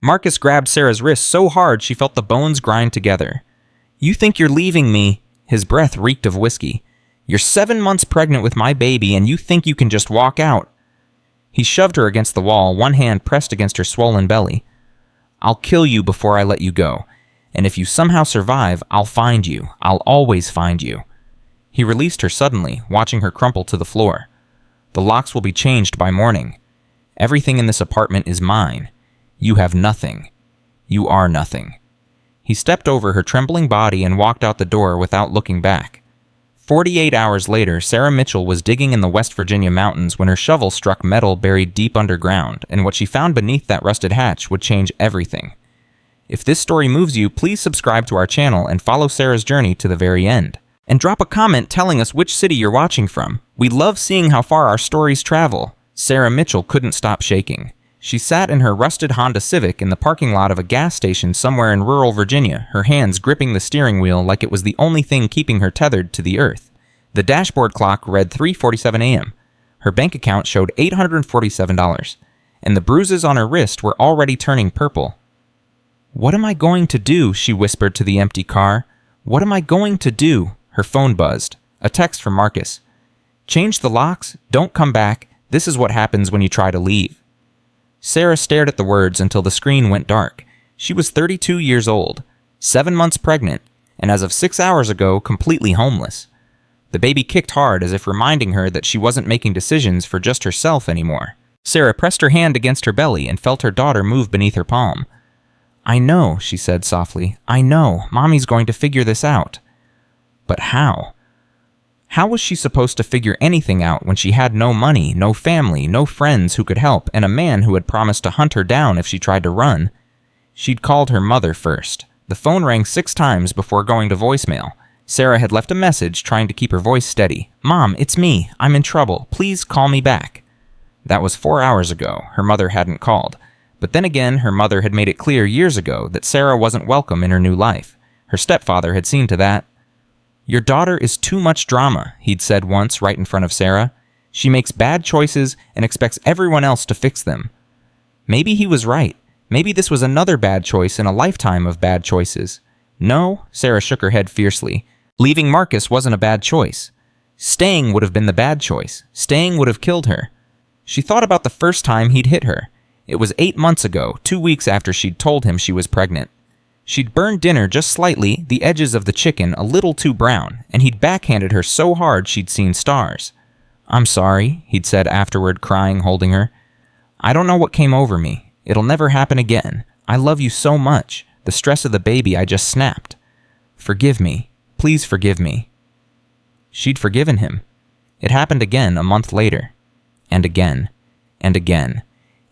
Marcus grabbed Sarah's wrist so hard she felt the bones grind together. "You think you're leaving me?" His breath reeked of whiskey. "You're 7 months pregnant with my baby, and you think you can just walk out?" He shoved her against the wall, one hand pressed against her swollen belly. "I'll kill you before I let you go. And if you somehow survive, I'll find you. I'll always find you." He released her suddenly, watching her crumple to the floor. "The locks will be changed by morning. Everything in this apartment is mine. You have nothing. You are nothing." He stepped over her trembling body and walked out the door without looking back. 48 hours later, Sarah Mitchell was digging in the West Virginia mountains when her shovel struck metal buried deep underground, and what she found beneath that rusted hatch would change everything. If this story moves you, please subscribe to our channel and follow Sarah's journey to the very end. And drop a comment telling us which city you're watching from. We love seeing how far our stories travel. Sarah Mitchell couldn't stop shaking. She sat in her rusted Honda Civic in the parking lot of a gas station somewhere in rural Virginia, her hands gripping the steering wheel like it was the only thing keeping her tethered to the earth. The dashboard clock read 3:47 a.m. Her bank account showed $847, and the bruises on her wrist were already turning purple. "What am I going to do?" she whispered to the empty car. "What am I going to do?" Her phone buzzed. A text from Marcus. "Change the locks. Don't come back. This is what happens when you try to leave." Sarah stared at the words until the screen went dark. She was 32 years old, 7 months pregnant, and as of 6 hours ago, completely homeless. The baby kicked hard as if reminding her that she wasn't making decisions for just herself anymore. Sarah pressed her hand against her belly and felt her daughter move beneath her palm. "I know," she said softly. "I know. Mommy's going to figure this out." But how? How was she supposed to figure anything out when she had no money, no family, no friends who could help, and a man who had promised to hunt her down if she tried to run? She'd called her mother first. The phone rang 6 times before going to voicemail. Sarah had left a message trying to keep her voice steady. "Mom, it's me. I'm in trouble. Please call me back." That was 4 hours ago. Her mother hadn't called. But then again, her mother had made it clear years ago that Sarah wasn't welcome in her new life. Her stepfather had seen to that. "Your daughter is too much drama," he'd said once right in front of Sarah. "She makes bad choices and expects everyone else to fix them." Maybe he was right. Maybe this was another bad choice in a lifetime of bad choices. No, Sarah shook her head fiercely. Leaving Marcus wasn't a bad choice. Staying would have been the bad choice. Staying would have killed her. She thought about the first time he'd hit her. It was 8 months ago, 2 weeks after she'd told him she was pregnant. She'd burned dinner just slightly, the edges of the chicken a little too brown, and he'd backhanded her so hard she'd seen stars. "I'm sorry," he'd said afterward, crying, holding her. "I don't know what came over me. It'll never happen again. I love you so much. The stress of the baby, I just snapped. Forgive me. Please forgive me." She'd forgiven him. It happened again a month later. And again. And again.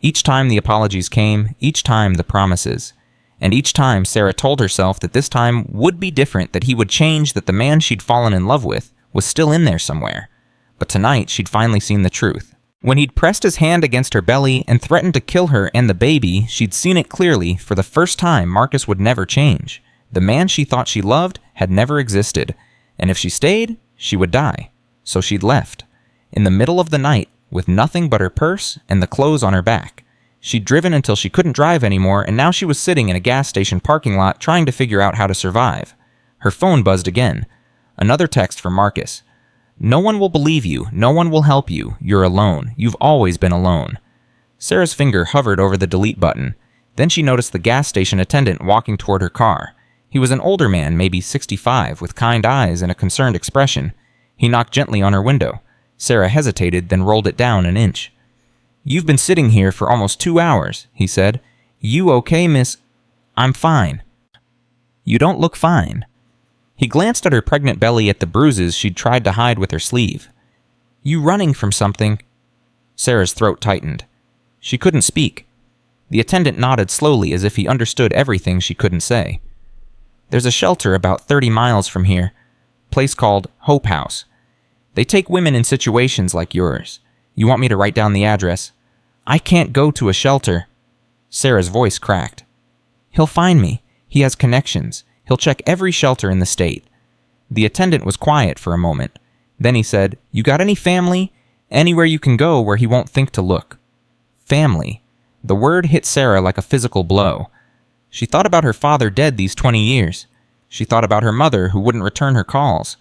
Each time the apologies came, each time the promises. And each time Sarah told herself that this time would be different, that he would change, that the man she'd fallen in love with was still in there somewhere. But tonight she'd finally seen the truth. When he'd pressed his hand against her belly and threatened to kill her and the baby, she'd seen it clearly. For the first time, Marcus would never change. The man she thought she loved had never existed. And if she stayed, she would die. So she'd left. In the middle of the night, with nothing but her purse and the clothes on her back. She'd driven until she couldn't drive anymore, and now she was sitting in a gas station parking lot trying to figure out how to survive. Her phone buzzed again. Another text from Marcus. "No one will believe you. No one will help you. You're alone. You've always been alone." Sarah's finger hovered over the delete button. Then she noticed the gas station attendant walking toward her car. He was an older man, maybe 65, with kind eyes and a concerned expression. He knocked gently on her window. Sarah hesitated, then rolled it down an inch. "You've been sitting here for almost 2 hours, he said. "You okay, miss?" "I'm fine." "You don't look fine." He glanced at her pregnant belly, at the bruises she'd tried to hide with her sleeve. "You running from something?" Sarah's throat tightened. She couldn't speak. The attendant nodded slowly as if he understood everything she couldn't say. "There's a shelter about 30 miles from here. Place called Hope House. They take women in situations like yours. You want me to write down the address?" "I can't go to a shelter." Sarah's voice cracked. "He'll find me. He has connections. He'll check every shelter in the state." The attendant was quiet for a moment. Then he said, "You got any family? Anywhere you can go where he won't think to look." Family. The word hit Sarah like a physical blow. She thought about her father dead these 20 years. She thought about her mother who wouldn't return her calls.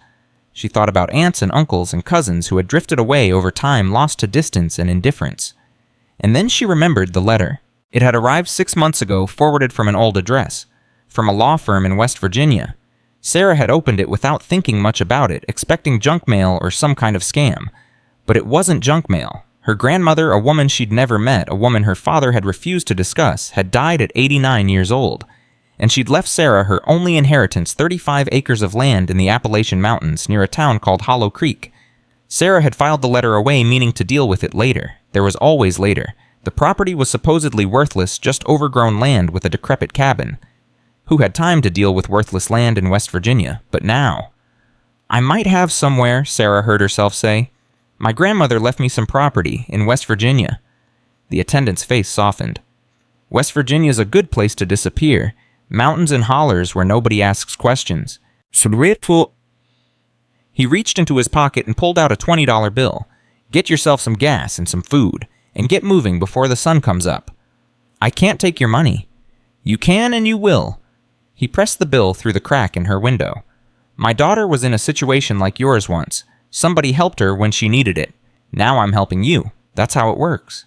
She thought about aunts and uncles and cousins who had drifted away over time, lost to distance and indifference. And then she remembered the letter. It had arrived 6 months ago, forwarded from an old address, from a law firm in West Virginia. Sarah had opened it without thinking much about it, expecting junk mail or some kind of scam. But it wasn't junk mail. Her grandmother, a woman she'd never met, a woman her father had refused to discuss, had died at 89 years old. And she'd left Sarah her only inheritance, 35 acres of land in the Appalachian Mountains near a town called Hollow Creek. Sarah had filed the letter away, meaning to deal with it later. There was always later. The property was supposedly worthless, just overgrown land with a decrepit cabin. Who had time to deal with worthless land in West Virginia? But now... I might have somewhere, Sarah heard herself say. My grandmother left me some property in West Virginia. The attendant's face softened. West Virginia's a good place to disappear. Mountains and hollers where nobody asks questions. He reached into his pocket and pulled out a $20 bill. Get yourself some gas and some food, and get moving before the sun comes up. I can't take your money. You can and you will. He pressed the bill through the crack in her window. My daughter was in a situation like yours once. Somebody helped her when she needed it. Now I'm helping you. That's how it works.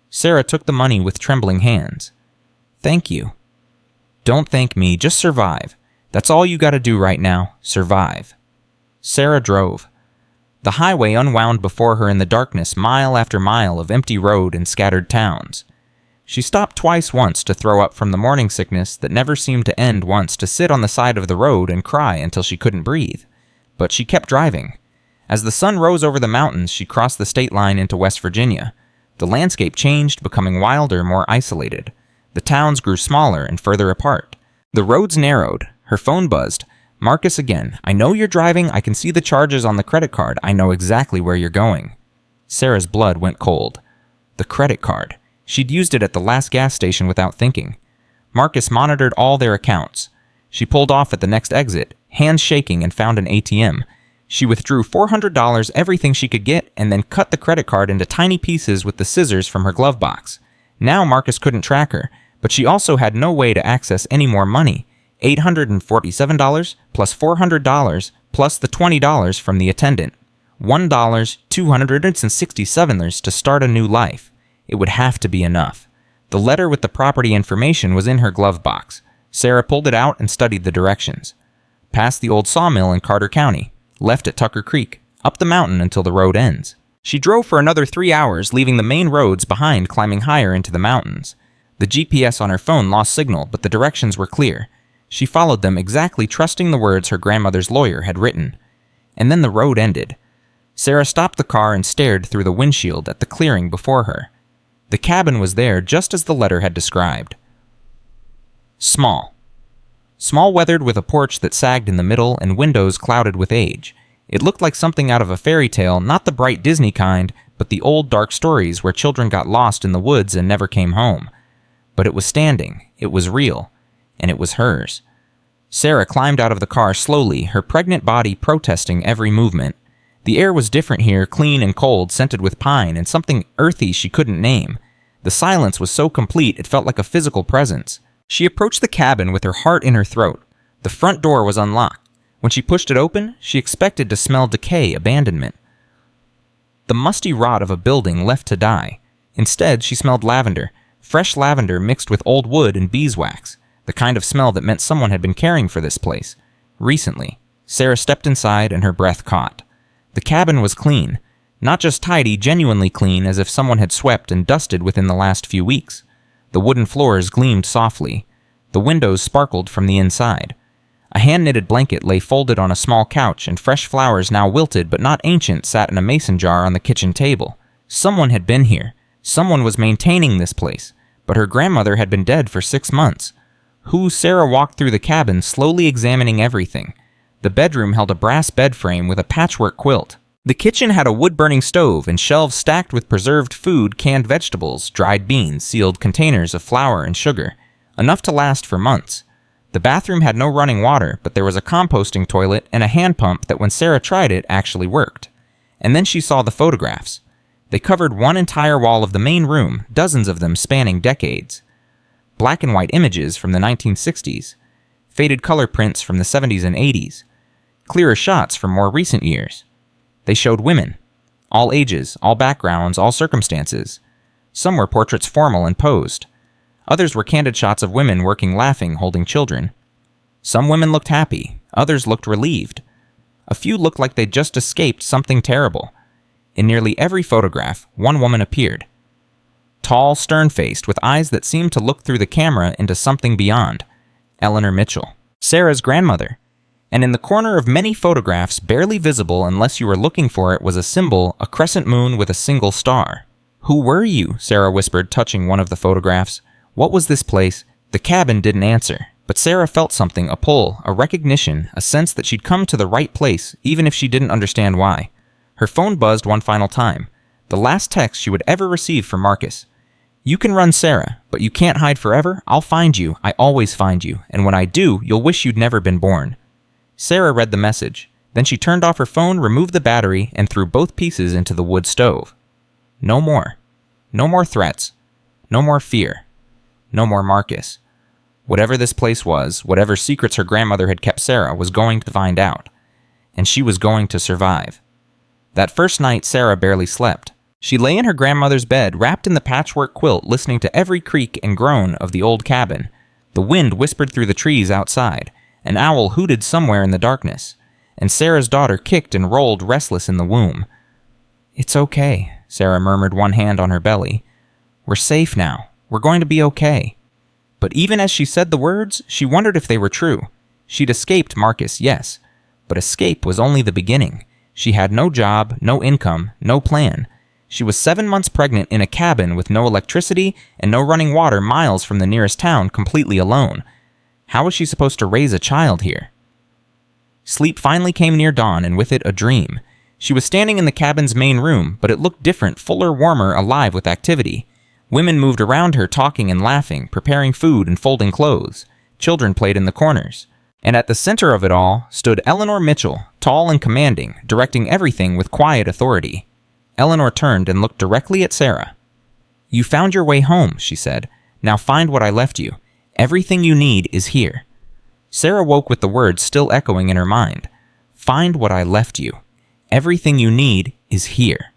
Sarah took the money with trembling hands. Thank you. Don't thank me, just survive. That's all you gotta do right now, survive. Sarah drove. The highway unwound before her in the darkness, mile after mile of empty road and scattered towns. She stopped twice, once to throw up from the morning sickness that never seemed to end, once to sit on the side of the road and cry until she couldn't breathe. But she kept driving. As the sun rose over the mountains, she crossed the state line into West Virginia. The landscape changed, becoming wilder, more isolated. The towns grew smaller and further apart. The roads narrowed. Her phone buzzed. Marcus again. I know you're driving. I can see the charges on the credit card. I know exactly where you're going. Sarah's blood went cold. The credit card. She'd used it at the last gas station without thinking. Marcus monitored all their accounts. She pulled off at the next exit, hands shaking, and found an ATM. She withdrew $400, everything she could get, and then cut the credit card into tiny pieces with the scissors from her glove box. Now Marcus couldn't track her, but she also had no way to access any more money. $847 plus $400 plus the $20 from the attendant. $1,267 to start a new life. It would have to be enough. The letter with the property information was in her glove box. Sarah pulled it out and studied the directions. Past the old sawmill in Carter County, left at Tucker Creek, up the mountain until the road ends. She drove for another 3 hours, leaving the main roads behind, climbing higher into the mountains. The GPS on her phone lost signal, but the directions were clear. She followed them exactly, trusting the words her grandmother's lawyer had written. And then the road ended. Sarah stopped the car and stared through the windshield at the clearing before her. The cabin was there just as the letter had described. Small. Small, weathered, with a porch that sagged in the middle and windows clouded with age. It looked like something out of a fairy tale, not the bright Disney kind, but the old dark stories where children got lost in the woods and never came home. But it was standing, it was real, and it was hers. Sarah climbed out of the car slowly, her pregnant body protesting every movement. The air was different here, clean and cold, scented with pine and something earthy she couldn't name. The silence was so complete it felt like a physical presence. She approached the cabin with her heart in her throat. The front door was unlocked. When she pushed it open, she expected to smell decay, abandonment. The musty rot of a building left to die. Instead, she smelled lavender, fresh lavender mixed with old wood and beeswax, the kind of smell that meant someone had been caring for this place. Recently, Sarah stepped inside and her breath caught. The cabin was clean. Not just tidy, genuinely clean, as if someone had swept and dusted within the last few weeks. The wooden floors gleamed softly. The windows sparkled from the inside. A hand-knitted blanket lay folded on a small couch, and fresh flowers, now wilted but not ancient, sat in a mason jar on the kitchen table. Someone had been here. Someone was maintaining this place. But her grandmother had been dead for 6 months. Sarah walked through the cabin, slowly examining everything. The bedroom held a brass bed frame with a patchwork quilt. The kitchen had a wood-burning stove and shelves stacked with preserved food, canned vegetables, dried beans, sealed containers of flour and sugar, enough to last for months. The bathroom had no running water, but there was a composting toilet and a hand pump that, when Sarah tried it, actually worked. And then she saw the photographs. They covered one entire wall of the main room, dozens of them spanning decades. Black and white images from the 1960s, faded color prints from the 70s and 80s, clearer shots from more recent years. They showed women, all ages, all backgrounds, all circumstances. Some were portraits formal and posed. Others were candid shots of women working, laughing, holding children. Some women looked happy, others looked relieved. A few looked like they'd just escaped something terrible. In nearly every photograph, one woman appeared. Tall, stern-faced, with eyes that seemed to look through the camera into something beyond. Eleanor Mitchell, Sarah's grandmother. And in the corner of many photographs, barely visible unless you were looking for it, was a symbol, a crescent moon with a single star. "Who were you?" Sarah whispered, touching one of the photographs. "What was this place?" The cabin didn't answer, but Sarah felt something, a pull, a recognition, a sense that she'd come to the right place, even if she didn't understand why. Her phone buzzed one final time. The last text she would ever receive from Marcus. "You can run, Sarah, but you can't hide forever. I'll find you. I always find you. And when I do, you'll wish you'd never been born." Sarah read the message. Then she turned off her phone, removed the battery, and threw both pieces into the wood stove. No more. No more threats. No more fear. No more Marcus. Whatever this place was, whatever secrets her grandmother had kept Sarah, was going to find out. And she was going to survive. That first night, Sarah barely slept. She lay in her grandmother's bed, wrapped in the patchwork quilt, listening to every creak and groan of the old cabin. The wind whispered through the trees outside. An owl hooted somewhere in the darkness. And Sarah's daughter kicked and rolled restless in the womb. "It's okay," Sarah murmured, one hand on her belly. "We're safe now. We're going to be okay." But even as she said the words, she wondered if they were true. She'd escaped Marcus, yes. But escape was only the beginning. She had no job, no income, no plan. She was 7 months pregnant in a cabin with no electricity and no running water, miles from the nearest town, completely alone. How was she supposed to raise a child here? Sleep finally came near dawn, and with it a dream. She was standing in the cabin's main room, but it looked different, fuller, warmer, alive with activity. Women moved around her, talking and laughing, preparing food and folding clothes. Children played in the corners. And at the center of it all stood Eleanor Mitchell, tall and commanding, directing everything with quiet authority. Eleanor turned and looked directly at Sarah. "You found your way home," she said. "Now find what I left you. Everything you need is here." Sarah woke with the words still echoing in her mind. Find what I left you. Everything you need is here.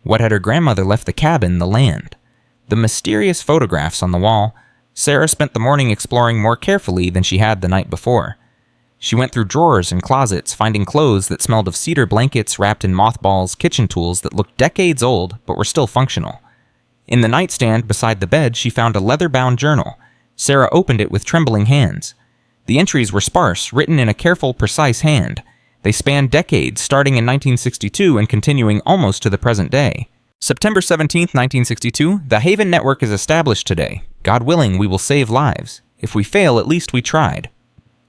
What had her grandmother left the cabin, the land? The mysterious photographs on the wall. Sarah spent the morning exploring more carefully than she had the night before. She went through drawers and closets, finding clothes that smelled of cedar blankets wrapped in mothballs, kitchen tools that looked decades old but were still functional. In the nightstand beside the bed, she found a leather-bound journal. Sarah opened it with trembling hands. The entries were sparse, written in a careful, precise hand. They spanned decades, starting in 1962 and continuing almost to the present day. September 17, 1962, the Haven Network is established today. God willing, we will save lives. If we fail, at least we tried.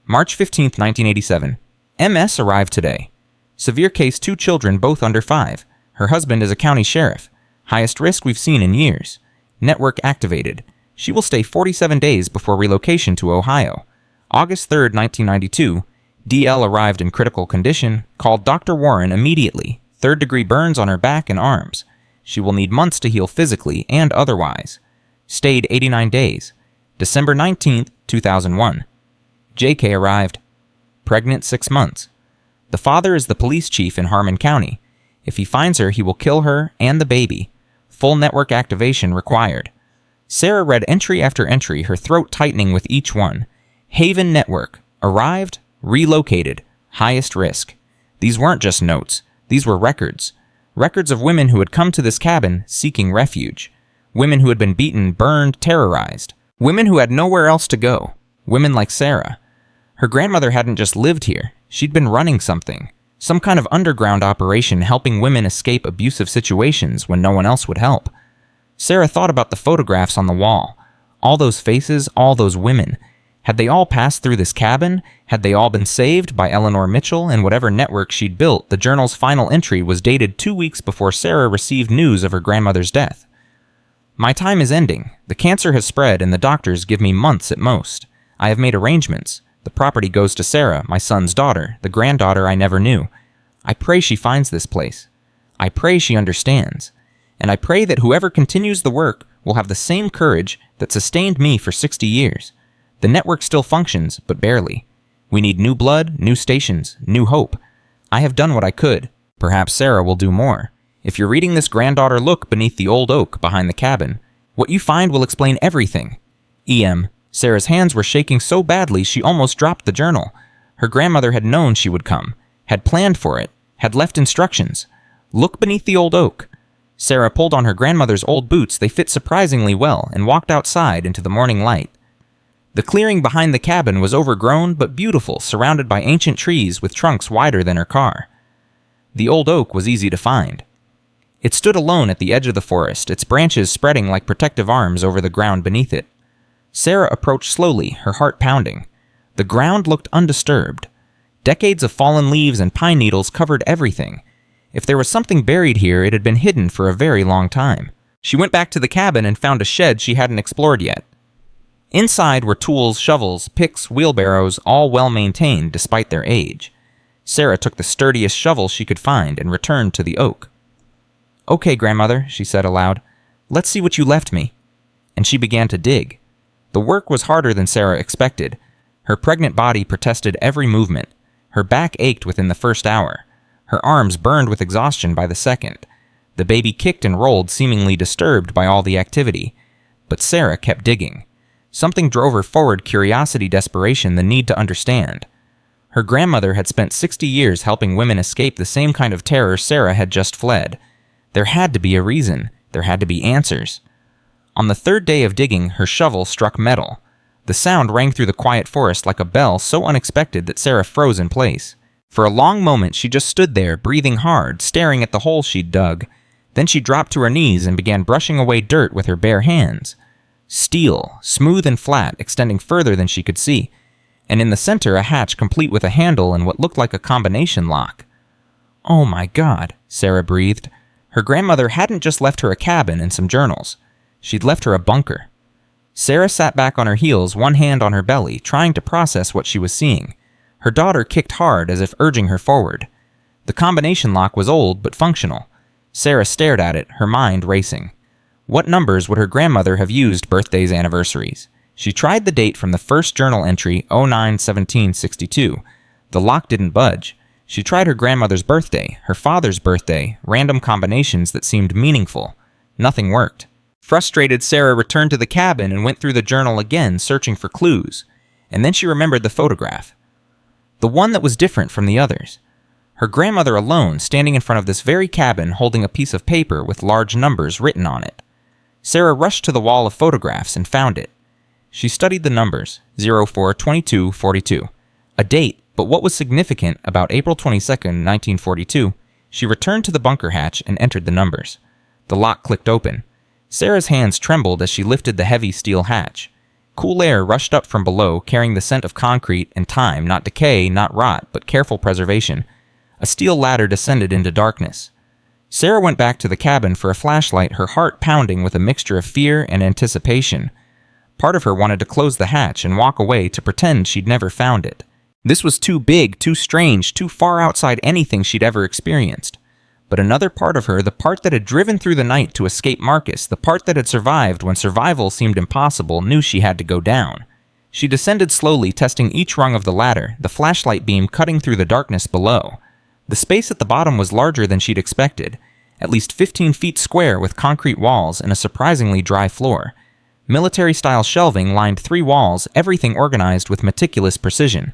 March 15, 1987. MS arrived today. Severe case, 2 children, both under 5. Her husband is a county sheriff. Highest risk we've seen in years. Network activated. She will stay 47 days before relocation to Ohio. August 3, 1992. DL arrived in critical condition, called Dr. Warren immediately. 3rd-degree burns on her back and arms. She will need months to heal physically and otherwise. Stayed 89 days. December 19, 2001. JK arrived. Pregnant 6 months. The father is the police chief in Harmon County. If he finds her, he will kill her and the baby. Full network activation required. Sarah read entry after entry, her throat tightening with each one. Haven Network. Arrived. Relocated. Highest risk. These weren't just notes. These were records. Records of women who had come to this cabin seeking refuge. Women who had been beaten, burned, terrorized. Women who had nowhere else to go. Women like Sarah. Her grandmother hadn't just lived here. She'd been running something. Some kind of underground operation helping women escape abusive situations when no one else would help. Sarah thought about the photographs on the wall. All those faces, all those women. Had they all passed through this cabin? Had they all been saved by Eleanor Mitchell and whatever network she'd built? The journal's final entry was dated 2 weeks before Sarah received news of her grandmother's death. My time is ending. The cancer has spread and the doctors give me months at most. I have made arrangements. The property goes to Sarah, my son's daughter, the granddaughter I never knew. I pray she finds this place. I pray she understands. and I pray that whoever continues the work will have the same courage that sustained me for 60 years. The network still functions, but barely. We need new blood, new stations, new hope. I have done what I could. Perhaps Sarah will do more. If you're reading this, granddaughter, look beneath the old oak behind the cabin. What you find will explain everything. E.M. Sarah's hands were shaking so badly she almost dropped the journal. Her grandmother had known she would come, had planned for it, had left instructions. Look beneath the old oak. Sarah pulled on her grandmother's old boots. They fit surprisingly well, and walked outside into the morning light. The clearing behind the cabin was overgrown but beautiful, surrounded by ancient trees with trunks wider than her car. The old oak was easy to find. It stood alone at the edge of the forest, its branches spreading like protective arms over the ground beneath it. Sarah approached slowly, her heart pounding. The ground looked undisturbed. Decades of fallen leaves and pine needles covered everything. If there was something buried here, it had been hidden for a very long time. She went back to the cabin and found a shed she hadn't explored yet. Inside were tools, shovels, picks, wheelbarrows, all well maintained despite their age. Sarah took the sturdiest shovel she could find and returned to the oak. "Okay, grandmother," she said aloud. "Let's see what you left me." And she began to dig. The work was harder than Sarah expected. Her pregnant body protested every movement. Her back ached within the first hour. Her arms burned with exhaustion by the second. The baby kicked and rolled, seemingly disturbed by all the activity. But Sarah kept digging. Something drove her forward: curiosity, desperation, the need to understand. Her grandmother had spent 60 years helping women escape the same kind of terror Sarah had just fled. There had to be a reason. There had to be answers. On the third day of digging, her shovel struck metal. The sound rang through the quiet forest like a bell so unexpected that Sarah froze in place. For a long moment, she just stood there, breathing hard, staring at the hole she'd dug. Then she dropped to her knees and began brushing away dirt with her bare hands. Steel, smooth and flat, extending further than she could see, and in the center a hatch complete with a handle and what looked like a combination lock. "Oh my God," Sarah breathed. Her grandmother hadn't just left her a cabin and some journals. She'd left her a bunker. Sarah sat back on her heels, one hand on her belly, trying to process what she was seeing. Her daughter kicked hard as if urging her forward. The combination lock was old but functional. Sarah stared at it, her mind racing. What numbers would her grandmother have used birthdays, anniversaries? She tried the date from the first journal entry, 09/17/62. The lock didn't budge. She tried her grandmother's birthday, her father's birthday, random combinations that seemed meaningful. Nothing worked. Frustrated, Sarah returned to the cabin and went through the journal again, searching for clues. And then she remembered the photograph. The one that was different from the others. Her grandmother alone, standing in front of this very cabin, holding a piece of paper with large numbers written on it. Sarah rushed to the wall of photographs and found it. She studied the numbers, 04/22/42. A date, but what was significant about April 22nd, 1942, she returned to the bunker hatch and entered the numbers. The lock clicked open. Sarah's hands trembled as she lifted the heavy steel hatch. Cool air rushed up from below, carrying the scent of concrete and time, not decay, not rot, but careful preservation. A steel ladder descended into darkness. Sarah went back to the cabin for a flashlight, her heart pounding with a mixture of fear and anticipation. Part of her wanted to close the hatch and walk away to pretend she'd never found it. This was too big, too strange, too far outside anything she'd ever experienced. But another part of her, the part that had driven through the night to escape Marcus, the part that had survived when survival seemed impossible, knew she had to go down. She descended slowly, testing each rung of the ladder, the flashlight beam cutting through the darkness below. The space at the bottom was larger than she'd expected, at least 15 feet square with concrete walls and a surprisingly dry floor. Military-style shelving lined 3 walls, everything organized with meticulous precision.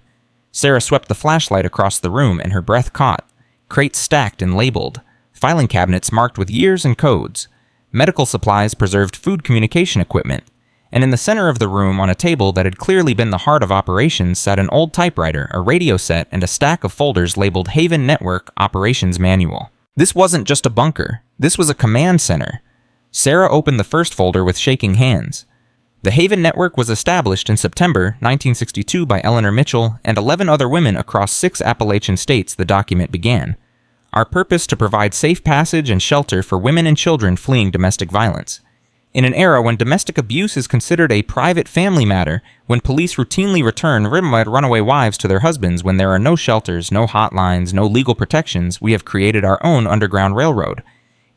Sarah swept the flashlight across the room and her breath caught. Crates stacked and labeled. Filing cabinets marked with years and codes. Medical supplies preserved food communication equipment. And in the center of the room, on a table that had clearly been the heart of operations, sat an old typewriter, a radio set, and a stack of folders labeled Haven Network Operations Manual. This wasn't just a bunker. This was a command center. Sarah opened the first folder with shaking hands. The Haven Network was established in September 1962 by Eleanor Mitchell and 11 other women across 6 Appalachian states, the document began. Our purpose to provide safe passage and shelter for women and children fleeing domestic violence. In an era when domestic abuse is considered a private family matter, when police routinely return runaway wives to their husbands, when there are no shelters, no hotlines, no legal protections, we have created our own underground railroad.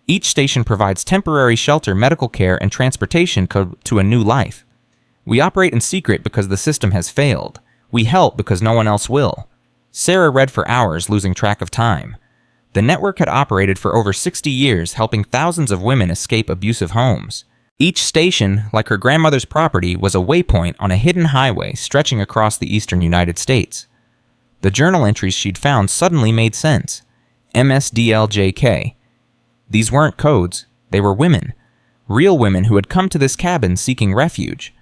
Each station provides temporary shelter, medical care, and transportation to a new life. We operate in secret because the system has failed. We help because no one else will. Sarah read for hours, losing track of time. The network had operated for over 60 years, helping thousands of women escape abusive homes. Each station, like her grandmother's property, was a waypoint on a hidden highway stretching across the eastern United States. The journal entries she'd found suddenly made sense. MSDLJK. These weren't codes, they were women. Real women who had come to this cabin seeking refuge.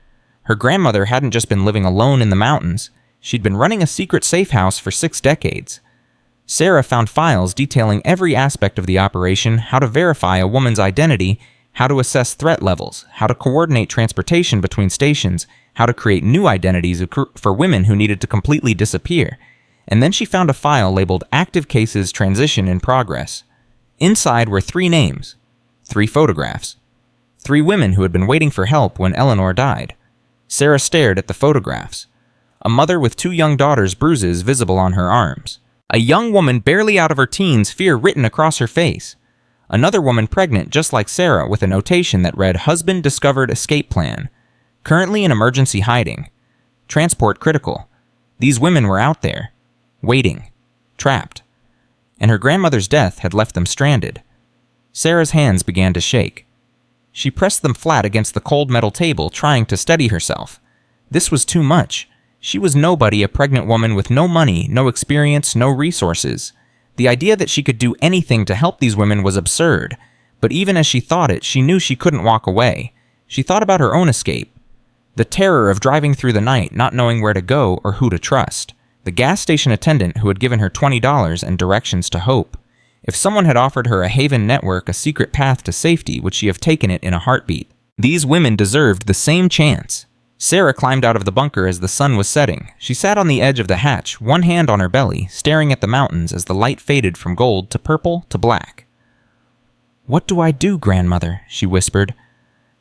Her grandmother hadn't just been living alone in the mountains, she'd been running a secret safe house for 6 decades. Sarah found files detailing every aspect of the operation, how to verify a woman's identity, how to assess threat levels, how to coordinate transportation between stations, how to create new identities for women who needed to completely disappear. And then she found a file labeled Active Cases Transition in Progress. Inside were 3 names, 3 photographs, 3 women who had been waiting for help when Eleanor died. Sarah stared at the photographs. A mother with 2 young daughters' bruises visible on her arms. A young woman barely out of her teens, fear written across her face. Another woman pregnant just like Sarah with a notation that read, "Husband discovered escape plan. Currently in emergency hiding. Transport critical." These women were out there, waiting, trapped. And her grandmother's death had left them stranded. Sarah's hands began to shake. She pressed them flat against the cold metal table, trying to steady herself. This was too much. She was nobody, a pregnant woman with no money, no experience, no resources. The idea that she could do anything to help these women was absurd. But even as she thought it, she knew she couldn't walk away. She thought about her own escape. The terror of driving through the night, not knowing where to go or who to trust. The gas station attendant who had given her $20 and directions to hope. If someone had offered her a haven network, a secret path to safety, would she have taken it in a heartbeat? These women deserved the same chance. Sarah climbed out of the bunker as the sun was setting. She sat on the edge of the hatch, one hand on her belly, staring at the mountains as the light faded from gold to purple to black. "What do I do, grandmother?" she whispered.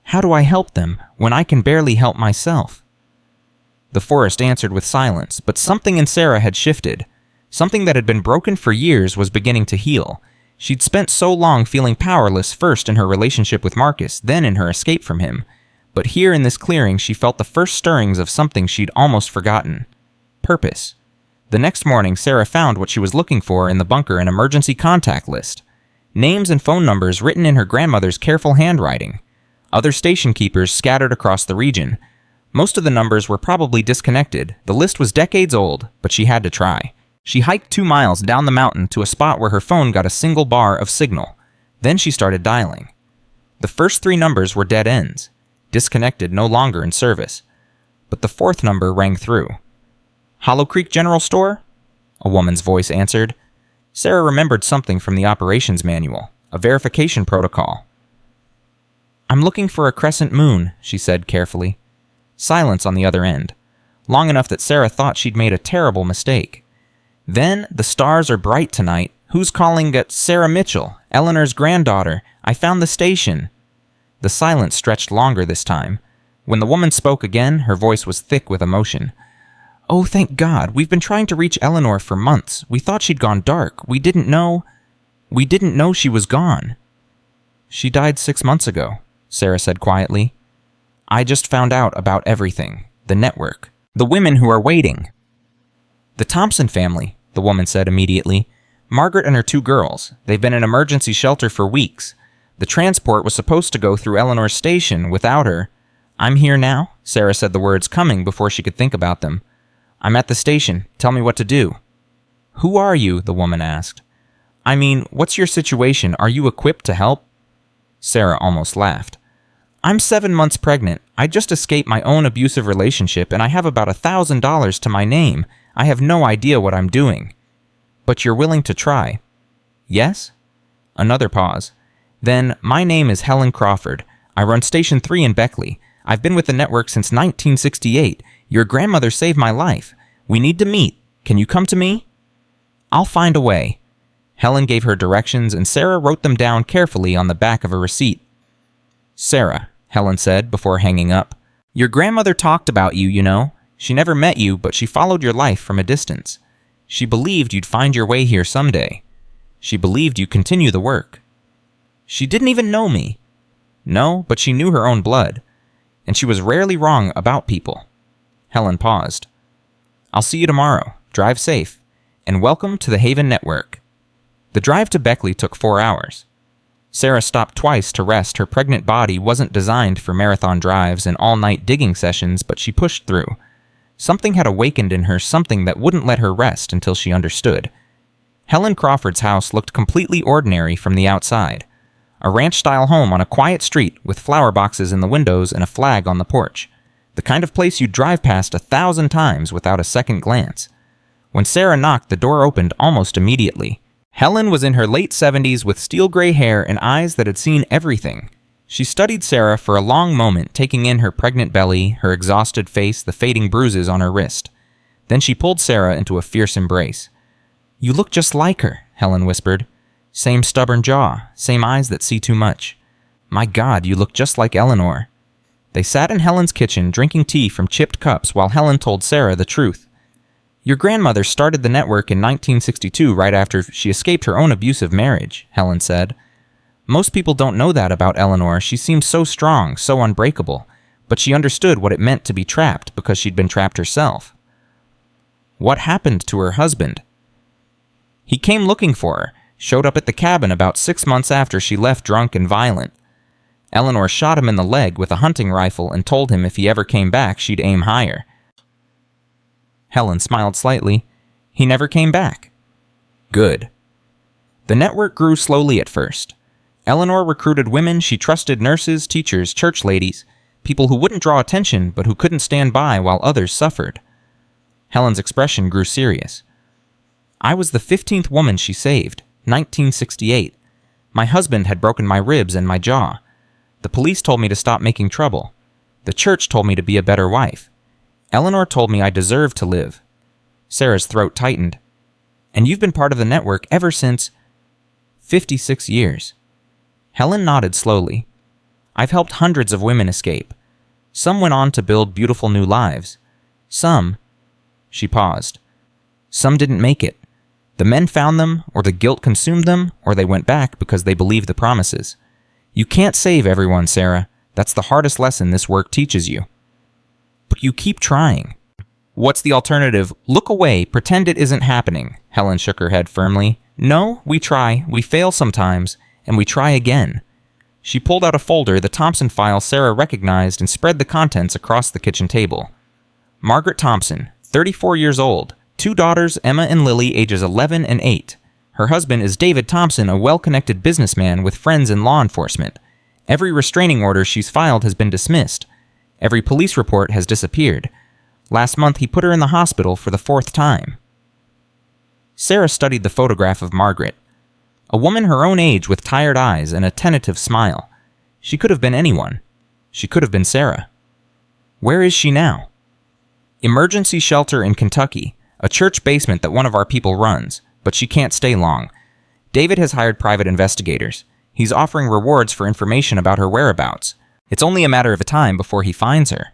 "How do I help them when I can barely help myself?" The forest answered with silence, but something in Sarah had shifted. Something that had been broken for years was beginning to heal. She'd spent so long feeling powerless, first in her relationship with Marcus, then in her escape from him. But here in this clearing, she felt the first stirrings of something she'd almost forgotten. Purpose. The next morning, Sarah found what she was looking for in the bunker, an emergency contact list. Names and phone numbers written in her grandmother's careful handwriting. Other station keepers scattered across the region. Most of the numbers were probably disconnected. The list was decades old, but she had to try. She hiked 2 miles down the mountain to a spot where her phone got a single bar of signal. Then she started dialing. The first 3 numbers were dead ends. Disconnected, no longer in service. But the 4th number rang through. "Hollow Creek General Store?" a woman's voice answered. Sarah remembered something from the operations manual, a verification protocol. "I'm looking for a crescent moon," she said carefully. Silence on the other end, long enough that Sarah thought she'd made a terrible mistake. Then, "The stars are bright tonight. Who's calling?" "Sarah Mitchell, Eleanor's granddaughter. I found the station." The silence stretched longer this time. When the woman spoke again, her voice was thick with emotion. "Oh, thank God. We've been trying to reach Eleanor for months. We thought she'd gone dark. We didn't know she was gone." "She died 6 months ago," Sarah said quietly. "I just found out about everything. The network. The women who are waiting." "The Thompson family," the woman said immediately. "Margaret and her 2 girls. They've been in emergency shelter for weeks. The transport was supposed to go through Eleanor's station without her." "I'm here now," Sarah said, the words coming before she could think about them. "I'm at the station. Tell me what to do." "Who are you?" the woman asked. "I mean, what's your situation? Are you equipped to help?" Sarah almost laughed. "I'm 7 months pregnant. I just escaped my own abusive relationship, and I have about $1,000 to my name. I have no idea what I'm doing." "But you're willing to try?" "Yes?" Another pause. "Then, my name is Helen Crawford. I run Station 3 in Beckley. I've been with the network since 1968. Your grandmother saved my life. We need to meet. Can you come to me?" "I'll find a way." Helen gave her directions, and Sarah wrote them down carefully on the back of a receipt. "Sarah," Helen said before hanging up, "your grandmother talked about you, you know. She never met you, but she followed your life from a distance. She believed you'd find your way here someday. She believed you'd continue the work. She didn't even know me. No, but she knew her own blood. And she was rarely wrong about people. Helen paused. I'll see you tomorrow. Drive safe. And welcome to the Haven Network. The drive to Beckley took 4 hours. Sarah stopped twice to rest. Her pregnant body wasn't designed for marathon drives and all-night digging sessions, but she pushed through. Something had awakened in her, something that wouldn't let her rest until she understood. Helen Crawford's house looked completely ordinary from the outside. A ranch-style home on a quiet street with flower boxes in the windows and a flag on the porch. The kind of place you'd drive past 1,000 times without a second glance. When Sarah knocked, the door opened almost immediately. Helen was in her late 70s with steel gray hair and eyes that had seen everything. She studied Sarah for a long moment, taking in her pregnant belly, her exhausted face, the fading bruises on her wrist. Then she pulled Sarah into a fierce embrace. You look just like her, Helen whispered. Same stubborn jaw, same eyes that see too much. My God, you look just like Eleanor. They sat in Helen's kitchen, drinking tea from chipped cups while Helen told Sarah the truth. Your grandmother started the network in 1962 right after she escaped her own abusive marriage, Helen said. Most people don't know that about Eleanor. She seemed so strong, so unbreakable, but she understood what it meant to be trapped because she'd been trapped herself. What happened to her husband? He came looking for her, showed up at the cabin about 6 months after she left drunk and violent. Eleanor shot him in the leg with a hunting rifle and told him if he ever came back, she'd aim higher. Helen smiled slightly. He never came back. Good. The network grew slowly at first. Eleanor recruited women she trusted, nurses, teachers, church ladies, people who wouldn't draw attention but who couldn't stand by while others suffered. Helen's expression grew serious. I was the 15th woman she saved, 1968. My husband had broken my ribs and my jaw. The police told me to stop making trouble. The church told me to be a better wife. Eleanor told me I deserved to live. Sarah's throat tightened. And you've been part of the network ever since 56 years. Helen nodded slowly. I've helped hundreds of women escape. Some went on to build beautiful new lives. Some... She paused. Some didn't make it. The men found them, or the guilt consumed them, or they went back because they believed the promises. You can't save everyone, Sarah. That's the hardest lesson this work teaches you. But you keep trying. What's the alternative? Look away, pretend it isn't happening. Helen shook her head firmly. No, we try, we fail sometimes, and we try again. She pulled out a folder, the Thompson file Sarah recognized, and spread the contents across the kitchen table. Margaret Thompson, 34 years old, 2 daughters, Emma and Lily, ages 11 and 8. Her husband is David Thompson, a well-connected businessman with friends in law enforcement. Every restraining order she's filed has been dismissed. Every police report has disappeared. Last month, he put her in the hospital for the 4th time. Sarah studied the photograph of Margaret. A woman her own age with tired eyes and a tentative smile. She could have been anyone. She could have been Sarah. Where is she now? Emergency shelter in Kentucky, a church basement that one of our people runs, but she can't stay long. David has hired private investigators. He's offering rewards for information about her whereabouts. It's only a matter of time before he finds her.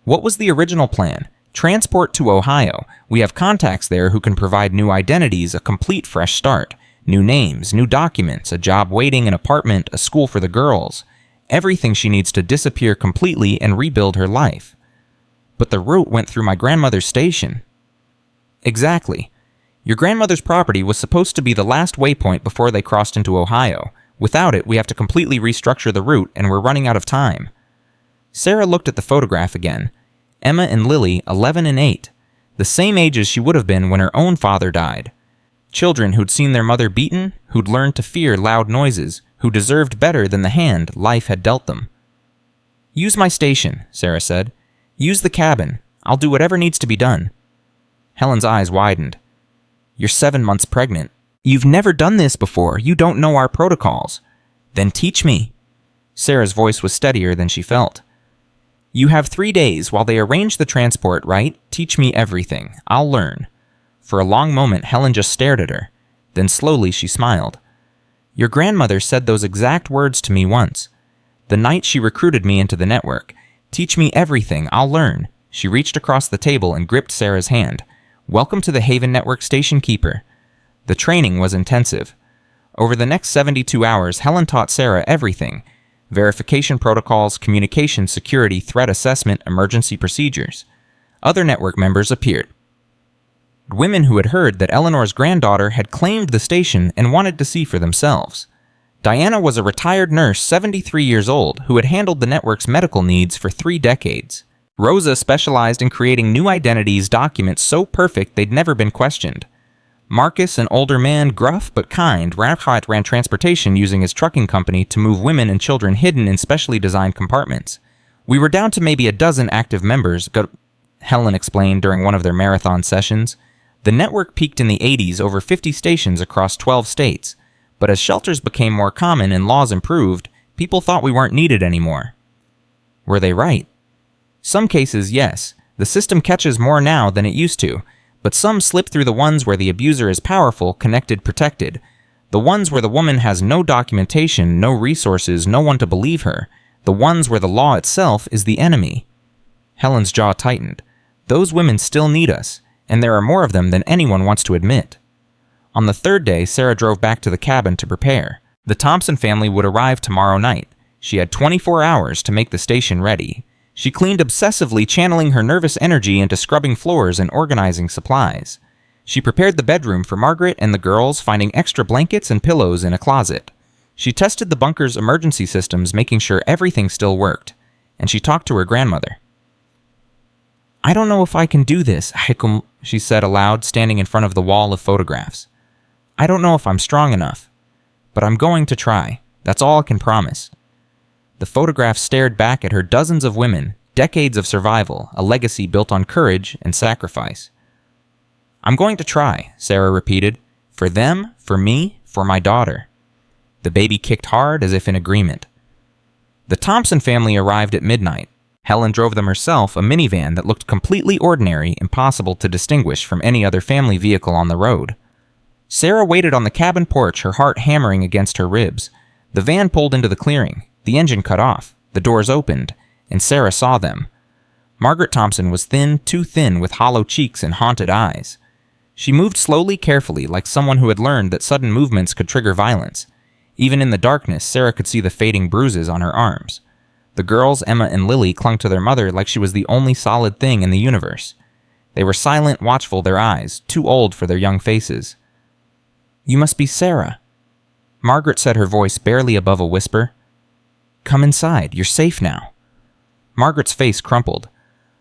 What was the original plan? Transport to Ohio. We have contacts there who can provide new identities, a complete fresh start. New names, new documents, a job waiting, an apartment, a school for the girls. Everything she needs to disappear completely and rebuild her life. But the route went through my grandmother's station. Exactly. Your grandmother's property was supposed to be the last waypoint before they crossed into Ohio. Without it, we have to completely restructure the route, and we're running out of time. Sarah looked at the photograph again. Emma and Lily, 11 and 8. The same ages she would have been when her own father died. Children who'd seen their mother beaten, who'd learned to fear loud noises, who deserved better than the hand life had dealt them. Use my station, Sarah said. Use the cabin. I'll do whatever needs to be done. Helen's eyes widened. You're 7 months pregnant. You've never done this before. You don't know our protocols. Then teach me. Sarah's voice was steadier than she felt. You have 3 days while they arrange the transport, right? Teach me everything. I'll learn. For a long moment, Helen just stared at her. Then slowly she smiled. Your grandmother said those exact words to me once. The night she recruited me into the network. Teach me everything. I'll learn. She reached across the table and gripped Sarah's hand. Welcome to the Haven Network Station Keeper. The training was intensive. Over the next 72 hours, Helen taught Sarah everything: verification protocols, communication, security, threat assessment, emergency procedures. Other network members appeared. Women who had heard that Eleanor's granddaughter had claimed the station and wanted to see for themselves. Diana was a retired nurse, 73 years old, who had handled the network's medical needs for 3 decades. Rosa specialized in creating new identities documents so perfect they'd never been questioned. Marcus, an older man, gruff but kind, ran transportation using his trucking company to move women and children hidden in specially designed compartments. We were down to maybe a dozen active members, Helen explained during one of their marathon sessions. The network peaked in the 80s, over 50 stations across 12 states. But as shelters became more common and laws improved, people thought we weren't needed anymore. Were they right? Some cases, yes. The system catches more now than it used to, but some slip through the ones where the abuser is powerful, connected, protected. The ones where the woman has no documentation, no resources, no one to believe her. The ones where the law itself is the enemy. Helen's jaw tightened. Those women still need us, and there are more of them than anyone wants to admit. On the 3rd day, Sarah drove back to the cabin to prepare. The Thompson family would arrive tomorrow night. She had 24 hours to make the station ready. She cleaned obsessively, channeling her nervous energy into scrubbing floors and organizing supplies. She prepared the bedroom for Margaret and the girls, finding extra blankets and pillows in a closet. She tested the bunker's emergency systems, making sure everything still worked. And she talked to her grandmother. "I don't know if I can do this, Hikum," she said aloud, standing in front of the wall of photographs. "I don't know if I'm strong enough, but I'm going to try. That's all I can promise." The photographs stared back at her dozens of women, decades of survival, a legacy built on courage and sacrifice. "I'm going to try," Sarah repeated. "For them, for me, for my daughter." The baby kicked hard as if in agreement. The Thompson family arrived at midnight. Helen drove them herself, a minivan that looked completely ordinary, impossible to distinguish from any other family vehicle on the road. Sarah waited on the cabin porch, her heart hammering against her ribs. The van pulled into the clearing. The engine cut off. The doors opened, and Sarah saw them. Margaret Thompson was thin, too thin, with hollow cheeks and haunted eyes. She moved slowly, carefully, like someone who had learned that sudden movements could trigger violence. Even in the darkness, Sarah could see the fading bruises on her arms. The girls, Emma and Lily, clung to their mother like she was the only solid thing in the universe. They were silent, watchful, their eyes, too old for their young faces. "You must be Sarah." Margaret said, her voice barely above a whisper. "Come inside. You're safe now." Margaret's face crumpled.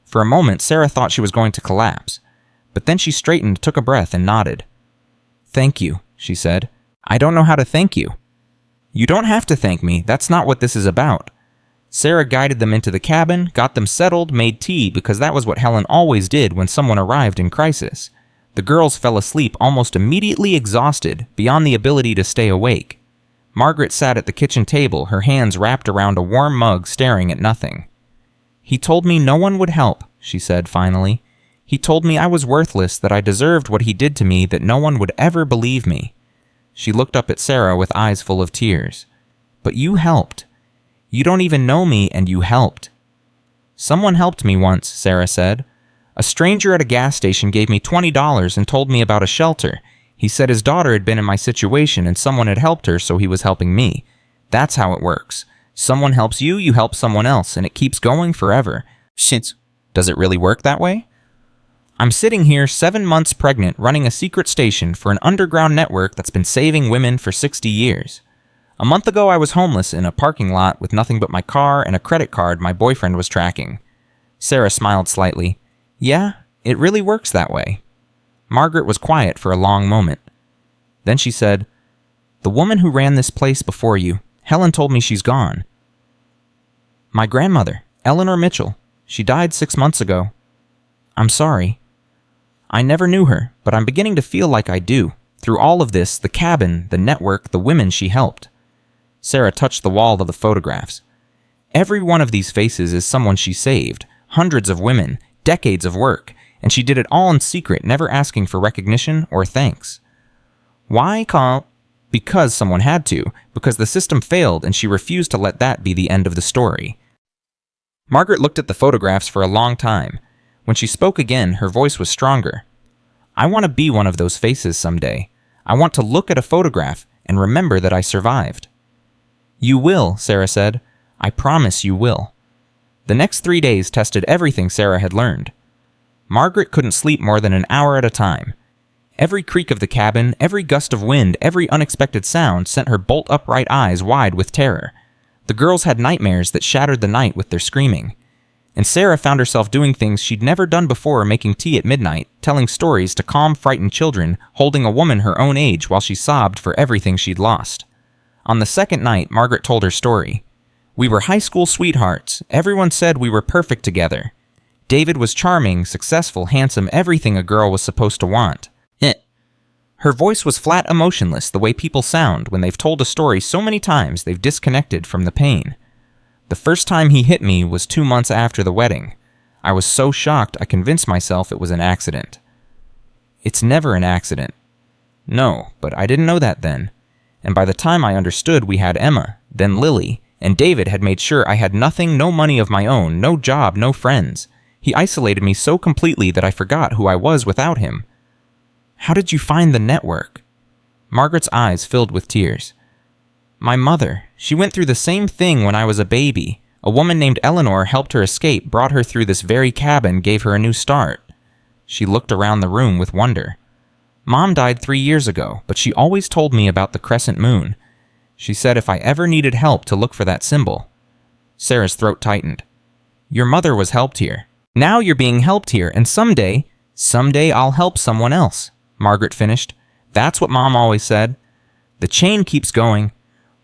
For a moment, Sarah thought she was going to collapse. But then she straightened, took a breath, and nodded. "Thank you," she said. "I don't know how to thank you." "You don't have to thank me. That's not what this is about." Sarah guided them into the cabin, got them settled, made tea, because that was what Helen always did when someone arrived in crisis. The girls fell asleep almost immediately, exhausted, beyond the ability to stay awake. Margaret sat at the kitchen table, her hands wrapped around a warm mug, staring at nothing. "He told me no one would help," she said finally. "He told me I was worthless, that I deserved what he did to me, that no one would ever believe me." She looked up at Sarah with eyes full of tears. "But you helped. You don't even know me, and you helped." "Someone helped me once," Sarah said. "A stranger at a gas station gave me $20 and told me about a shelter. He said his daughter had been in my situation and someone had helped her, so he was helping me. That's how it works. Someone helps you, you help someone else, and it keeps going forever." Shit. Does it really work that way? I'm sitting here 7 months pregnant, running a secret station for an underground network that's been saving women for 60 years. A month ago, I was homeless in a parking lot with nothing but my car and a credit card my boyfriend was tracking. Sarah smiled slightly. "Yeah, it really works that way." Margaret was quiet for a long moment. Then she said, "The woman who ran this place before you, Helen told me she's gone." "My grandmother, Eleanor Mitchell. She died 6 months ago." "I'm sorry." "I never knew her, but I'm beginning to feel like I do. Through all of this, the cabin, the network, the women she helped." Sarah touched the wall of the photographs. "Every one of these faces is someone she saved. Hundreds of women, decades of work, and she did it all in secret, never asking for recognition or thanks. Why, Carl? Because someone had to, because the system failed and she refused to let that be the end of the story." Margaret looked at the photographs for a long time. When she spoke again, her voice was stronger. "I want to be one of those faces someday. I want to look at a photograph and remember that I survived." "You will," Sarah said. "I promise you will." The next 3 days tested everything Sarah had learned. Margaret couldn't sleep more than an hour at a time. Every creak of the cabin, every gust of wind, every unexpected sound sent her bolt-upright eyes wide with terror. The girls had nightmares that shattered the night with their screaming. And Sarah found herself doing things she'd never done before, making tea at midnight, telling stories to calm frightened children, holding a woman her own age while she sobbed for everything she'd lost. On the second night, Margaret told her story. "We were high school sweethearts. Everyone said we were perfect together. David was charming, successful, handsome, everything a girl was supposed to want." Her voice was flat emotionless, the way people sound when they've told a story so many times they've disconnected from the pain. "The first time he hit me was 2 months after the wedding. I was so shocked I convinced myself it was an accident." "It's never an accident." "No, but I didn't know that then. And by the time I understood, we had Emma, then Lily, and David had made sure I had nothing, no money of my own, no job, no friends. He isolated me so completely that I forgot who I was without him." "How did you find the network?" Margaret's eyes filled with tears. "My mother. She went through the same thing when I was a baby. A woman named Eleanor helped her escape, brought her through this very cabin, gave her a new start." She looked around the room with wonder. "Mom died 3 years ago, but she always told me about the crescent moon. She said if I ever needed help to look for that symbol." Sarah's throat tightened. "Your mother was helped here. Now you're being helped here, and someday I'll help someone else," Margaret finished. "That's what Mom always said. The chain keeps going.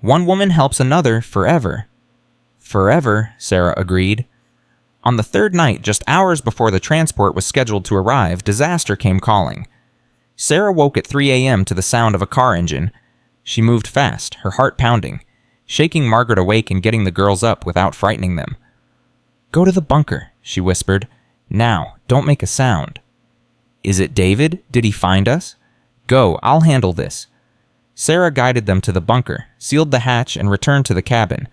One woman helps another forever." "Forever," Sarah agreed. On the third night, just hours before the transport was scheduled to arrive, disaster came calling. Sarah woke at 3 a.m. to the sound of a car engine. She moved fast, her heart pounding, shaking Margaret awake and getting the girls up without frightening them. "Go to the bunker," she whispered. "Now, don't make a sound." "Is it David? Did he find us?" "Go, I'll handle this." Sarah guided them to the bunker, sealed the hatch, and returned to the cabin.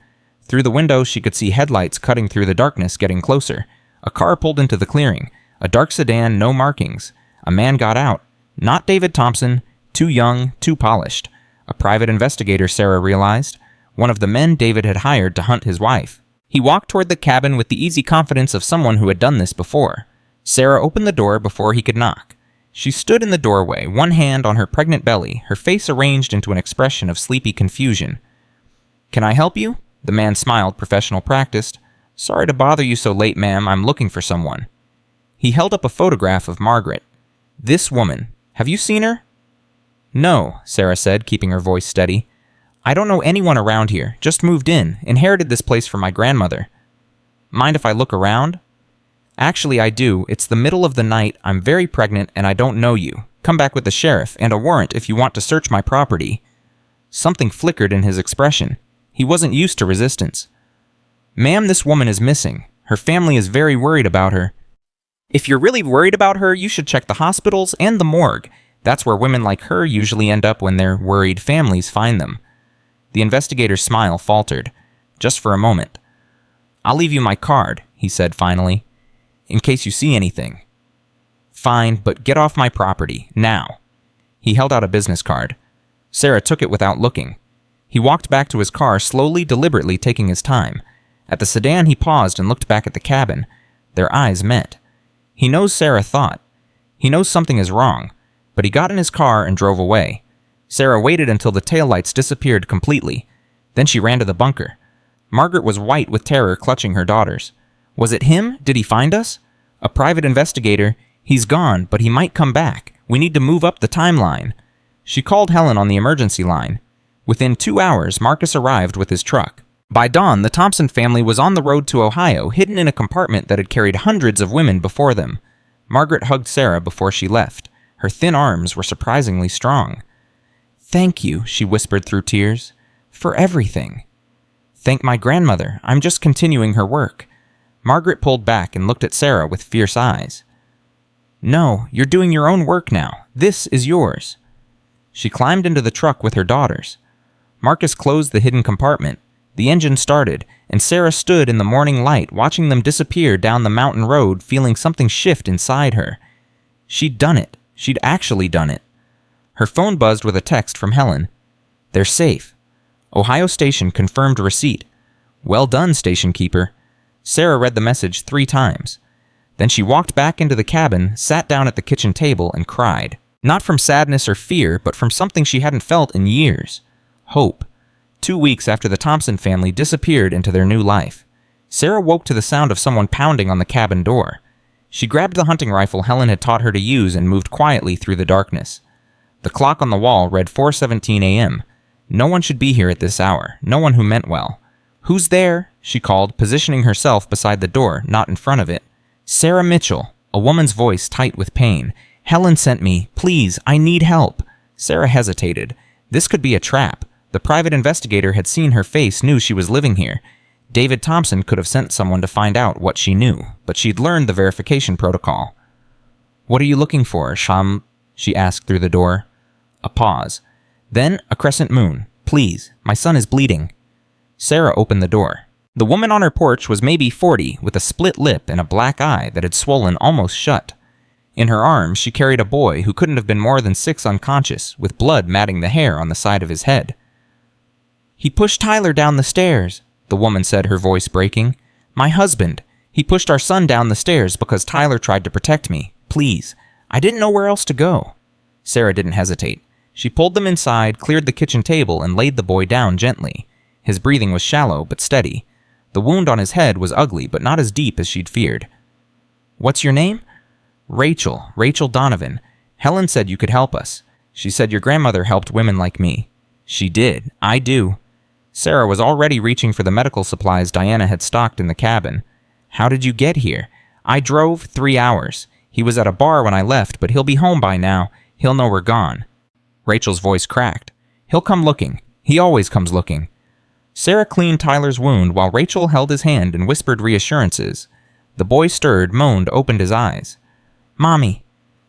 Through the window, she could see headlights cutting through the darkness, getting closer. A car pulled into the clearing. A dark sedan, no markings. A man got out. Not David Thompson. Too young, too polished. A private investigator, Sarah realized. One of the men David had hired to hunt his wife. He walked toward the cabin with the easy confidence of someone who had done this before. Sarah opened the door before he could knock. She stood in the doorway, one hand on her pregnant belly, her face arranged into an expression of sleepy confusion. "Can I help you?" The man smiled, professional practiced. "Sorry to bother you so late, ma'am. I'm looking for someone." He held up a photograph of Margaret. "This woman. Have you seen her?" "No," Sarah said, keeping her voice steady. "I don't know anyone around here. Just moved in. Inherited this place from my grandmother." "Mind if I look around?" "Actually, I do. It's the middle of the night. I'm very pregnant, and I don't know you. Come back with the sheriff and a warrant if you want to search my property." Something flickered in his expression. He wasn't used to resistance. "Ma'am, this woman is missing. Her family is very worried about her." "If you're really worried about her, you should check the hospitals and the morgue. That's where women like her usually end up when their worried families find them." The investigator's smile faltered, just for a moment. "I'll leave you my card," he said finally, "in case you see anything." "Fine, but get off my property, now." He held out a business card. Sarah took it without looking. He walked back to his car, slowly, deliberately taking his time. At the sedan, he paused and looked back at the cabin. Their eyes met. He knows Sarah thought. He knows something is wrong, but he got in his car and drove away. Sarah waited until the taillights disappeared completely. Then she ran to the bunker. Margaret was white with terror, clutching her daughters. Was it him? Did he find us? A private investigator. He's gone, but he might come back. We need to move up the timeline. She called Helen on the emergency line. Within 2 hours, Marcus arrived with his truck. By dawn, the Thompson family was on the road to Ohio, hidden in a compartment that had carried hundreds of women before them. Margaret hugged Sarah before she left. Her thin arms were surprisingly strong. "Thank you," she whispered through tears, "for everything." "Thank my grandmother. I'm just continuing her work." Margaret pulled back and looked at Sarah with fierce eyes. "No, you're doing your own work now. This is yours." She climbed into the truck with her daughters. Marcus closed the hidden compartment. The engine started, and Sarah stood in the morning light, watching them disappear down the mountain road, feeling something shift inside her. She'd done it. She'd actually done it. Her phone buzzed with a text from Helen. They're safe. Ohio Station confirmed receipt. Well done, station keeper. Sarah read the message 3 times. Then she walked back into the cabin, sat down at the kitchen table, and cried. Not from sadness or fear, but from something she hadn't felt in years. Hope. 2 weeks after the Thompson family disappeared into their new life, Sarah woke to the sound of someone pounding on the cabin door. She grabbed the hunting rifle Helen had taught her to use and moved quietly through the darkness. The clock on the wall read 4:17 a.m. No one should be here at this hour, no one who meant well. Who's there? She called, positioning herself beside the door, not in front of it. Sarah Mitchell, a woman's voice tight with pain. Helen sent me. Please, I need help. Sarah hesitated. This could be a trap. The private investigator had seen her face, knew she was living here. David Thompson could have sent someone to find out what she knew, but she'd learned the verification protocol. What are you looking for, Sham? She asked through the door. A pause. Then a crescent moon. Please, my son is bleeding. Sarah opened the door. The woman on her porch was maybe 40, with a split lip and a black eye that had swollen almost shut. In her arms, she carried a boy who couldn't have been more than 6 unconscious, with blood matting the hair on the side of his head. He pushed Tyler down the stairs, the woman said, her voice breaking. My husband. He pushed our son down the stairs because Tyler tried to protect me. Please. I didn't know where else to go. Sarah didn't hesitate. She pulled them inside, cleared the kitchen table, and laid the boy down gently. His breathing was shallow but steady. The wound on his head was ugly, but not as deep as she'd feared. What's your name? Rachel Donovan. Helen said you could help us. She said your grandmother helped women like me. She did. I do. Sarah was already reaching for the medical supplies Diana had stocked in the cabin. How did you get here? I drove 3 hours. He was at a bar when I left, but he'll be home by now. He'll know we're gone. Rachel's voice cracked. He'll come looking. He always comes looking. Sarah cleaned Tyler's wound while Rachel held his hand and whispered reassurances. The boy stirred, moaned, opened his eyes. Mommy.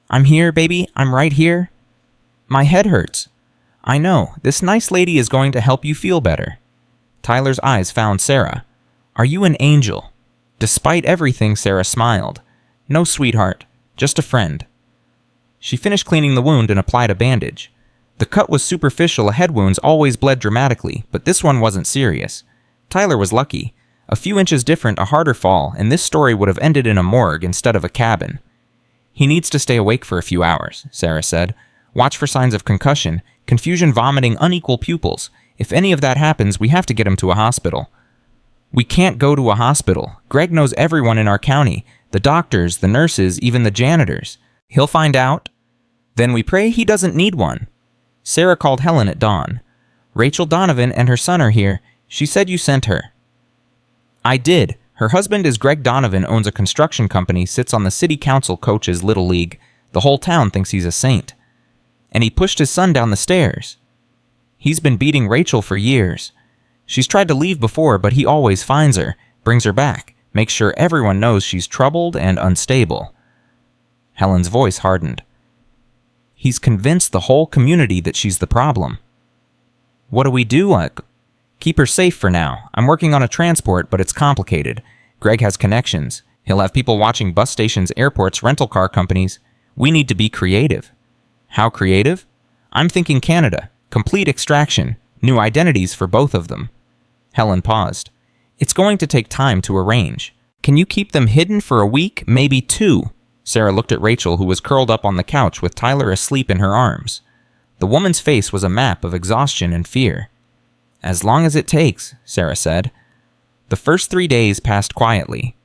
I'm here, baby. I'm right here. My head hurts. I know. This nice lady is going to help you feel better. Tyler's eyes found Sarah. Are you an angel? Despite everything, Sarah smiled. No, sweetheart. Just a friend. She finished cleaning the wound and applied a bandage. The cut was superficial. Head wounds always bled dramatically, but this one wasn't serious. Tyler was lucky. A few inches different, a harder fall, and this story would have ended in a morgue instead of a cabin. He needs to stay awake for a few hours, Sarah said. Watch for signs of concussion, confusion, vomiting, unequal pupils. If any of that happens, we have to get him to a hospital. We can't go to a hospital. Greg knows everyone in our county. The doctors, the nurses, even the janitors. He'll find out. Then we pray he doesn't need one. Sarah called Helen at dawn. Rachel Donovan and her son are here. She said you sent her. I did. Her husband is Greg Donovan, owns a construction company, sits on the city council, coaches Little League. The whole town thinks he's a saint. And he pushed his son down the stairs. He's been beating Rachel for years. She's tried to leave before, but he always finds her, brings her back, makes sure everyone knows she's troubled and unstable. Helen's voice hardened. He's convinced the whole community that she's the problem. What do we do? Keep her safe for now. I'm working on a transport, but it's complicated. Greg has connections. He'll have people watching bus stations, airports, rental car companies. We need to be creative. How creative? I'm thinking Canada. Complete extraction. New identities for both of them. Helen paused. It's going to take time to arrange. Can you keep them hidden for a week, maybe 2? Sarah looked at Rachel, who was curled up on the couch with Tyler asleep in her arms. The woman's face was a map of exhaustion and fear. As long as it takes, Sarah said. The first 3 days passed quietly.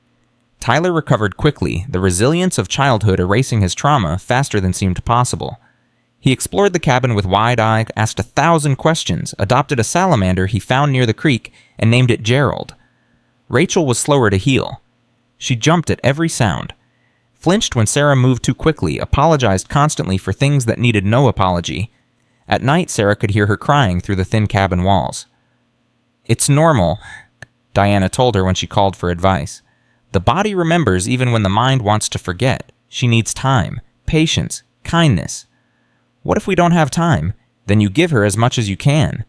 Tyler recovered quickly, the resilience of childhood erasing his trauma faster than seemed possible. He explored the cabin with wide eye, asked 1,000 questions, adopted a salamander he found near the creek, and named it Gerald. Rachel was slower to heal. She jumped at every sound. Flinched when Sarah moved too quickly, apologized constantly for things that needed no apology. At night, Sarah could hear her crying through the thin cabin walls. It's normal, Diana told her when she called for advice. The body remembers even when the mind wants to forget. She needs time, patience, kindness. What if we don't have time? Then you give her as much as you can.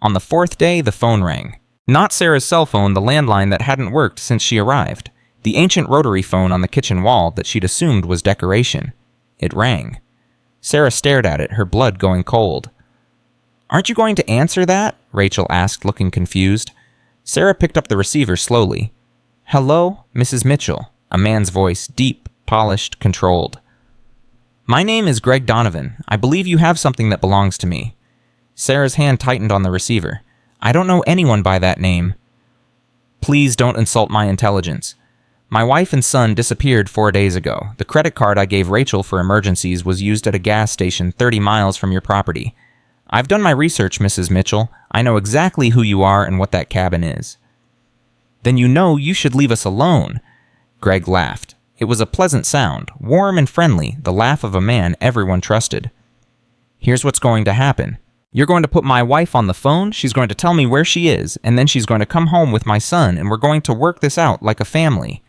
On the 4th day, the phone rang. Not Sarah's cell phone, the landline that hadn't worked since she arrived. The ancient rotary phone on the kitchen wall that she'd assumed was decoration. It rang. Sarah stared at it, her blood going cold. Aren't you going to answer that? Rachel asked, looking confused. Sarah picked up the receiver slowly. Hello, Mrs. Mitchell, a man's voice, deep, polished, controlled. My name is Greg Donovan. I believe you have something that belongs to me. Sarah's hand tightened on the receiver. I don't know anyone by that name. Please don't insult my intelligence. My wife and son disappeared 4 days ago. The credit card I gave Rachel for emergencies was used at a gas station 30 miles from your property. I've done my research, Mrs. Mitchell. I know exactly who you are and what that cabin is. Then you know you should leave us alone. Greg laughed. It was a pleasant sound, warm and friendly, the laugh of a man everyone trusted. Here's what's going to happen. You're going to put my wife on the phone, she's going to tell me where she is, and then she's going to come home with my son, and we're going to work this out like a family.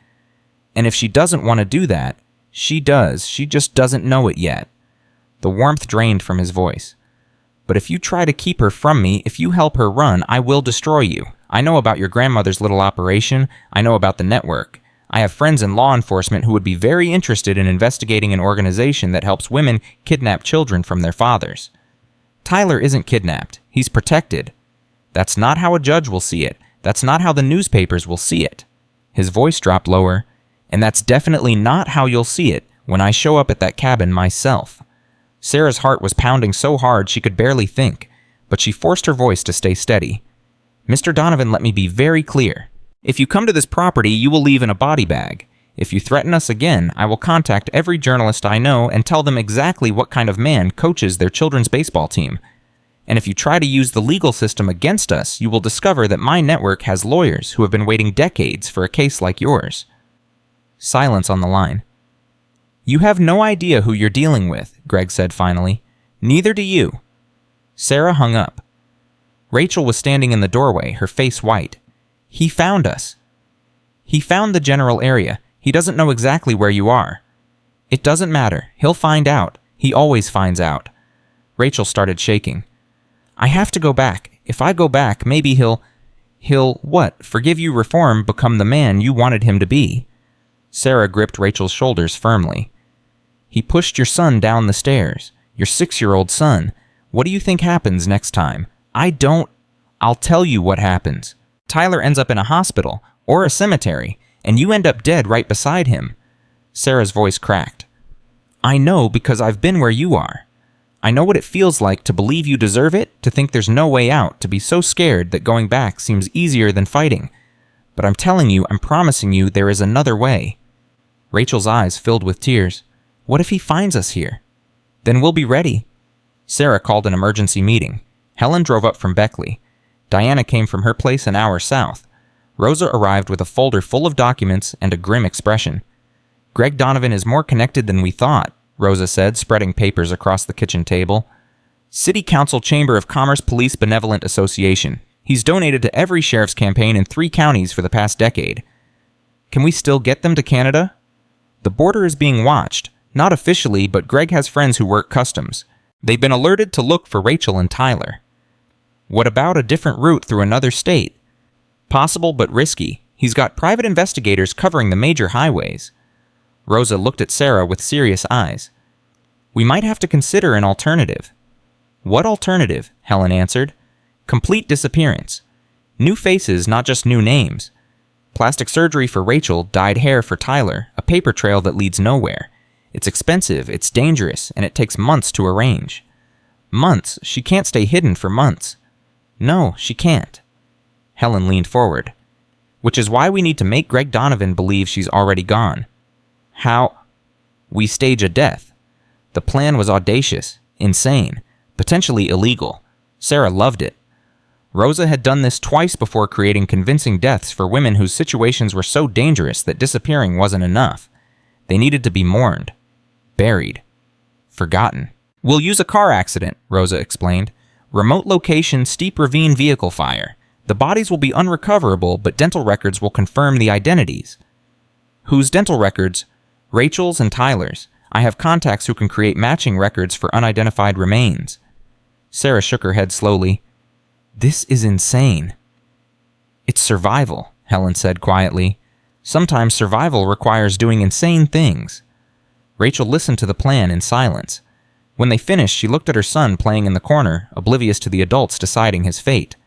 And if she doesn't want to do that, she does. She just doesn't know it yet. The warmth drained from his voice. But if you try to keep her from me, if you help her run, I will destroy you. I know about your grandmother's little operation. I know about the network. I have friends in law enforcement who would be very interested in investigating an organization that helps women kidnap children from their fathers. Tyler isn't kidnapped. He's protected. That's not how a judge will see it. That's not how the newspapers will see it. His voice dropped lower. And that's definitely not how you'll see it when I show up at that cabin myself. Sarah's heart was pounding so hard she could barely think, but she forced her voice to stay steady. Mr. Donovan, let me be very clear. If you come to this property, you will leave in a body bag. If you threaten us again, I will contact every journalist I know and tell them exactly what kind of man coaches their children's baseball team. And if you try to use the legal system against us, you will discover that my network has lawyers who have been waiting decades for a case like yours. Silence on the line. You have no idea who you're dealing with, Greg said finally. Neither do you. Sarah hung up. Rachel was standing in the doorway, her face white. He found us. He found the general area. He doesn't know exactly where you are. It doesn't matter. He'll find out. He always finds out. Rachel started shaking. I have to go back. If I go back, maybe he'll what? Forgive you, reform, become the man you wanted him to be. Sarah gripped Rachel's shoulders firmly. He pushed your son down the stairs. Your 6-year-old son. What do you think happens next time? I'll tell you what happens. Tyler ends up in a hospital, or a cemetery, and you end up dead right beside him. Sarah's voice cracked. I know because I've been where you are. I know what it feels like to believe you deserve it, to think there's no way out, to be so scared that going back seems easier than fighting. But I'm telling you, I'm promising you, there is another way. Rachel's eyes filled with tears. What if he finds us here? Then we'll be ready. Sarah called an emergency meeting. Helen drove up from Beckley. Diana came from her place an hour south. Rosa arrived with a folder full of documents and a grim expression. Greg Donovan is more connected than we thought, Rosa said, spreading papers across the kitchen table. City Council Chamber of Commerce Police Benevolent Association. He's donated to every sheriff's campaign in 3 counties for the past decade. Can we still get them to Canada? The border is being watched. Not officially, but Greg has friends who work customs. They've been alerted to look for Rachel and Tyler. What about a different route through another state? Possible, but risky. He's got private investigators covering the major highways. Rosa looked at Sarah with serious eyes. We might have to consider an alternative. What alternative? Helen answered. Complete disappearance. New faces, not just new names. Plastic surgery for Rachel, dyed hair for Tyler, a paper trail that leads nowhere. It's expensive, it's dangerous, and it takes months to arrange. Months? She can't stay hidden for months. No, she can't. Helen leaned forward. Which is why we need to make Greg Donovan believe she's already gone. How? We stage a death. The plan was audacious, insane, potentially illegal. Sarah loved it. Rosa had done this twice before, creating convincing deaths for women whose situations were so dangerous that disappearing wasn't enough. They needed to be mourned, buried, forgotten. We'll use a car accident, Rosa explained. Remote location, steep ravine vehicle fire. The bodies will be unrecoverable, but dental records will confirm the identities. Whose dental records? Rachel's and Tyler's. I have contacts who can create matching records for unidentified remains. Sarah shook her head slowly. This is insane. It's survival, Helen said quietly. Sometimes survival requires doing insane things. Rachel listened to the plan in silence. When they finished, she looked at her son playing in the corner, oblivious to the adults deciding his fate.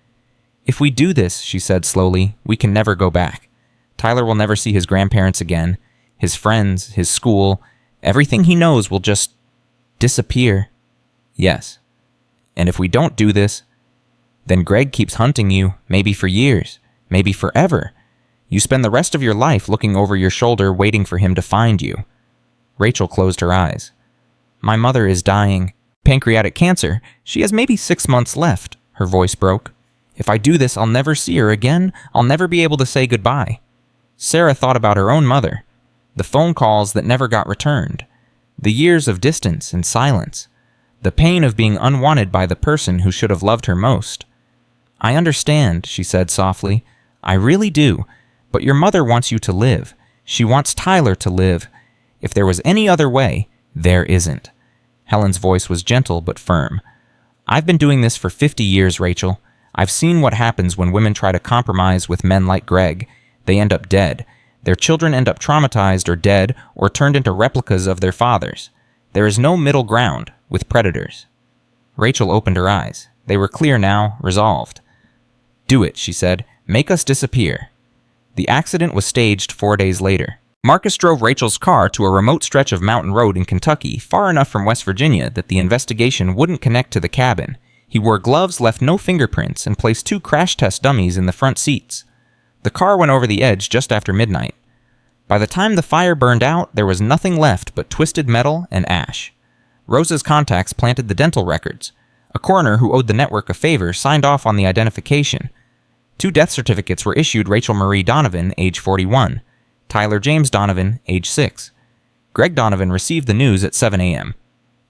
"If we do this," she said slowly, "we can never go back. Tyler will never see his grandparents again, his friends, his school. Everything he knows will just disappear." "Yes. And if we don't do this, then Greg keeps hunting you, maybe for years, maybe forever. You spend the rest of your life looking over your shoulder waiting for him to find you." Rachel closed her eyes. "My mother is dying. Pancreatic cancer. She has maybe 6 months left." Her voice broke. "If I do this, I'll never see her again. I'll never be able to say goodbye." Sarah thought about her own mother. The phone calls that never got returned. The years of distance and silence. The pain of being unwanted by the person who should have loved her most. "I understand," she said softly. "I really do. But your mother wants you to live. She wants Tyler to live. If there was any other way, there isn't." Helen's voice was gentle but firm. "I've been doing this for 50 years, Rachel. I've seen what happens when women try to compromise with men like Greg. They end up dead. Their children end up traumatized or dead or turned into replicas of their fathers. There is no middle ground with predators." Rachel opened her eyes. They were clear now, resolved. "Do it," she said. "Make us disappear." The accident was staged 4 days later. Marcus drove Rachel's car to a remote stretch of mountain road in Kentucky, far enough from West Virginia that the investigation wouldn't connect to the cabin. He wore gloves, left no fingerprints, and placed 2 crash test dummies in the front seats. The car went over the edge just after midnight. By the time the fire burned out, there was nothing left but twisted metal and ash. Rosa's contacts planted the dental records. A coroner who owed the network a favor signed off on the identification. 2 death certificates were issued: Rachel Marie Donovan, age 41, Tyler James Donovan, age 6. Greg Donovan received the news at 7 a.m.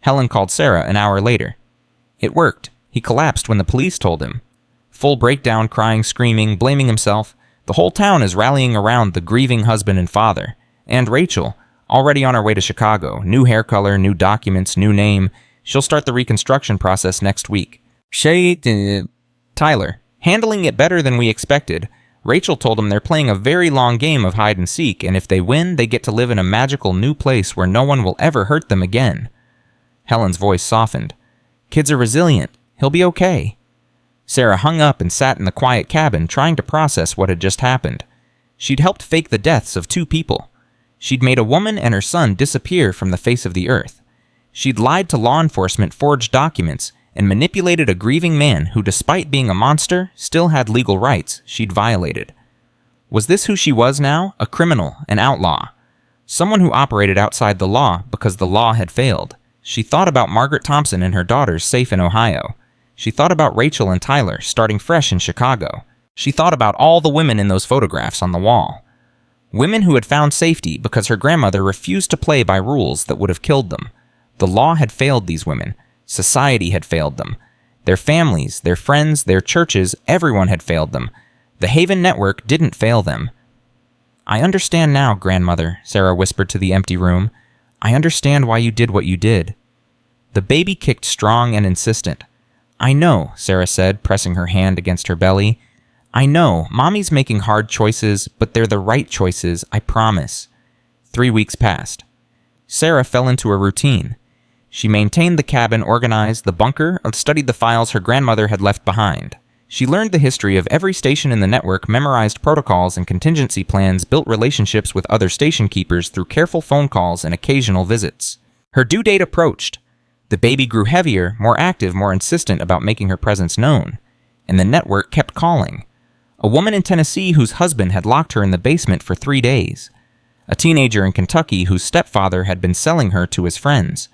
Helen called Sarah an hour later. It worked. He collapsed when the police told him. Full breakdown, crying, screaming, blaming himself. The whole town is rallying around the grieving husband and father. And Rachel, already on her way to Chicago. New hair color, new documents, new name. She'll start the reconstruction process next week. Tyler, handling it better than we expected. Rachel told him they're playing a very long game of hide and seek, and if they win, they get to live in a magical new place where no one will ever hurt them again. Helen's voice softened. "Kids are resilient. He'll be okay." Sarah hung up and sat in the quiet cabin, trying to process what had just happened. She'd helped fake the deaths of 2 people. She'd made a woman and her son disappear from the face of the earth. She'd lied to law enforcement, forged documents, and manipulated a grieving man who, despite being a monster, still had legal rights she'd violated. Was this who she was now? A criminal, an outlaw. Someone who operated outside the law because the law had failed. She thought about Margaret Thompson and her daughters safe in Ohio. She thought about Rachel and Tyler starting fresh in Chicago. She thought about all the women in those photographs on the wall. Women who had found safety because her grandmother refused to play by rules that would have killed them. The law had failed these women. Society had failed them. Their families, their friends, their churches, everyone had failed them. The Haven Network didn't fail them. "I understand now, grandmother," Sarah whispered to the empty room. "I understand why you did what you did." The baby kicked strong and insistent. "I know," Sarah said, pressing her hand against her belly. "I know, Mommy's making hard choices, but they're the right choices, I promise." 3 weeks passed. Sarah fell into a routine. She maintained the cabin organized, the bunker, and studied the files her grandmother had left behind. She learned the history of every station in the network, memorized protocols and contingency plans, built relationships with other station keepers through careful phone calls and occasional visits. Her due date approached. The baby grew heavier, more active, more insistent about making her presence known. And the network kept calling. A woman in Tennessee whose husband had locked her in the basement for 3 days. A teenager in Kentucky whose stepfather had been selling her to his friends.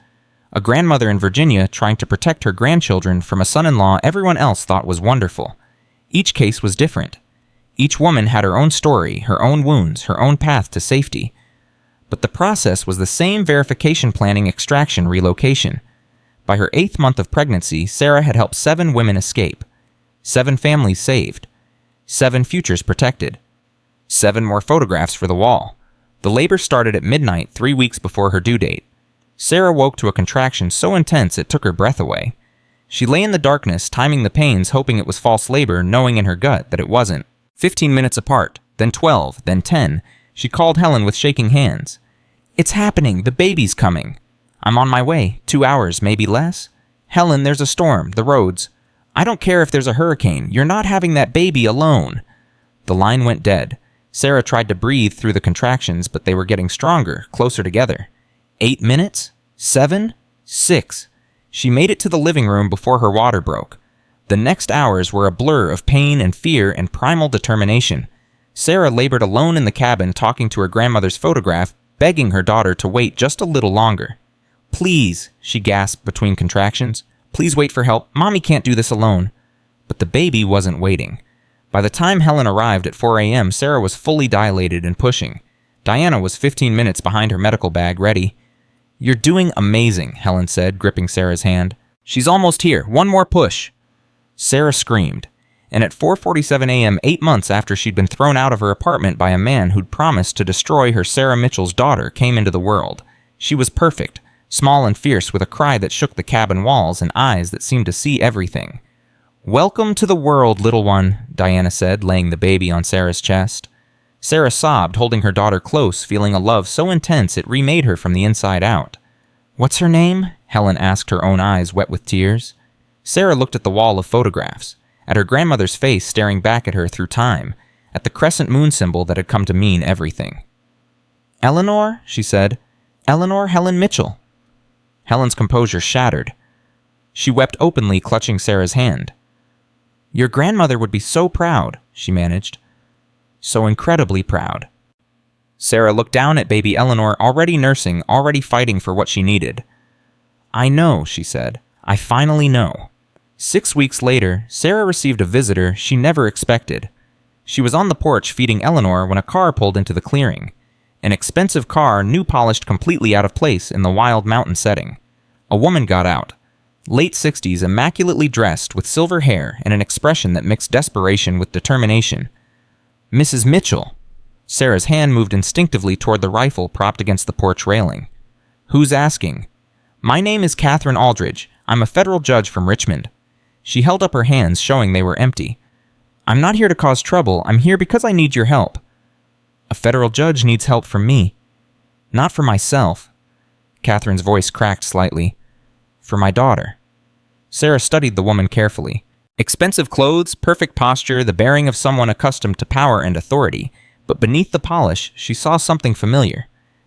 A grandmother in Virginia trying to protect her grandchildren from a son-in-law everyone else thought was wonderful. Each case was different. Each woman had her own story, her own wounds, her own path to safety. But the process was the same: verification, planning, extraction, relocation. By her 8th month of pregnancy, Sarah had helped 7 women escape. 7 families saved. 7 futures protected. 7 more photographs for the wall. The labor started at midnight 3 weeks before her due date. Sarah woke to a contraction so intense it took her breath away. She lay in the darkness, timing the pains, hoping it was false labor, knowing in her gut that it wasn't. 15 minutes apart, then 12, then 10. She called Helen with shaking hands. "It's happening. The baby's coming." I'm on my way. 2 hours, maybe less. Helen, there's a storm. The roads. I don't care if there's a hurricane. You're not having that baby alone. The line went dead. Sarah tried to breathe through the contractions, but they were getting stronger, closer together. 8 minutes? 7? 6. She made it to the living room before her water broke. The next hours were a blur of pain and fear and primal determination. Sarah labored alone in the cabin, talking to her grandmother's photograph, begging her daughter to wait just a little longer. Please, she gasped between contractions. Please wait for help. Mommy can't do this alone. But the baby wasn't waiting. By the time Helen arrived at 4 a.m., Sarah was fully dilated and pushing. Diana was 15 minutes behind her medical bag, ready. You're doing amazing, Helen said, gripping Sarah's hand. She's almost here. One more push. Sarah screamed. And at 4:47 a.m., 8 months after she'd been thrown out of her apartment by a man who'd promised to destroy her, Sarah Mitchell's daughter came into the world. She was perfect, small and fierce, with a cry that shook the cabin walls and eyes that seemed to see everything. Welcome to the world, little one, Diana said, laying the baby on Sarah's chest. Sarah sobbed, holding her daughter close, feeling a love so intense it remade her from the inside out. What's her name? Helen asked, her own eyes wet with tears. Sarah looked at the wall of photographs, at her grandmother's face staring back at her through time, at the crescent moon symbol that had come to mean everything. Eleanor, she said. Eleanor Helen Mitchell. Helen's composure shattered. She wept openly, clutching Sarah's hand. Your grandmother would be so proud, she managed. So incredibly proud. Sarah looked down at baby Eleanor, already nursing, already fighting for what she needed. I know, she said. I finally know. 6 weeks later, Sarah received a visitor she never expected. She was on the porch feeding Eleanor when a car pulled into the clearing. An expensive car, new polished, completely out of place in the wild mountain setting. A woman got out. Late 60s, immaculately dressed, with silver hair and an expression that mixed desperation with determination. Mrs. Mitchell. Sarah's hand moved instinctively toward the rifle propped against the porch railing. Who's asking? My name is Catherine Aldridge. I'm a federal judge from Richmond. She held up her hands, showing they were empty. I'm not here to cause trouble. I'm here because I need your help. A federal judge needs help from me. Not for myself. Catherine's voice cracked slightly. For my daughter. Sarah studied the woman carefully. Expensive clothes, perfect posture, the bearing of someone accustomed to power and authority. But beneath the polish, she saw something familiar.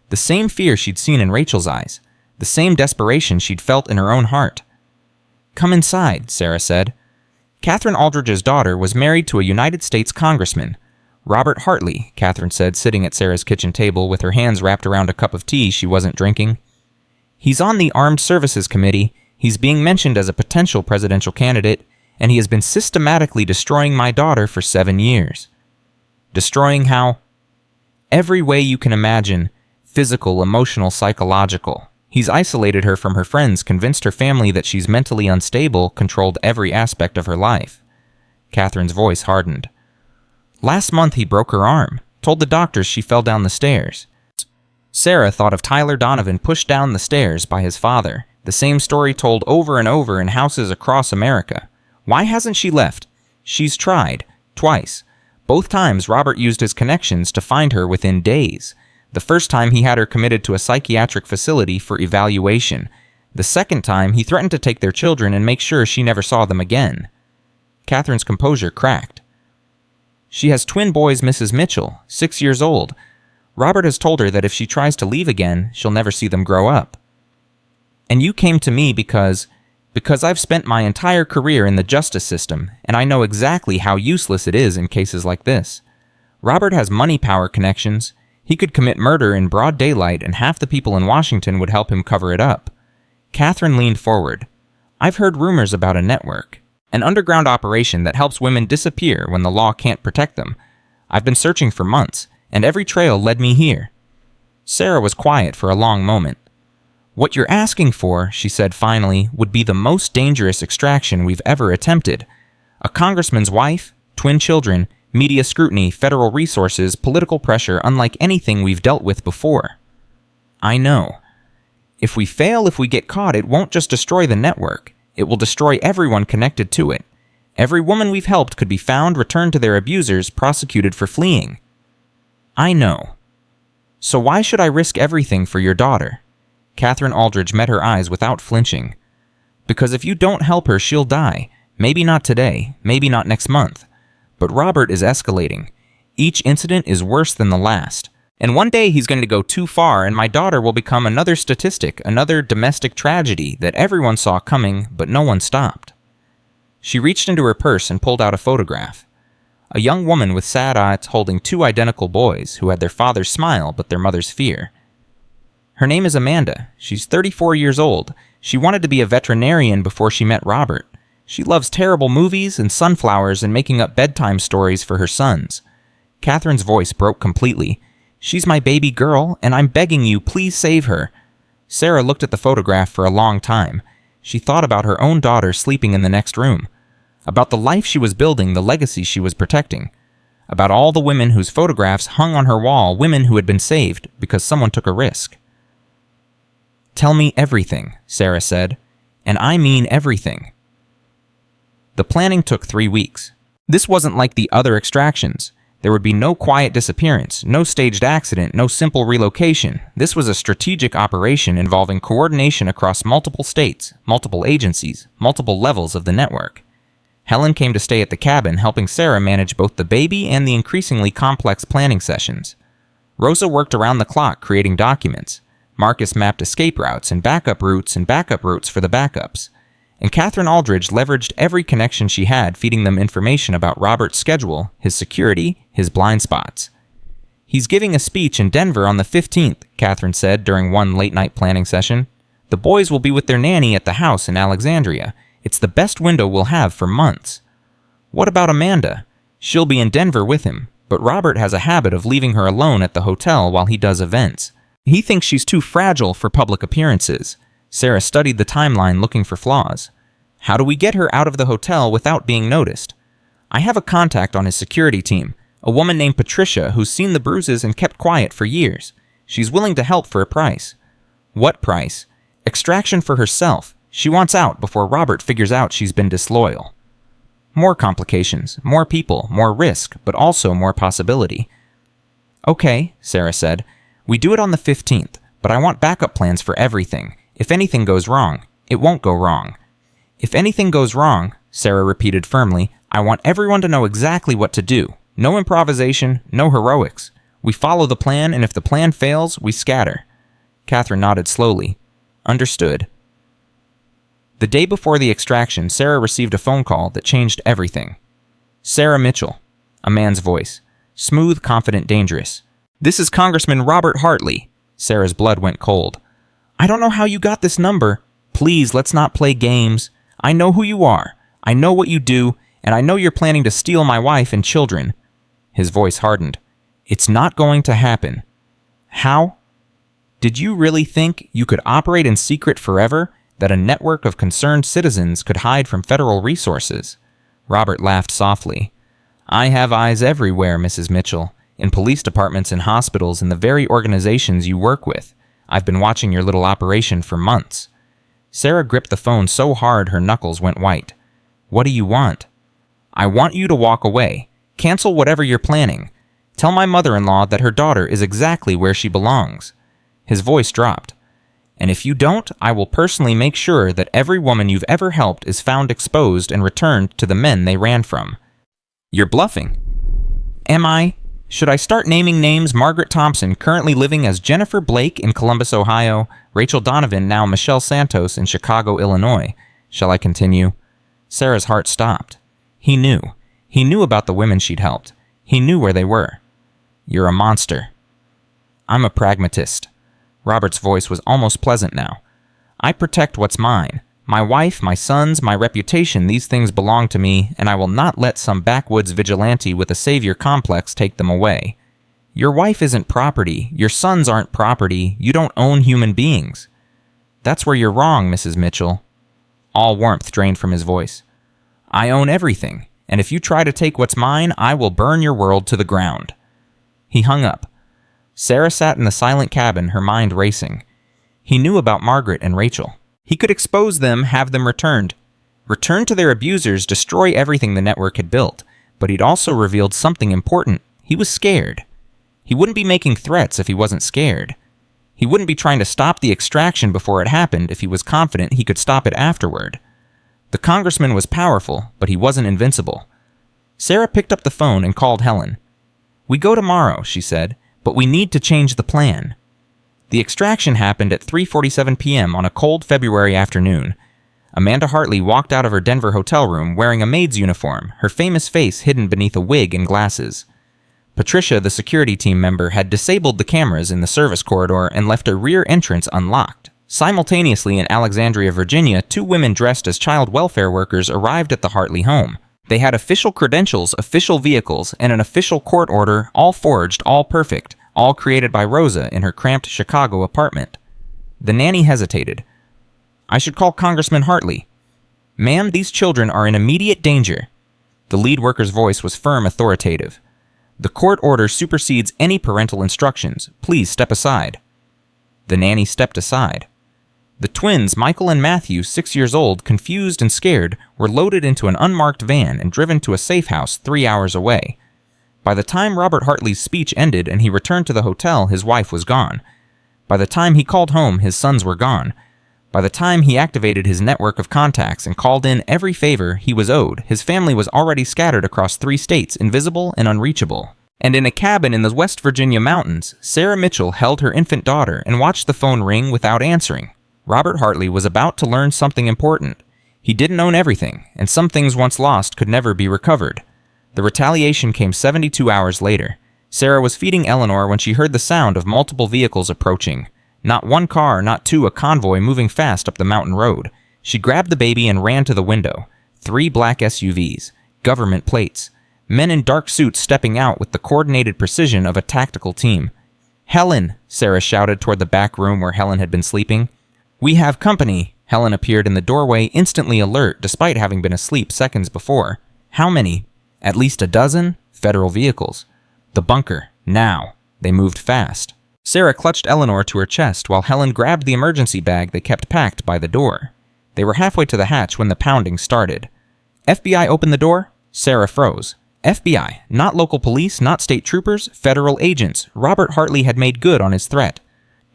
The same fear she'd seen in Rachel's eyes. The same desperation she'd felt in her own heart. Come inside, Sarah said. Catherine Aldridge's daughter was married to a United States congressman. Robert Hartley, Catherine said, sitting at Sarah's kitchen table with her hands wrapped around a cup of tea she wasn't drinking. He's on the Armed Services Committee. He's being mentioned as a potential presidential candidate, and he has been systematically destroying my daughter for 7 years. Destroying how? Every way you can imagine. Physical, emotional, psychological. He's isolated her from her friends, convinced her family that she's mentally unstable, controlled every aspect of her life. Catherine's voice hardened. Last month he broke her arm, told the doctors she fell down the stairs. Sarah thought of Tyler Donovan pushed down the stairs by his father, the same story told over and over in houses across America. Why hasn't she left? She's tried, twice. Both times Robert used his connections to find her within days. The first time he had her committed to a psychiatric facility for evaluation. The second time he threatened to take their children and make sure she never saw them again. Catherine's composure cracked. She has twin boys, Mrs. Mitchell, 6 years old. Robert has told her that if she tries to leave again, she'll never see them grow up. And you came to me because I've spent my entire career in the justice system, and I know exactly how useless it is in cases like this. Robert has money power connections. He could commit murder in broad daylight, and half the people in Washington would help him cover it up. Catherine leaned forward. I've heard rumors about a network. An underground operation that helps women disappear when the law can't protect them. I've been searching for months, and every trail led me here. Sarah was quiet for a long moment. What you're asking for, she said finally, would be the most dangerous extraction we've ever attempted. A congressman's wife, twin children, media scrutiny, federal resources, political pressure unlike anything we've dealt with before. I know. If we fail, if we get caught, it won't just destroy the network. It will destroy everyone connected to it. Every woman we've helped could be found, returned to their abusers, prosecuted for fleeing. I know. So why should I risk everything for your daughter? Catherine Aldridge met her eyes without flinching. Because if you don't help her, she'll die. Maybe not today, maybe not next month. But Robert is escalating. Each incident is worse than the last. And one day he's going to go too far, and my daughter will become another statistic, another domestic tragedy that everyone saw coming, but no one stopped. She reached into her purse and pulled out a photograph. A young woman with sad eyes holding two identical boys who had their father's smile but their mother's fear. Her name is Amanda. She's 34 years old. She wanted to be a veterinarian before she met Robert. She loves terrible movies and sunflowers and making up bedtime stories for her sons. Catherine's voice broke completely. She's my baby girl, and I'm begging you, please save her. Sarah looked at the photograph for a long time. She thought about her own daughter sleeping in the next room, about the life she was building, the legacy she was protecting, about all the women whose photographs hung on her wall, women who had been saved because someone took a risk. Tell me everything, Sarah said, and I mean everything. The planning took 3 weeks. This wasn't like the other extractions. There would be no quiet disappearance, no staged accident, no simple relocation. This was a strategic operation involving coordination across multiple states, multiple agencies, multiple levels of the network. Helen came to stay at the cabin, helping Sarah manage both the baby and the increasingly complex planning sessions. Rosa worked around the clock creating documents. Marcus mapped escape routes and backup routes for the backups. And Catherine Aldridge leveraged every connection she had, feeding them information about Robert's schedule, his security, his blind spots. He's giving a speech in Denver on the 15th, Catherine said during one late-night planning session. The boys will be with their nanny at the house in Alexandria. It's the best window we'll have for months. What about Amanda? She'll be in Denver with him, but Robert has a habit of leaving her alone at the hotel while he does events. He thinks she's too fragile for public appearances. Sarah studied the timeline looking for flaws. How do we get her out of the hotel without being noticed? I have a contact on his security team, a woman named Patricia who's seen the bruises and kept quiet for years. She's willing to help for a price. What price? Extraction for herself. She wants out before Robert figures out she's been disloyal. More complications, more people, more risk, but also more possibility. Okay, Sarah said. We do it on the 15th, but I want backup plans for everything. If anything goes wrong, it won't go wrong. If anything goes wrong, Sarah repeated firmly, I want everyone to know exactly what to do. No improvisation, no heroics. We follow the plan, and if the plan fails, we scatter. Catherine nodded slowly. Understood. The day before the extraction, Sarah received a phone call that changed everything. Sarah Mitchell, a man's voice. Smooth, confident, dangerous. This is Congressman Robert Hartley. Sarah's blood went cold. I don't know how you got this number. Please, let's not play games. I know who you are. I know what you do, and I know you're planning to steal my wife and children. His voice hardened. It's not going to happen. How? Did you really think you could operate in secret forever, that a network of concerned citizens could hide from federal resources? Robert laughed softly. I have eyes everywhere, Mrs. Mitchell, in police departments and hospitals and the very organizations you work with. I've been watching your little operation for months. Sarah gripped the phone so hard her knuckles went white. What do you want? I want you to walk away. Cancel whatever you're planning. Tell my mother-in-law that her daughter is exactly where she belongs. His voice dropped. And if you don't, I will personally make sure that every woman you've ever helped is found exposed and returned to the men they ran from. You're bluffing. Am I? Should I start naming names? Margaret Thompson, currently living as Jennifer Blake in Columbus, Ohio. Rachel Donovan, now Michelle Santos in Chicago, Illinois. Shall I continue? Sarah's heart stopped. He knew. He knew about the women she'd helped. He knew where they were. You're a monster. I'm a pragmatist. Robert's voice was almost pleasant now. I protect what's mine. My wife, my sons, my reputation, these things belong to me, and I will not let some backwoods vigilante with a savior complex take them away. Your wife isn't property. Your sons aren't property. You don't own human beings. That's where you're wrong, Mrs. Mitchell. All warmth drained from his voice. I own everything, and if you try to take what's mine, I will burn your world to the ground. He hung up. Sarah sat in the silent cabin, her mind racing. He knew about Margaret and Rachel. He could expose them, have them returned. Return to their abusers, destroy everything the network had built. But he'd also revealed something important. He was scared. He wouldn't be making threats if he wasn't scared. He wouldn't be trying to stop the extraction before it happened if he was confident he could stop it afterward. The congressman was powerful, but he wasn't invincible. Sarah picked up the phone and called Helen. "We go tomorrow," she said, "but we need to change the plan." The extraction happened at 3:47 p.m. on a cold February afternoon. Amanda Hartley walked out of her Denver hotel room wearing a maid's uniform, her famous face hidden beneath a wig and glasses. Patricia, the security team member, had disabled the cameras in the service corridor and left a rear entrance unlocked. Simultaneously in Alexandria, Virginia, 2 women dressed as child welfare workers arrived at the Hartley home. They had official credentials, official vehicles, and an official court order, all forged, all perfect, all created by Rosa in her cramped Chicago apartment. The nanny hesitated. "I should call Congressman Hartley." "Ma'am, these children are in immediate danger." The lead worker's voice was firm, authoritative. "The court order supersedes any parental instructions. Please step aside." The nanny stepped aside. The twins, Michael and Matthew, 6 years old, confused and scared, were loaded into an unmarked van and driven to a safe house 3 hours away. By the time Robert Hartley's speech ended and he returned to the hotel, his wife was gone. By the time he called home, his sons were gone. By the time he activated his network of contacts and called in every favor he was owed, his family was already scattered across 3 states, invisible and unreachable. And in a cabin in the West Virginia mountains, Sarah Mitchell held her infant daughter and watched the phone ring without answering. Robert Hartley was about to learn something important. He didn't own everything, and some things once lost could never be recovered. The retaliation came 72 hours later. Sarah was feeding Eleanor when she heard the sound of multiple vehicles approaching. Not 1 car, not 2, a convoy moving fast up the mountain road. She grabbed the baby and ran to the window. 3 black SUVs, government plates, men in dark suits stepping out with the coordinated precision of a tactical team. "Helen!" Sarah shouted toward the back room where Helen had been sleeping. "We have company." Helen appeared in the doorway, instantly alert despite having been asleep seconds before. "How many?" "At least a dozen." "Federal vehicles." "The bunker. Now." They moved fast. Sarah clutched Eleanor to her chest while Helen grabbed the emergency bag they kept packed by the door. They were halfway to the hatch when the pounding started. "FBI, open the door." Sarah froze. FBI, not local police, not state troopers, federal agents. Robert Hartley had made good on his threat.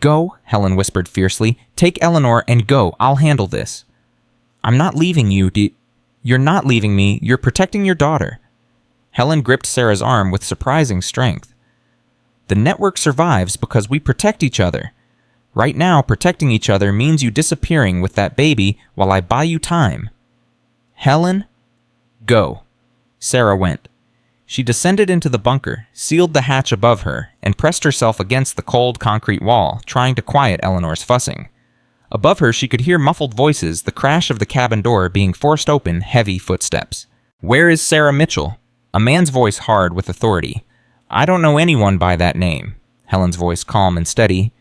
"Go," Helen whispered fiercely. "Take Eleanor and go. I'll handle this." "I'm not leaving you, You're not leaving me. You're protecting your daughter." Helen gripped Sarah's arm with surprising strength. "The network survives because we protect each other. Right now, protecting each other means you disappearing with that baby while I buy you time." "Helen, go." Sarah went. She descended into the bunker, sealed the hatch above her, and pressed herself against the cold concrete wall, trying to quiet Eleanor's fussing. Above her, she could hear muffled voices, the crash of the cabin door being forced open, heavy footsteps. "Where is Sarah Mitchell?" A man's voice hard with authority. "I don't know anyone by that name." Helen's voice calm and steady.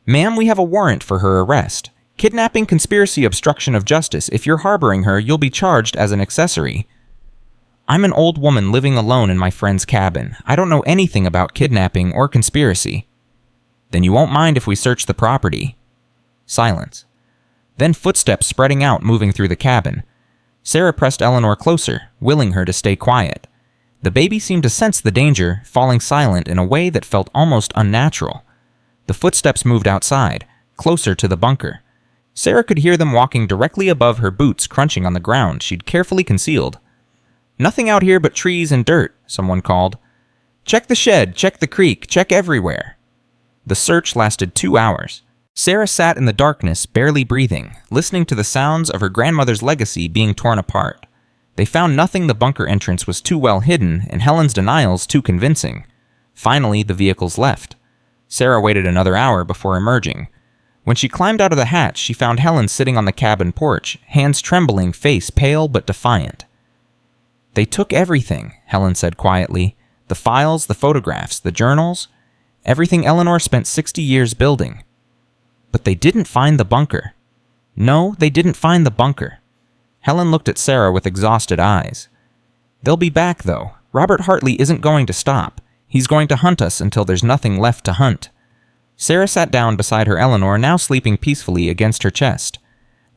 "Ma'am, we have a warrant for her arrest. Kidnapping, conspiracy, obstruction of justice. If you're harboring her, you'll be charged as an accessory." "I'm an old woman living alone in my friend's cabin. I don't know anything about kidnapping or conspiracy." "Then you won't mind if we search the property." Silence. Then footsteps spreading out, moving through the cabin. Sarah pressed Eleanor closer, willing her to stay quiet. The baby seemed to sense the danger, falling silent in a way that felt almost unnatural. The footsteps moved outside, closer to the bunker. Sarah could hear them walking directly above her, boots crunching on the ground she'd carefully concealed. "Nothing out here but trees and dirt," someone called. "Check the shed, check the creek, check everywhere." The search lasted 2 hours. Sarah sat in the darkness, barely breathing, listening to the sounds of her grandmother's legacy being torn apart. They found nothing. The bunker entrance was too well hidden, and Helen's denials too convincing. Finally, the vehicles left. Sarah waited another hour before emerging. When she climbed out of the hatch, she found Helen sitting on the cabin porch, hands trembling, face pale but defiant. "They took everything," Helen said quietly. "The files, the photographs, the journals. Everything Eleanor spent 60 years building. But they didn't find the bunker." "No, they didn't find the bunker." Helen looked at Sarah with exhausted eyes. "They'll be back, though. Robert Hartley isn't going to stop. He's going to hunt us until there's nothing left to hunt." Sarah sat down beside her Eleanor, now sleeping peacefully against her chest.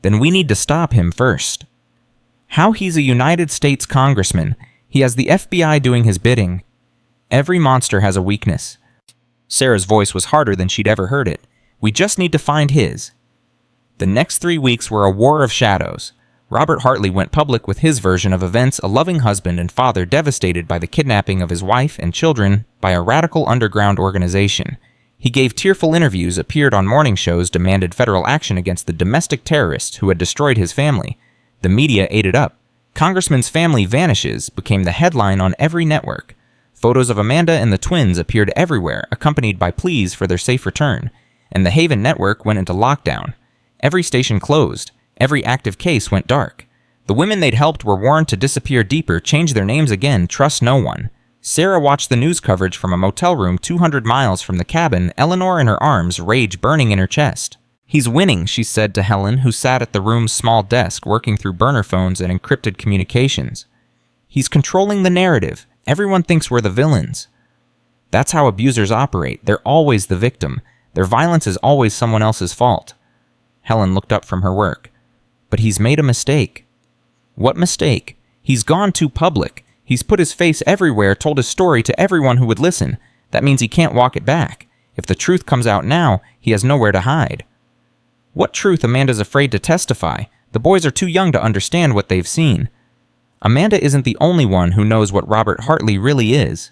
"Then we need to stop him first." "How? He's a United States congressman. He has the FBI doing his bidding." "Every monster has a weakness." Sarah's voice was harder than she'd ever heard it. We just need to find his. The next 3 weeks were a war of shadows. Robert Hartley went public with his version of events, a loving husband and father devastated by the kidnapping of his wife and children by a radical underground organization. He gave tearful interviews, appeared on morning shows, demanded federal action against the domestic terrorists who had destroyed his family. The media ate it up. Congressman's family vanishes became the headline on every network. Photos of Amanda and the twins appeared everywhere, accompanied by pleas for their safe return. And the Haven network went into lockdown. Every station closed. Every active case went dark. The women they'd helped were warned to disappear deeper, change their names again, trust no one. Sarah watched the news coverage from a motel room 200 miles from the cabin, Eleanor in her arms, rage burning in her chest. He's winning, she said to Helen, who sat at the room's small desk working through burner phones and encrypted communications. He's controlling the narrative. Everyone thinks we're the villains. That's how abusers operate. They're always the victim. Their violence is always someone else's fault. Helen looked up from her work. But he's made a mistake. What mistake? He's gone too public. He's put his face everywhere, told his story to everyone who would listen. That means he can't walk it back. If the truth comes out now, he has nowhere to hide. What truth? Amanda's afraid to testify. The boys are too young to understand what they've seen. Amanda isn't the only one who knows what Robert Hartley really is.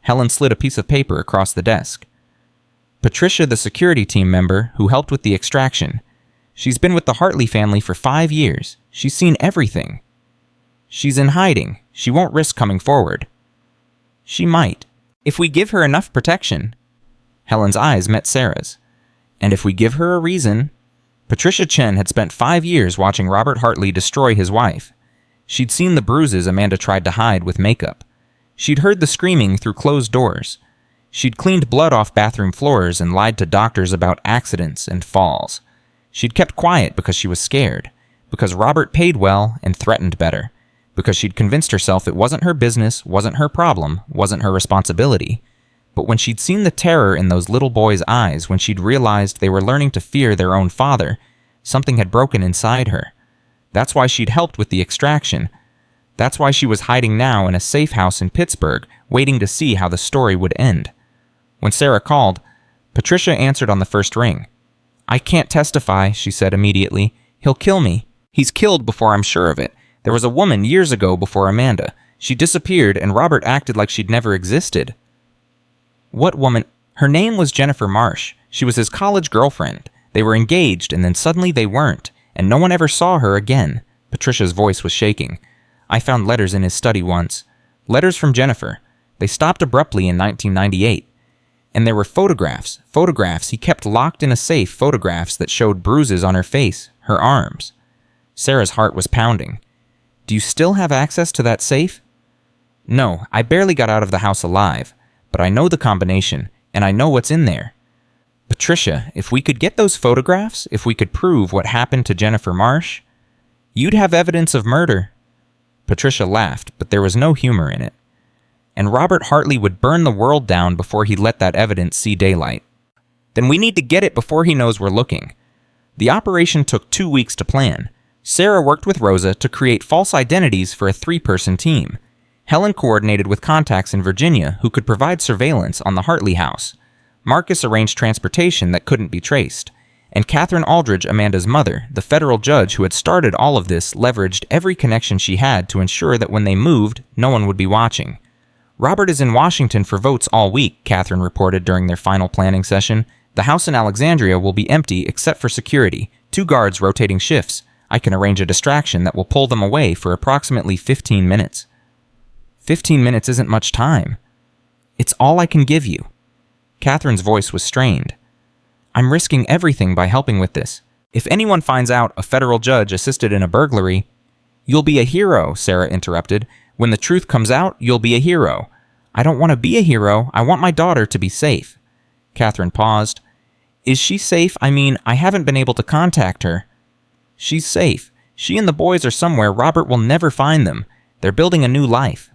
Helen slid a piece of paper across the desk. Patricia, the security team member who helped with the extraction. She's been with the Hartley family for 5 years. She's seen everything. She's in hiding. She won't risk coming forward. She might. If we give her enough protection. Helen's eyes met Sarah's. And if we give her a reason. Patricia Chen had spent 5 years watching Robert Hartley destroy his wife. She'd seen the bruises Amanda tried to hide with makeup. She'd heard the screaming through closed doors. She'd cleaned blood off bathroom floors and lied to doctors about accidents and falls. She'd kept quiet because she was scared, because Robert paid well and threatened better, because she'd convinced herself it wasn't her business, wasn't her problem, wasn't her responsibility. But when she'd seen the terror in those little boys' eyes, when she'd realized they were learning to fear their own father, something had broken inside her. That's why she'd helped with the extraction. That's why she was hiding now in a safe house in Pittsburgh, waiting to see how the story would end. When Sarah called, Patricia answered on the first ring. I can't testify, she said immediately. He'll kill me. He's killed before I'm sure of it. There was a woman years ago before Amanda. She disappeared and Robert acted like she'd never existed. What woman? Her name was Jennifer Marsh. She was his college girlfriend. They were engaged and then suddenly they weren't, and no one ever saw her again. Patricia's voice was shaking. I found letters in his study once. Letters from Jennifer. They stopped abruptly in 1998. And there were photographs he kept locked in a safe, photographs that showed bruises on her face, her arms. Sarah's heart was pounding. Do you still have access to that safe? No, I barely got out of the house alive, but I know the combination, and I know what's in there. Patricia, if we could get those photographs, if we could prove what happened to Jennifer Marsh, you'd have evidence of murder. Patricia laughed, but there was no humor in it. And Robert Hartley would burn the world down before he'd let that evidence see daylight. Then we need to get it before he knows we're looking. The operation took 2 weeks to plan. Sarah worked with Rosa to create false identities for a 3-person team. Helen coordinated with contacts in Virginia who could provide surveillance on the Hartley house. Marcus arranged transportation that couldn't be traced. And Catherine Aldridge, Amanda's mother, the federal judge who had started all of this, leveraged every connection she had to ensure that when they moved, no one would be watching. Robert is in Washington for votes all week, Catherine reported during their final planning session. The house in Alexandria will be empty except for security, 2 guards rotating shifts. I can arrange a distraction that will pull them away for approximately 15 minutes. 15 minutes isn't much time. It's all I can give you. Catherine's voice was strained. I'm risking everything by helping with this. If anyone finds out a federal judge assisted in a burglary... You'll be a hero, Sarah interrupted. When the truth comes out, you'll be a hero. I don't want to be a hero. I want my daughter to be safe. Catherine paused. Is she safe? I mean, I haven't been able to contact her. She's safe. She and the boys are somewhere. Robert will never find them. They're building a new life.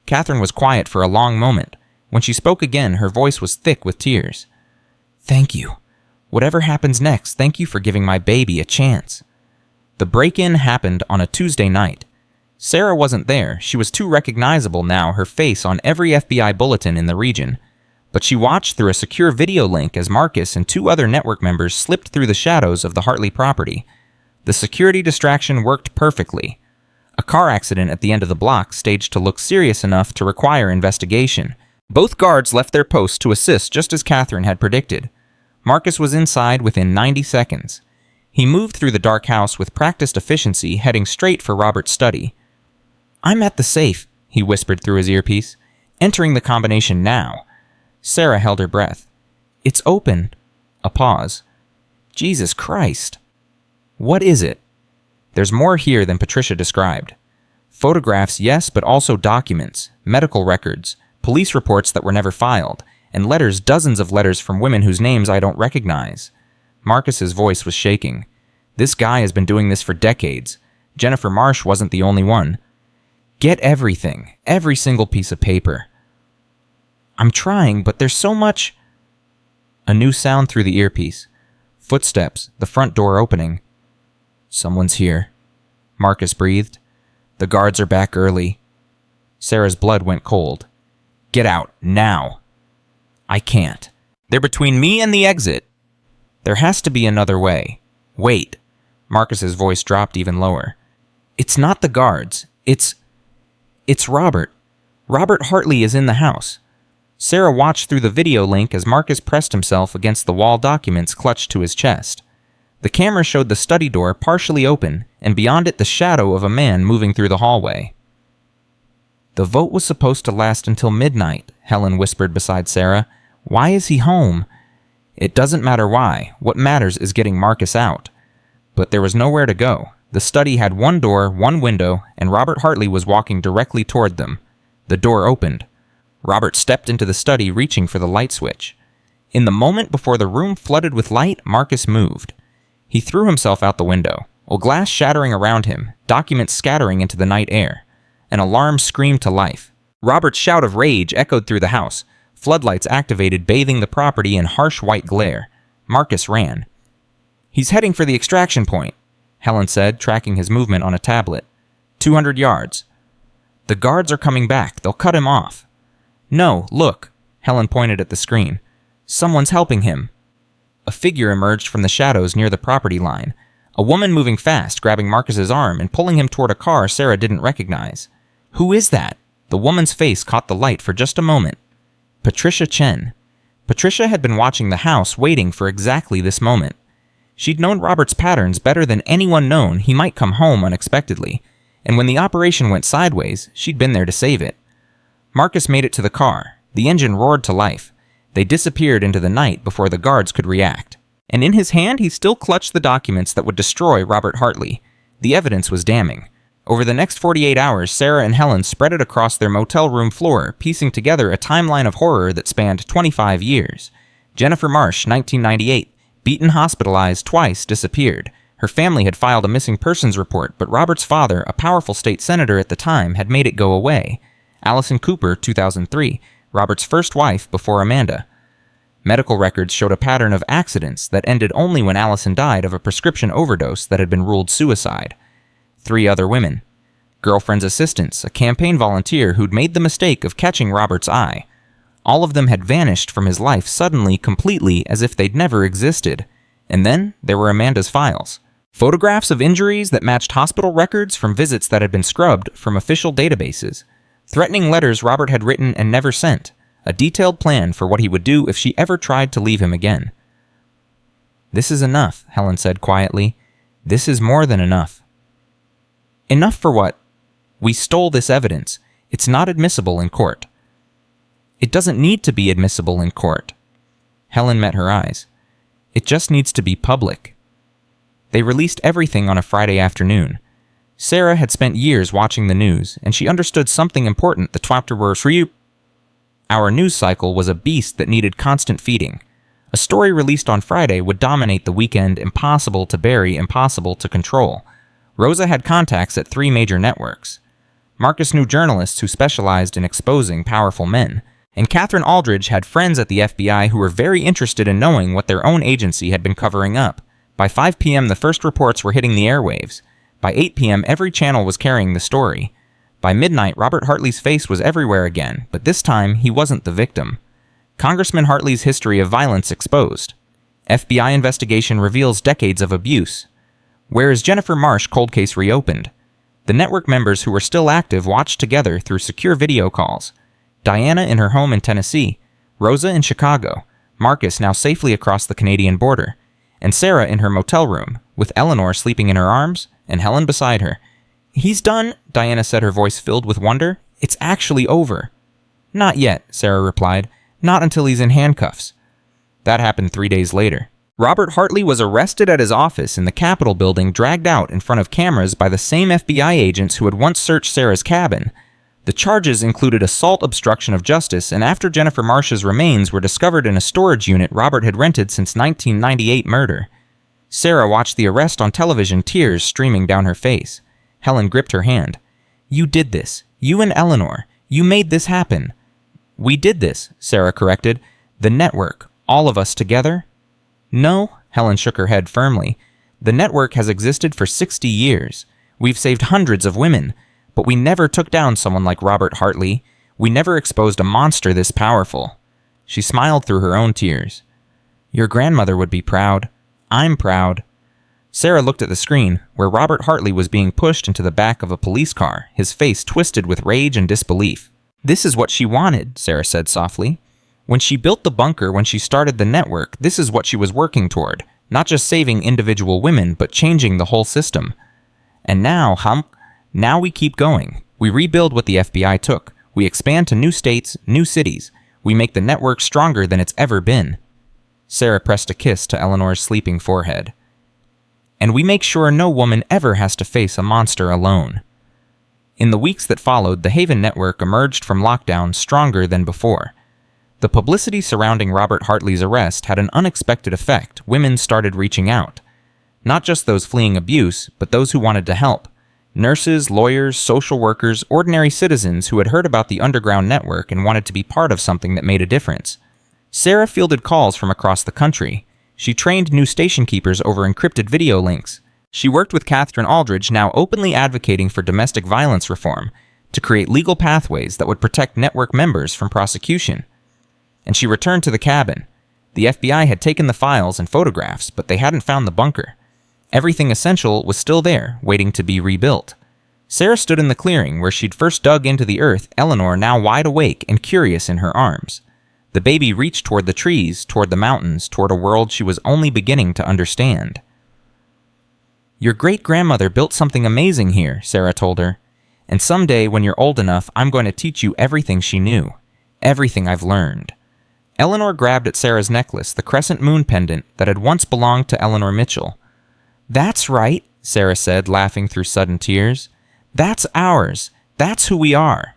Catherine was quiet for a long moment. When she spoke again, her voice was thick with tears. Thank you. Whatever happens next, thank you for giving my baby a chance. The break-in happened on a Tuesday night. Sarah wasn't there. She was too recognizable now, her face on every FBI bulletin in the region. But she watched through a secure video link as Marcus and 2 other network members slipped through the shadows of the Hartley property. The security distraction worked perfectly. A car accident at the end of the block staged to look serious enough to require investigation. Both guards left their posts to assist just as Catherine had predicted. Marcus was inside within 90 seconds. He moved through the dark house with practiced efficiency, heading straight for Robert's study. "I'm at the safe," he whispered through his earpiece. "Entering the combination now." Sarah held her breath. "It's open." A pause. "Jesus Christ." "What is it?" "There's more here than Patricia described. Photographs, yes, but also documents, medical records, police reports that were never filed, and letters, dozens of letters from women whose names I don't recognize." Marcus's voice was shaking. "This guy has been doing this for decades. Jennifer Marsh wasn't the only one. Get everything, every single piece of paper." "I'm trying, but there's so much." A new sound through the earpiece. Footsteps, the front door opening. "Someone's here," Marcus breathed. "The guards are back early." Sarah's blood went cold. "Get out, now." "I can't. They're between me and the exit." "There has to be another way." "Wait." Marcus's voice dropped even lower. "It's not the guards. It's Robert. Robert Hartley is in the house." Sarah watched through the video link as Marcus pressed himself against the wall, documents clutched to his chest. The camera showed the study door partially open, and beyond it the shadow of a man moving through the hallway. "The vote was supposed to last until midnight," Helen whispered beside Sarah. "Why is he home?" "It doesn't matter why. What matters is getting Marcus out." But there was nowhere to go. The study had one door, one window, and Robert Hartley was walking directly toward them. The door opened. Robert stepped into the study, reaching for the light switch. In the moment before the room flooded with light, Marcus moved. He threw himself out the window, glass shattering around him, documents scattering into the night air. An alarm screamed to life. Robert's shout of rage echoed through the house. Floodlights activated, bathing the property in harsh white glare. Marcus ran. "He's heading for the extraction point," Helen said, tracking his movement on a tablet. 200 yards. "The guards are coming back. They'll cut him off." "No, look." Helen pointed at the screen. "Someone's helping him." A figure emerged from the shadows near the property line. A woman moving fast, grabbing Marcus's arm and pulling him toward a car Sarah didn't recognize. "Who is that?" The woman's face caught the light for just a moment. Patricia Chen. Patricia had been watching the house, waiting for exactly this moment. She'd known Robert's patterns better than anyone known. He might come home unexpectedly, and when the operation went sideways, she'd been there to save it. Marcus made it to the car. The engine roared to life. They disappeared into the night before the guards could react. And in his hand, he still clutched the documents that would destroy Robert Hartley. The evidence was damning. Over the next 48 hours, Sarah and Helen spread it across their motel room floor, piecing together a timeline of horror that spanned 25 years. Jennifer Marsh, 1998. Beaten, hospitalized, twice, disappeared. Her family had filed a missing persons report, but Robert's father, a powerful state senator at the time, had made it go away. Allison Cooper, 2003. Robert's first wife before Amanda. Medical records showed a pattern of accidents that ended only when Allison died of a prescription overdose that had been ruled suicide. 3 other women. Girlfriend's assistants, a campaign volunteer who'd made the mistake of catching Robert's eye. All of them had vanished from his life suddenly, completely, as if they'd never existed. And then there were Amanda's files. Photographs of injuries that matched hospital records from visits that had been scrubbed from official databases. Threatening letters Robert had written and never sent. A detailed plan for what he would do if she ever tried to leave him again. "This is enough," Helen said quietly. "This is more than enough." "Enough for what?" "We stole this evidence. It's not admissible in court." "It doesn't need to be admissible in court." Helen met her eyes. "It just needs to be public." They released everything on a Friday afternoon. Sarah had spent years watching the news, and she understood something important. The chapter were for you. Our news cycle was a beast that needed constant feeding. A story released on Friday would dominate the weekend, impossible to bury, impossible to control. Rosa had contacts at 3 major networks. Marcus knew journalists who specialized in exposing powerful men, and Catherine Aldridge had friends at the FBI who were very interested in knowing what their own agency had been covering up. By 5 p.m., the first reports were hitting the airwaves. By 8 p.m., every channel was carrying the story. By midnight, Robert Hartley's face was everywhere again, but this time he wasn't the victim. Congressman Hartley's history of violence exposed. FBI investigation reveals decades of abuse. Where is Jennifer Marsh cold case reopened? The network members who were still active watched together through secure video calls. Diana in her home in Tennessee, Rosa in Chicago, Marcus now safely across the Canadian border, and Sarah in her motel room, with Eleanor sleeping in her arms and Helen beside her. "He's done," Diana said, her voice filled with wonder. "It's actually over." "Not yet," Sarah replied. "Not until he's in handcuffs." That happened 3 days later. Robert Hartley was arrested at his office in the Capitol building, dragged out in front of cameras by the same FBI agents who had once searched Sarah's cabin. The charges included assault, obstruction of justice, and after Jennifer Marsh's remains were discovered in a storage unit Robert had rented since 1998 murder. Sarah watched the arrest on television, tears streaming down her face. Helen gripped her hand. "You did this. You and Eleanor. You made this happen." "We did this," Sarah corrected. "The network. All of us together?" "No," Helen shook her head firmly. "The network has existed for 60 years. We've saved hundreds of women, but we never took down someone like Robert Hartley. We never exposed a monster this powerful." She smiled through her own tears. "Your grandmother would be proud. I'm proud." Sarah looked at the screen, where Robert Hartley was being pushed into the back of a police car, his face twisted with rage and disbelief. "This is what she wanted," Sarah said softly. "When she built the bunker, when she started the network, this is what she was working toward. Not just saving individual women, but changing the whole system. And now, now we keep going. We rebuild what the FBI took. We expand to new states, new cities. We make the network stronger than it's ever been." Sarah pressed a kiss to Eleanor's sleeping forehead. "And we make sure no woman ever has to face a monster alone." In the weeks that followed, the Haven Network emerged from lockdown stronger than before. The publicity surrounding Robert Hartley's arrest had an unexpected effect. Women started reaching out. Not just those fleeing abuse, but those who wanted to help. Nurses, lawyers, social workers, ordinary citizens who had heard about the underground network and wanted to be part of something that made a difference. Sarah fielded calls from across the country. She trained new station keepers over encrypted video links. She worked with Catherine Aldridge, now openly advocating for domestic violence reform, to create legal pathways that would protect network members from prosecution. And she returned to the cabin. The FBI had taken the files and photographs, but they hadn't found the bunker. Everything essential was still there, waiting to be rebuilt. Sarah stood in the clearing where she'd first dug into the earth, Eleanor now wide awake and curious in her arms. The baby reached toward the trees, toward the mountains, toward a world she was only beginning to understand. "Your great-grandmother built something amazing here," Sarah told her. "And someday, when you're old enough, I'm going to teach you everything she knew. Everything I've learned." Eleanor grabbed at Sarah's necklace, the crescent moon pendant that had once belonged to Eleanor Mitchell. "That's right," Sarah said, laughing through sudden tears. "That's ours. That's who we are."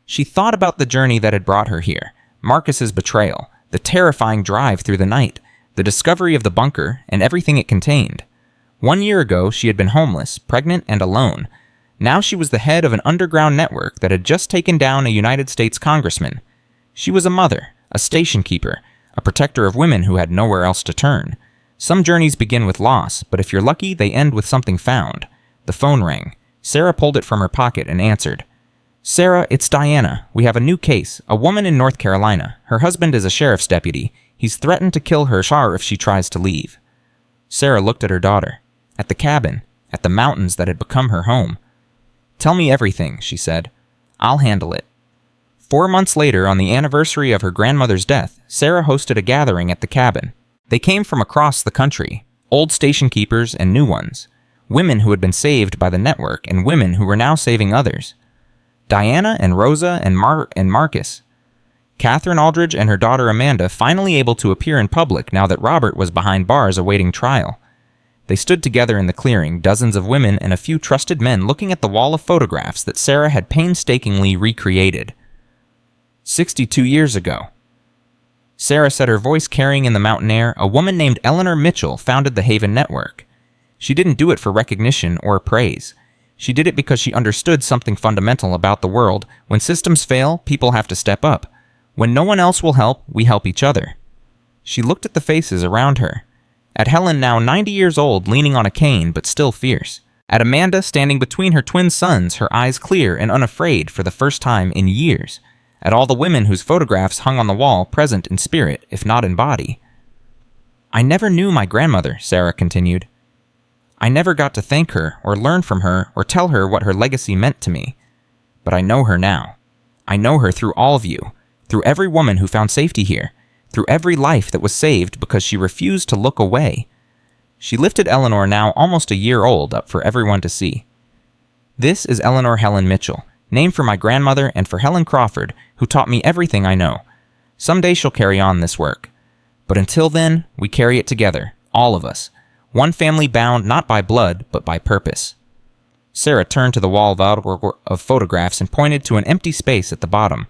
She thought about the journey that had brought her here, Marcus's betrayal, the terrifying drive through the night, the discovery of the bunker, and everything it contained. 1 year ago, she had been homeless, pregnant, and alone. Now she was the head of an underground network that had just taken down a United States congressman. She was a mother, a station keeper, a protector of women who had nowhere else to turn. Some journeys begin with loss, but if you're lucky, they end with something found. The phone rang. Sarah pulled it from her pocket and answered. "Sarah, it's Diana. We have a new case. A woman in North Carolina. Her husband is a sheriff's deputy. He's threatened to kill her if she tries to leave." Sarah looked at her daughter, at the cabin, at the mountains that had become her home. "Tell me everything," she said. "I'll handle it." 4 months later, on the anniversary of her grandmother's death, Sarah hosted a gathering at the cabin. They came from across the country, old station keepers and new ones, women who had been saved by the network and women who were now saving others. Diana and Rosa and Marcus. Catherine Aldridge and her daughter Amanda finally able to appear in public now that Robert was behind bars awaiting trial. They stood together in the clearing, dozens of women and a few trusted men looking at the wall of photographs that Sarah had painstakingly recreated. 62 years ago. Sarah said, her voice carrying in the mountain air, a woman named Eleanor Mitchell founded the Haven Network. She didn't do it for recognition or praise. She did it because she understood something fundamental about the world. When systems fail, people have to step up. When no one else will help, we help each other. She looked at the faces around her. At Helen, now 90 years old, leaning on a cane, but still fierce. At Amanda, standing between her twin sons, her eyes clear and unafraid for the first time in years. at all the women whose photographs hung on the wall, present in spirit, if not in body. I never knew my grandmother, Sarah continued. I never got to thank her, or learn from her, or tell her what her legacy meant to me. But I know her now. I know her through all of you, through every woman who found safety here, through every life that was saved because she refused to look away. She lifted Eleanor, now almost a year old, up for everyone to see. This is Eleanor Helen Mitchell, named for my grandmother and for Helen Crawford, who taught me everything I know. Someday she'll carry on this work. But until then, we carry it together, all of us. One family bound not by blood, but by purpose. Sarah turned to the wall of photographs and pointed to an empty space at the bottom.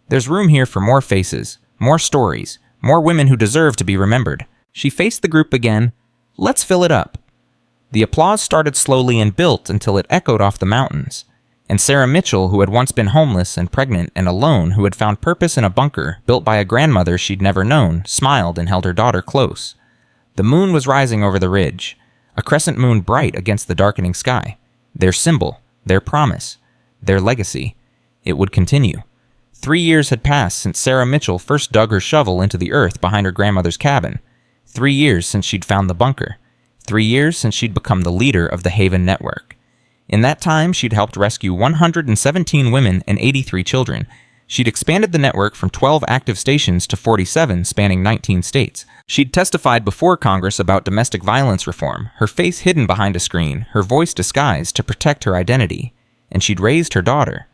There's room here for more faces, more stories, more women who deserve to be remembered. She faced the group again. Let's fill it up. The applause started slowly and built until it echoed off the mountains. And Sarah Mitchell, who had once been homeless and pregnant and alone, who had found purpose in a bunker built by a grandmother she'd never known, smiled and held her daughter close. The moon was rising over the ridge, a crescent moon bright against the darkening sky. Their symbol, their promise, their legacy. It would continue. 3 years had passed since Sarah Mitchell first dug her shovel into the earth behind her grandmother's cabin. 3 years since she'd found the bunker. 3 years since she'd become the leader of the Haven Network. In that time, she'd helped rescue 117 women and 83 children. She'd expanded the network from 12 active stations to 47, spanning 19 states. She'd testified before Congress about domestic violence reform, her face hidden behind a screen, her voice disguised to protect her identity. And she'd raised her daughter.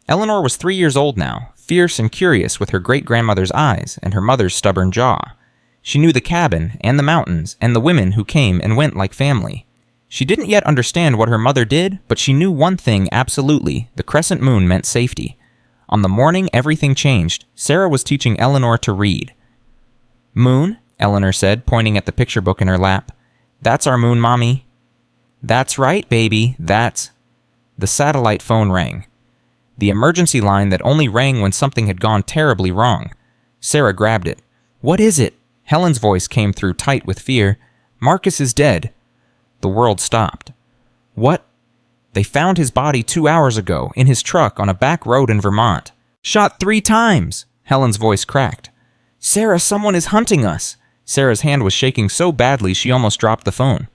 Eleanor was 3 years old now, fierce and curious with her great-grandmother's eyes and her mother's stubborn jaw. She knew the cabin, and the mountains, and the women who came and went like family. She didn't yet understand what her mother did, but she knew one thing absolutely: the crescent moon meant safety. On the morning everything changed, Sarah was teaching Eleanor to read. "Moon," Eleanor said, pointing at the picture book in her lap. "That's our moon, Mommy." "That's right, baby, that's—" The satellite phone rang. The emergency line that only rang when something had gone terribly wrong. Sarah grabbed it. "What is it?" Helen's voice came through tight with fear. "Marcus is dead." The world stopped. "What?" "They found his body 2 hours ago, in his truck on a back road in Vermont. Shot 3 times!" Helen's voice cracked. "Sarah, someone is hunting us!" Sarah's hand was shaking so badly she almost dropped the phone.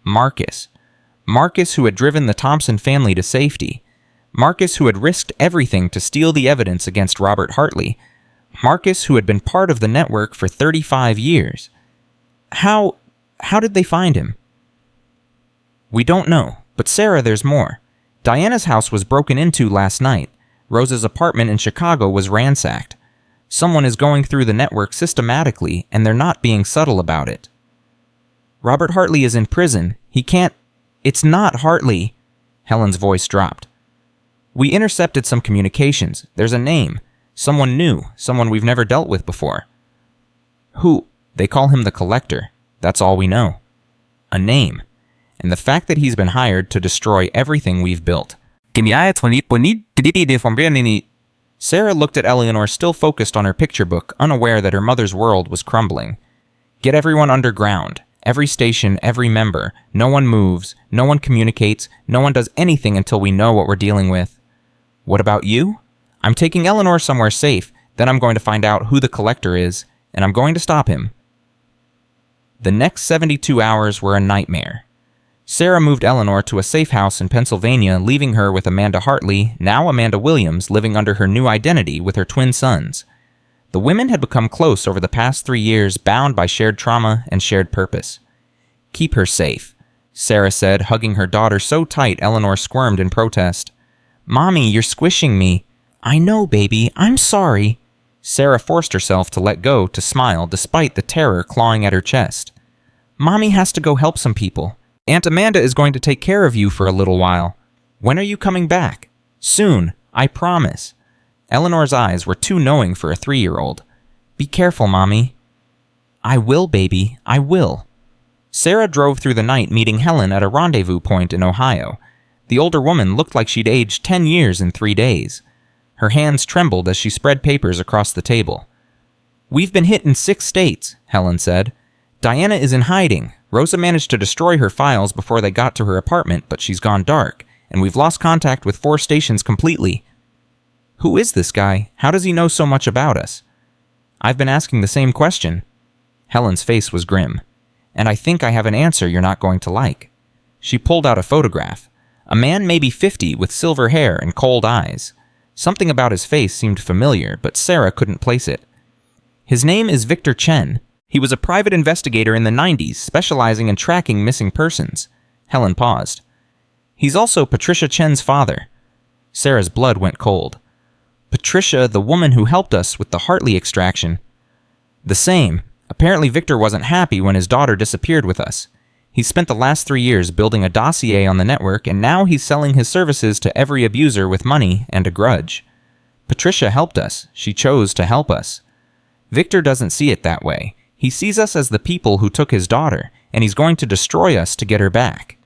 Marcus. Marcus, who had driven the Thompson family to safety. Marcus, who had risked everything to steal the evidence against Robert Hartley. Marcus, who had been part of the network for 35 years. How did they find him? "We don't know, but Sarah, there's more. Diana's house was broken into last night. Rose's apartment in Chicago was ransacked. Someone is going through the network systematically, and they're not being subtle about it. Robert Hartley is in prison. He can't... It's not Hartley." Helen's voice dropped. "We intercepted some communications. There's a name. Someone new, someone we've never dealt with before." "Who?" "They call him the Collector. That's all we know. A name. And the fact that he's been hired to destroy everything we've built." Sarah looked at Eleanor, still focused on her picture book, unaware that her mother's world was crumbling. "Get everyone underground. Every station, every member. No one moves. No one communicates. No one does anything until we know what we're dealing with." "What about you?" "I'm taking Eleanor somewhere safe. Then I'm going to find out who the Collector is, and I'm going to stop him." The next 72 hours were a nightmare. Sarah moved Eleanor to a safe house in Pennsylvania, leaving her with Amanda Hartley, now Amanda Williams, living under her new identity with her twin sons. The women had become close over the past 3 years, bound by shared trauma and shared purpose. "Keep her safe," Sarah said, hugging her daughter so tight Eleanor squirmed in protest. "Mommy, you're squishing me." "I know, baby. I'm sorry." Sarah forced herself to let go, to smile, despite the terror clawing at her chest. "Mommy has to go help some people. Aunt Amanda is going to take care of you for a little while. When are you coming back?" "Soon, I promise." Eleanor's eyes were too knowing for a 3-year-old. "Be careful, Mommy." "I will, baby. I will." Sarah drove through the night, meeting Helen at a rendezvous point in Ohio. The older woman looked like she'd aged 10 years in 3 days. Her hands trembled as she spread papers across the table. "We've been hit in 6 states, Helen said. "Diana is in hiding. Rosa managed to destroy her files before they got to her apartment, but she's gone dark, and we've lost contact with 4 stations completely." Who is this guy? How does he know so much about us? I've been asking the same question. Helen's face was grim. And I think I have an answer you're not going to like. She pulled out a photograph. A man maybe 50 with silver hair and cold eyes. Something about his face seemed familiar, but Sarah couldn't place it. His name is Victor Chen. He was a private investigator in the 90s, specializing in tracking missing persons. Helen paused. He's also Patricia Chen's father. Sarah's blood went cold. Patricia, the woman who helped us with the Hartley extraction. The same. Apparently Victor wasn't happy when his daughter disappeared with us. He spent the last 3 years building a dossier on the network, and now he's selling his services to every abuser with money and a grudge. Patricia helped us. She chose to help us. Victor doesn't see it that way. He sees us as the people who took his daughter, and he's going to destroy us to get her back.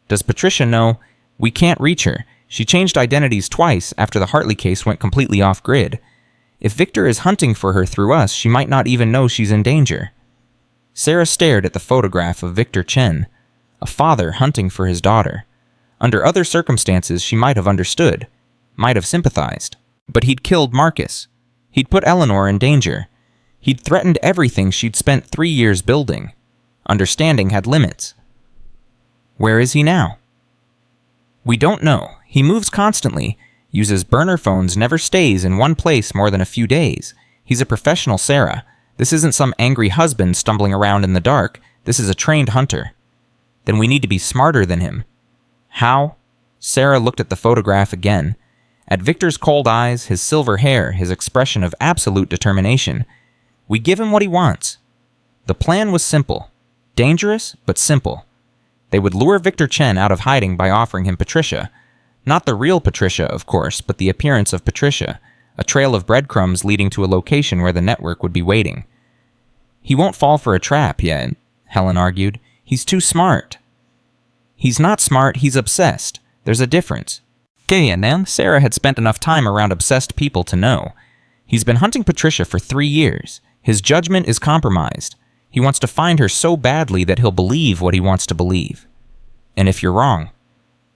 Does Patricia know? We can't reach her. She changed identities twice after the Hartley case went completely off-grid. If Victor is hunting for her through us, she might not even know she's in danger. Sarah stared at the photograph of Victor Chen, a father hunting for his daughter. Under other circumstances, she might have understood, might have sympathized. But he'd killed Marcus. He'd put Eleanor in danger. He'd threatened everything she'd spent 3 years building. Understanding had limits. Where is he now? We don't know. He moves constantly, uses burner phones, never stays in one place more than a few days. He's a professional, Sarah. This isn't some angry husband stumbling around in the dark. This is a trained hunter. Then we need to be smarter than him. How? Sarah looked at the photograph again. At Victor's cold eyes, his silver hair, his expression of absolute determination. We give him what he wants. The plan was simple. Dangerous, but simple. They would lure Victor Chen out of hiding by offering him Patricia. Not the real Patricia, of course, but the appearance of Patricia. A trail of breadcrumbs leading to a location where the network would be waiting. He won't fall for a trap yet, Helen argued. He's too smart. He's not smart, he's obsessed. There's a difference. Then Sarah had spent enough time around obsessed people to know. He's been hunting Patricia for 3 years. His judgment is compromised. He wants to find her so badly that he'll believe what he wants to believe. And if you're wrong,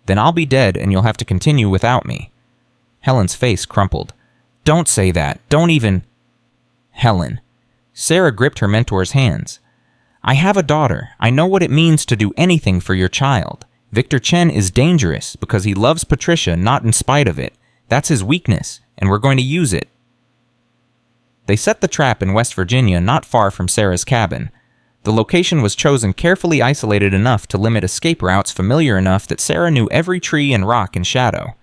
then I'll be dead and you'll have to continue without me. Helen's face crumpled. Don't say that. Don't even... Helen. Sarah gripped her mentor's hands. I have a daughter. I know what it means to do anything for your child. Victor Chen is dangerous because he loves Patricia, not in spite of it. That's his weakness, and we're going to use it. They set the trap in West Virginia, not far from Sarah's cabin. The location was chosen carefully isolated enough to limit escape routes familiar enough that Sarah knew every tree and rock and shadow.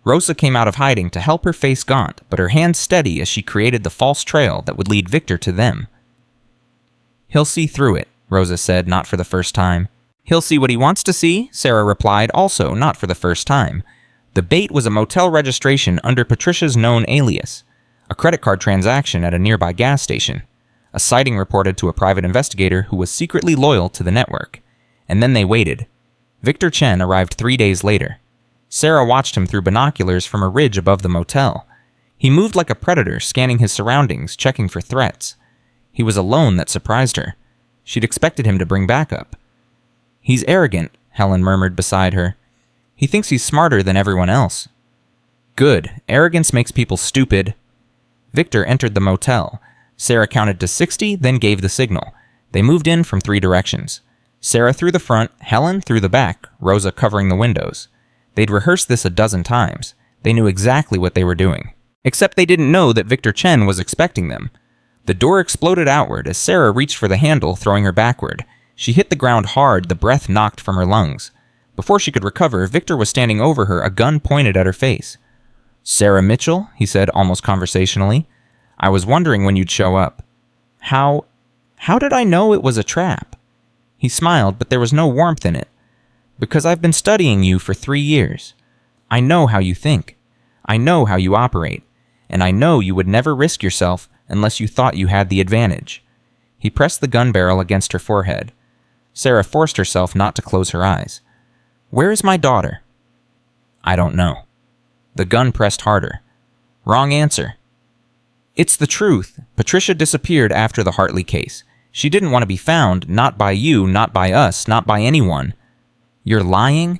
Rosa came out of hiding to help her face gaunt, but her hands steady as she created the false trail that would lead Victor to them. He'll see through it, Rosa said, not for the first time. He'll see what he wants to see, Sarah replied, also not for the first time. The bait was a motel registration under Patricia's known alias, a credit card transaction at a nearby gas station, a sighting reported to a private investigator who was secretly loyal to the network. And then they waited. Victor Chen arrived 3 days later. Sarah watched him through binoculars from a ridge above the motel. He moved like a predator, scanning his surroundings, checking for threats. He was alone that surprised her. She'd expected him to bring backup. He's arrogant, Helen murmured beside her. He thinks he's smarter than everyone else. Good. Arrogance makes people stupid. Victor entered the motel. Sarah counted to 60, then gave the signal. They moved in from 3 directions. Sarah through the front, Helen through the back, Rosa covering the windows. They'd rehearsed this a dozen times. They knew exactly what they were doing. Except they didn't know that Victor Chen was expecting them. The door exploded outward as Sarah reached for the handle, throwing her backward. She hit the ground hard, the breath knocked from her lungs. Before she could recover, Victor was standing over her, a gun pointed at her face. Sarah Mitchell, he said almost conversationally. I was wondering when you'd show up. How did I know it was a trap? He smiled, but there was no warmth in it. Because I've been studying you for 3 years. I know how you think. I know how you operate. And I know you would never risk yourself unless you thought you had the advantage. He pressed the gun barrel against her forehead. Sarah forced herself not to close her eyes. Where is my daughter? I don't know. The gun pressed harder. Wrong answer. It's the truth. Patricia disappeared after the Hartley case. She didn't want to be found, not by you, not by us, not by anyone. You're lying?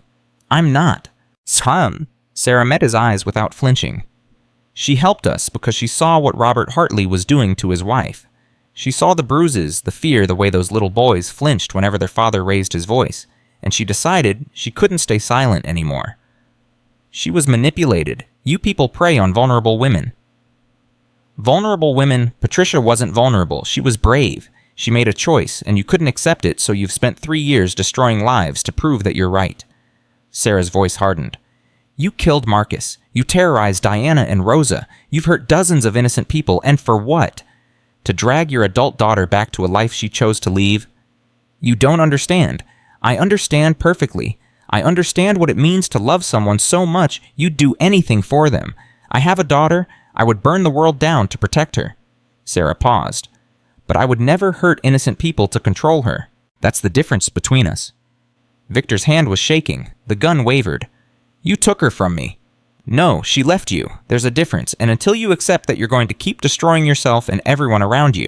I'm not. Son. Sarah met his eyes without flinching. She helped us because she saw what Robert Hartley was doing to his wife. She saw the bruises, the fear, the way those little boys flinched whenever their father raised his voice, and she decided she couldn't stay silent anymore. She was manipulated. You people prey on vulnerable women. Vulnerable women? Patricia wasn't vulnerable. She was brave. She made a choice, and you couldn't accept it, so you've spent 3 years destroying lives to prove that you're right. Sarah's voice hardened. You killed Marcus. You terrorized Diana and Rosa. You've hurt dozens of innocent people, and for what? To drag your adult daughter back to a life she chose to leave? You don't understand. I understand perfectly. I understand what it means to love someone so much you'd do anything for them. I have a daughter. I would burn the world down to protect her. Sarah paused. But I would never hurt innocent people to control her. That's the difference between us. Victor's hand was shaking. The gun wavered. You took her from me. No, she left you. There's a difference, and until you accept that you're going to keep destroying yourself and everyone around you.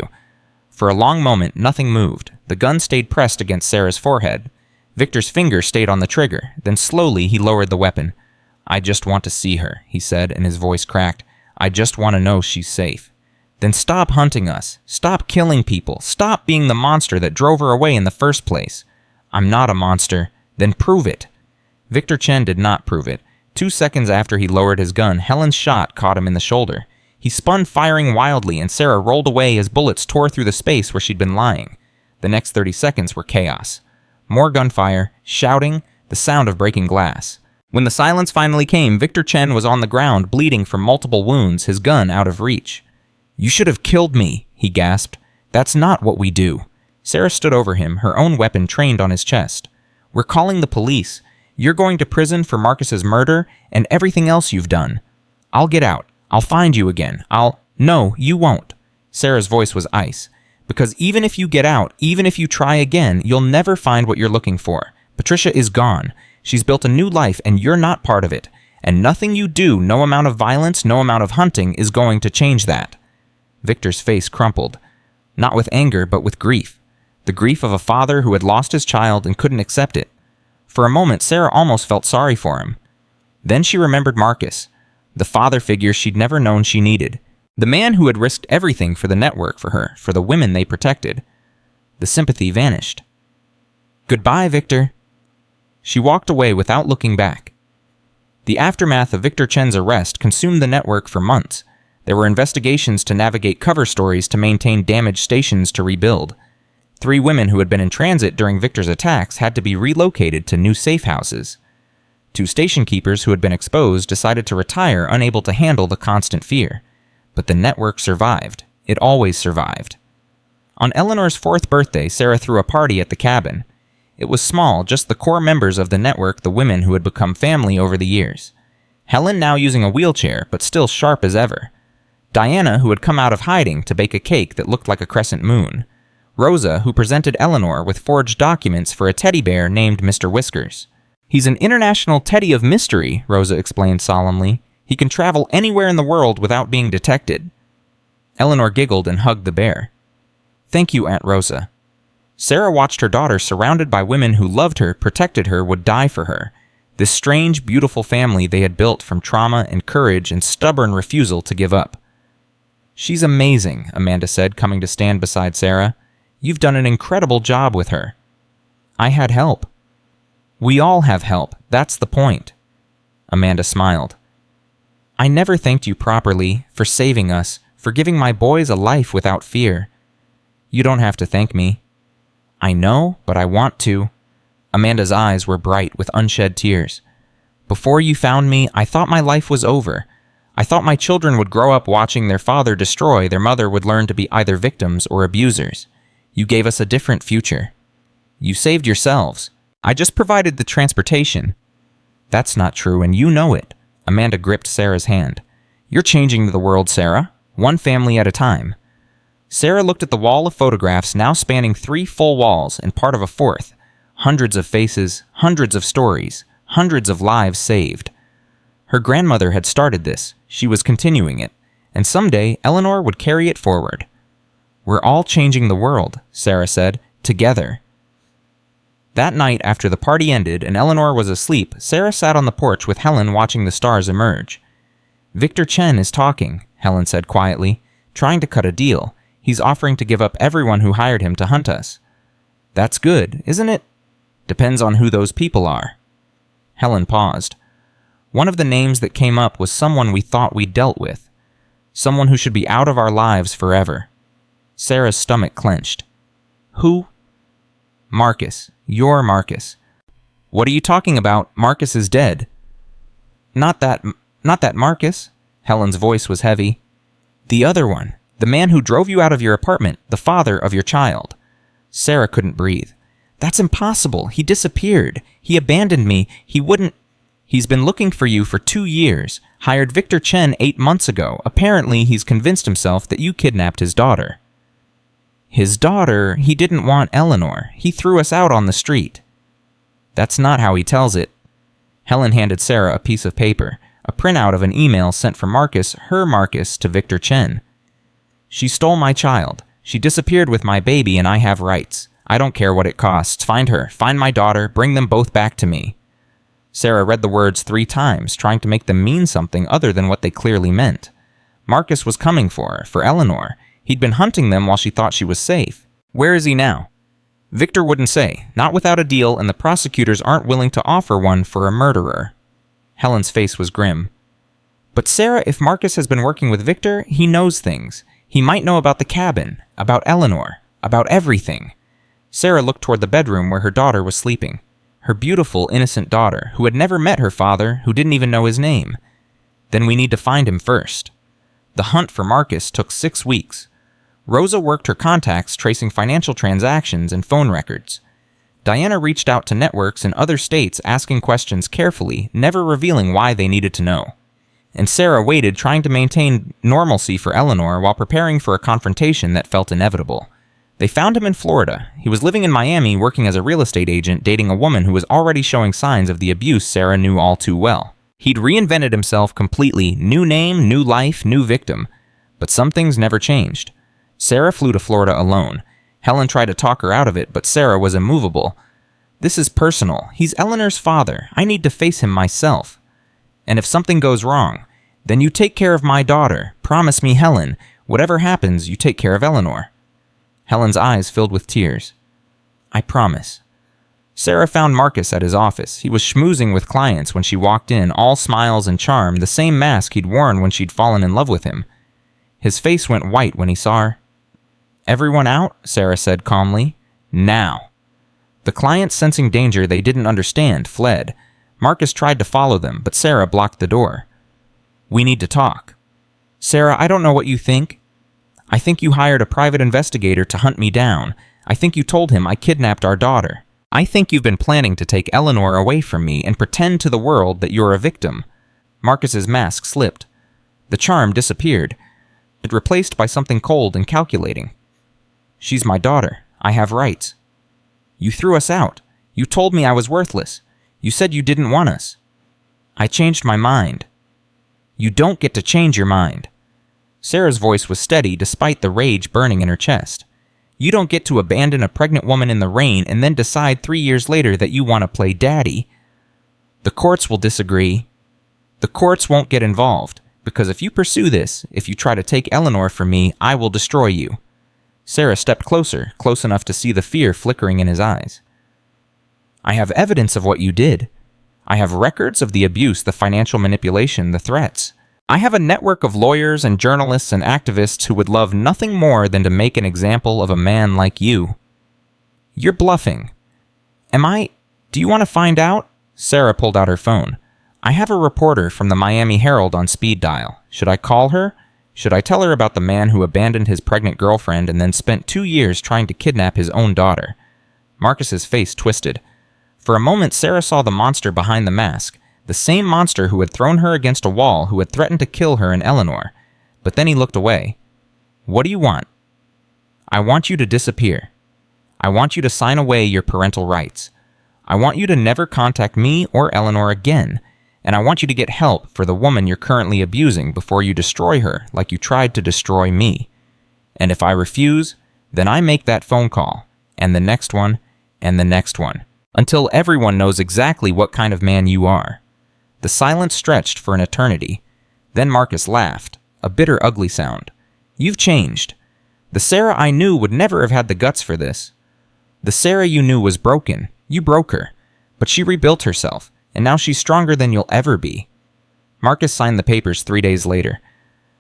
For a long moment, nothing moved. The gun stayed pressed against Sarah's forehead. Victor's finger stayed on the trigger. Then slowly he lowered the weapon. I just want to see her, he said, and his voice cracked. I just want to know she's safe. Then stop hunting us. Stop killing people. Stop being the monster that drove her away in the first place. I'm not a monster. Then prove it. Victor Chen did not prove it. 2 seconds after he lowered his gun, Helen's shot caught him in the shoulder. He spun, firing wildly, and Sarah rolled away as bullets tore through the space where she'd been lying. The next 30 seconds were chaos. More gunfire, shouting, the sound of breaking glass. When the silence finally came, Victor Chen was on the ground, bleeding from multiple wounds, his gun out of reach. You should have killed me, he gasped. That's not what we do. Sarah stood over him, her own weapon trained on his chest. We're calling the police. You're going to prison for Marcus's murder and everything else you've done. I'll get out. I'll find you again. No, you won't. Sarah's voice was ice. Because even if you get out, even if you try again, you'll never find what you're looking for. Patricia is gone. She's built a new life and you're not part of it. And nothing you do, no amount of violence, no amount of hunting, is going to change that. Victor's face crumpled. Not with anger, but with grief. The grief of a father who had lost his child and couldn't accept it. For a moment, Sarah almost felt sorry for him. Then she remembered Marcus, the father figure she'd never known she needed. The man who had risked everything for the network for her, for the women they protected. The sympathy vanished. Goodbye, Victor. She walked away without looking back. The aftermath of Victor Chen's arrest consumed the network for months. There were investigations to navigate cover stories to maintain damaged stations to rebuild. 3 women who had been in transit during Victor's attacks had to be relocated to new safe houses. 2 station keepers who had been exposed decided to retire, unable to handle the constant fear. But the network survived. It always survived. On Eleanor's 4th birthday, Sarah threw a party at the cabin. It was small, just the core members of the network, the women who had become family over the years. Helen now using a wheelchair, but still sharp as ever. Diana, who had come out of hiding to bake a cake that looked like a crescent moon. Rosa, who presented Eleanor with forged documents for a teddy bear named Mr. Whiskers. He's an international teddy of mystery, Rosa explained solemnly. He can travel anywhere in the world without being detected. Eleanor giggled and hugged the bear. Thank you, Aunt Rosa. Sarah watched her daughter, surrounded by women who loved her, protected her, would die for her. This strange, beautiful family they had built from trauma and courage and stubborn refusal to give up. She's amazing, Amanda said, coming to stand beside Sarah. You've done an incredible job with her. I had help. We all have help. That's the point. Amanda smiled. I never thanked you properly for saving us, for giving my boys a life without fear. You don't have to thank me. I know, but I want to. Amanda's eyes were bright with unshed tears. Before you found me, I thought my life was over. I thought my children would grow up watching their father destroy, their mother would learn to be either victims or abusers. You gave us a different future. You saved yourselves. I just provided the transportation. That's not true, and you know it. Amanda gripped Sarah's hand. You're changing the world, Sarah. One family at a time. Sarah looked at the wall of photographs now spanning 3 full walls and part of a 4th. Hundreds of faces, hundreds of stories, hundreds of lives saved. Her grandmother had started this. She was continuing it. And someday, Eleanor would carry it forward. We're all changing the world, Sarah said, together. That night, after the party ended and Eleanor was asleep, Sarah sat on the porch with Helen watching the stars emerge. Victor Chen is talking, Helen said quietly, trying to cut a deal. He's offering to give up everyone who hired him to hunt us. That's good, isn't it? Depends on who those people are. Helen paused. One of the names that came up was someone we thought we dealt with. Someone who should be out of our lives forever. Sarah's stomach clenched. Who? Marcus. Your Marcus. What are you talking about? Marcus is dead. Not that Marcus. Helen's voice was heavy. The other one. The man who drove you out of your apartment. The father of your child. Sarah couldn't breathe. That's impossible. He disappeared. He abandoned me. He's been looking for you for 2 years. Hired Victor Chen 8 months ago. Apparently, he's convinced himself that you kidnapped his daughter. His daughter? He didn't want Eleanor. He threw us out on the street. That's not how he tells it. Helen handed Sarah a piece of paper, a printout of an email sent from Marcus, her Marcus, to Victor Chen. She stole my child. She disappeared with my baby, and I have rights. I don't care what it costs. Find her. Find my daughter. Bring them both back to me. Sarah read the words 3 times, trying to make them mean something other than what they clearly meant. Marcus was coming for her, for Eleanor. He'd been hunting them while she thought she was safe. Where is he now? Victor wouldn't say, not without a deal, and the prosecutors aren't willing to offer one for a murderer. Helen's face was grim. But Sarah, if Marcus has been working with Victor, he knows things. He might know about the cabin, about Eleanor, about everything. Sarah looked toward the bedroom where her daughter was sleeping. Her beautiful, innocent daughter, who had never met her father, who didn't even know his name. Then we need to find him first. The hunt for Marcus took 6 weeks. Rosa worked her contacts tracing financial transactions and phone records. Diana reached out to networks in other states asking questions carefully, never revealing why they needed to know. And Sarah waited, trying to maintain normalcy for Eleanor while preparing for a confrontation that felt inevitable. They found him in Florida. He was living in Miami working as a real estate agent, dating a woman who was already showing signs of the abuse Sarah knew all too well. He'd reinvented himself completely, new name, new life, new victim. But some things never changed. Sarah flew to Florida alone. Helen tried to talk her out of it, but Sarah was immovable. This is personal. He's Eleanor's father. I need to face him myself. And if something goes wrong, then you take care of my daughter. Promise me, Helen. Whatever happens, you take care of Eleanor. Helen's eyes filled with tears. I promise. Sarah found Marcus at his office. He was schmoozing with clients when she walked in, all smiles and charm, the same mask he'd worn when she'd fallen in love with him. His face went white when he saw her. Everyone out, Sarah said calmly. Now. The clients, sensing danger they didn't understand, fled. Marcus tried to follow them, but Sarah blocked the door. We need to talk. Sarah, I don't know what you think. I think you hired a private investigator to hunt me down. I think you told him I kidnapped our daughter. I think you've been planning to take Eleanor away from me and pretend to the world that you're a victim. Marcus's mask slipped. The charm disappeared, it replaced by something cold and calculating. She's my daughter. I have rights. You threw us out. You told me I was worthless. You said you didn't want us. I changed my mind. You don't get to change your mind. Sarah's voice was steady despite the rage burning in her chest. You don't get to abandon a pregnant woman in the rain and then decide 3 years later that you want to play daddy. The courts will disagree. The courts won't get involved, because if you pursue this, if you try to take Eleanor from me, I will destroy you. Sarah stepped closer, close enough to see the fear flickering in his eyes. I have evidence of what you did. I have records of the abuse, the financial manipulation, the threats. I have a network of lawyers and journalists and activists who would love nothing more than to make an example of a man like you. You're bluffing. Do you want to find out? Sarah pulled out her phone. I have a reporter from the Miami Herald on speed dial. Should I call her? Should I tell her about the man who abandoned his pregnant girlfriend and then spent 2 years trying to kidnap his own daughter? Marcus's face twisted. For a moment, Sarah saw the monster behind the mask, the same monster who had thrown her against a wall, who had threatened to kill her and Eleanor. But then he looked away. What do you want? I want you to disappear. I want you to sign away your parental rights. I want you to never contact me or Eleanor again. And I want you to get help for the woman you're currently abusing before you destroy her like you tried to destroy me. And if I refuse, then I make that phone call, and the next one, and the next one, until everyone knows exactly what kind of man you are. The silence stretched for an eternity. Then Marcus laughed, a bitter, ugly sound. "You've changed. The Sarah I knew would never have had the guts for this. The Sarah you knew was broken. You broke her. But she rebuilt herself, and now she's stronger than you'll ever be." Marcus signed the papers 3 days later.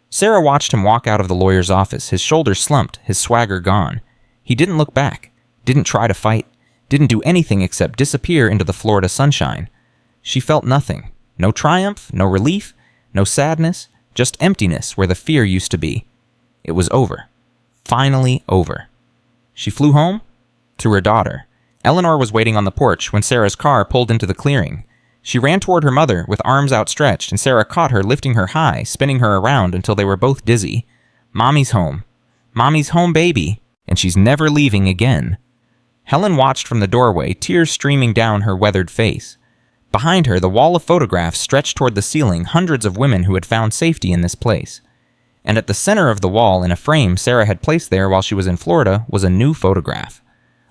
Sarah watched him walk out of the lawyer's office, his shoulders slumped, his swagger gone. He didn't look back, didn't try to fight, didn't do anything except disappear into the Florida sunshine. She felt nothing. No triumph, no relief, no sadness, just emptiness where the fear used to be. It was over. Finally over. She flew home? To her daughter. Eleanor was waiting on the porch when Sarah's car pulled into the clearing. She ran toward her mother with arms outstretched, and Sarah caught her, lifting her high, spinning her around until they were both dizzy. "Mommy's home. Mommy's home, baby. And she's never leaving again." Helen watched from the doorway, tears streaming down her weathered face. Behind her, the wall of photographs stretched toward the ceiling, hundreds of women who had found safety in this place. And at the center of the wall, in a frame Sarah had placed there while she was in Florida, was a new photograph.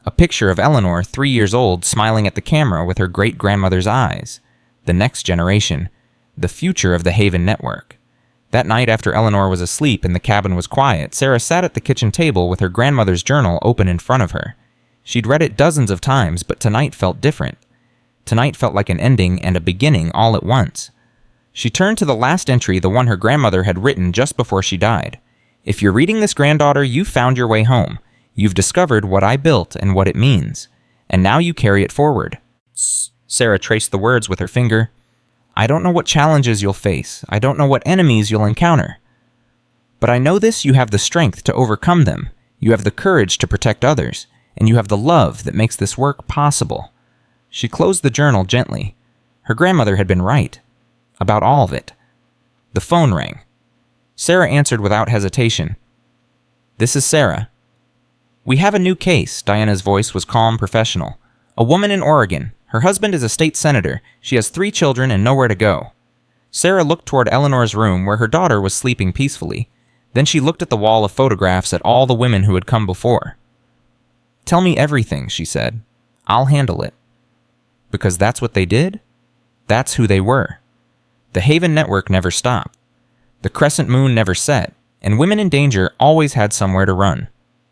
A picture of Eleanor, 3 years old, smiling at the camera with her great-grandmother's eyes. The next generation. The future of the Haven Network. That night after Eleanor was asleep and the cabin was quiet, Sarah sat at the kitchen table with her grandmother's journal open in front of her. She'd read it dozens of times, but tonight felt different. Tonight felt like an ending and a beginning all at once. She turned to the last entry, the one her grandmother had written just before she died. "If you're reading this, granddaughter, you've found your way home. You've discovered what I built and what it means. And now you carry it forward." Sarah traced the words with her finger. "I don't know what challenges you'll face. I don't know what enemies you'll encounter. But I know this: you have the strength to overcome them. You have the courage to protect others. And you have the love that makes this work possible." She closed the journal gently. Her grandmother had been right. About all of it. The phone rang. Sarah answered without hesitation. "This is Sarah." "We have a new case." Diana's voice was calm, professional. "A woman in Oregon. Her husband is a state senator. She has 3 children and nowhere to go." Sarah looked toward Eleanor's room where her daughter was sleeping peacefully. Then she looked at the wall of photographs at all the women who had come before. "Tell me everything," she said. "I'll handle it." Because that's what they did? That's who they were. The Haven Network never stopped. The crescent moon never set, and women in danger always had somewhere to run.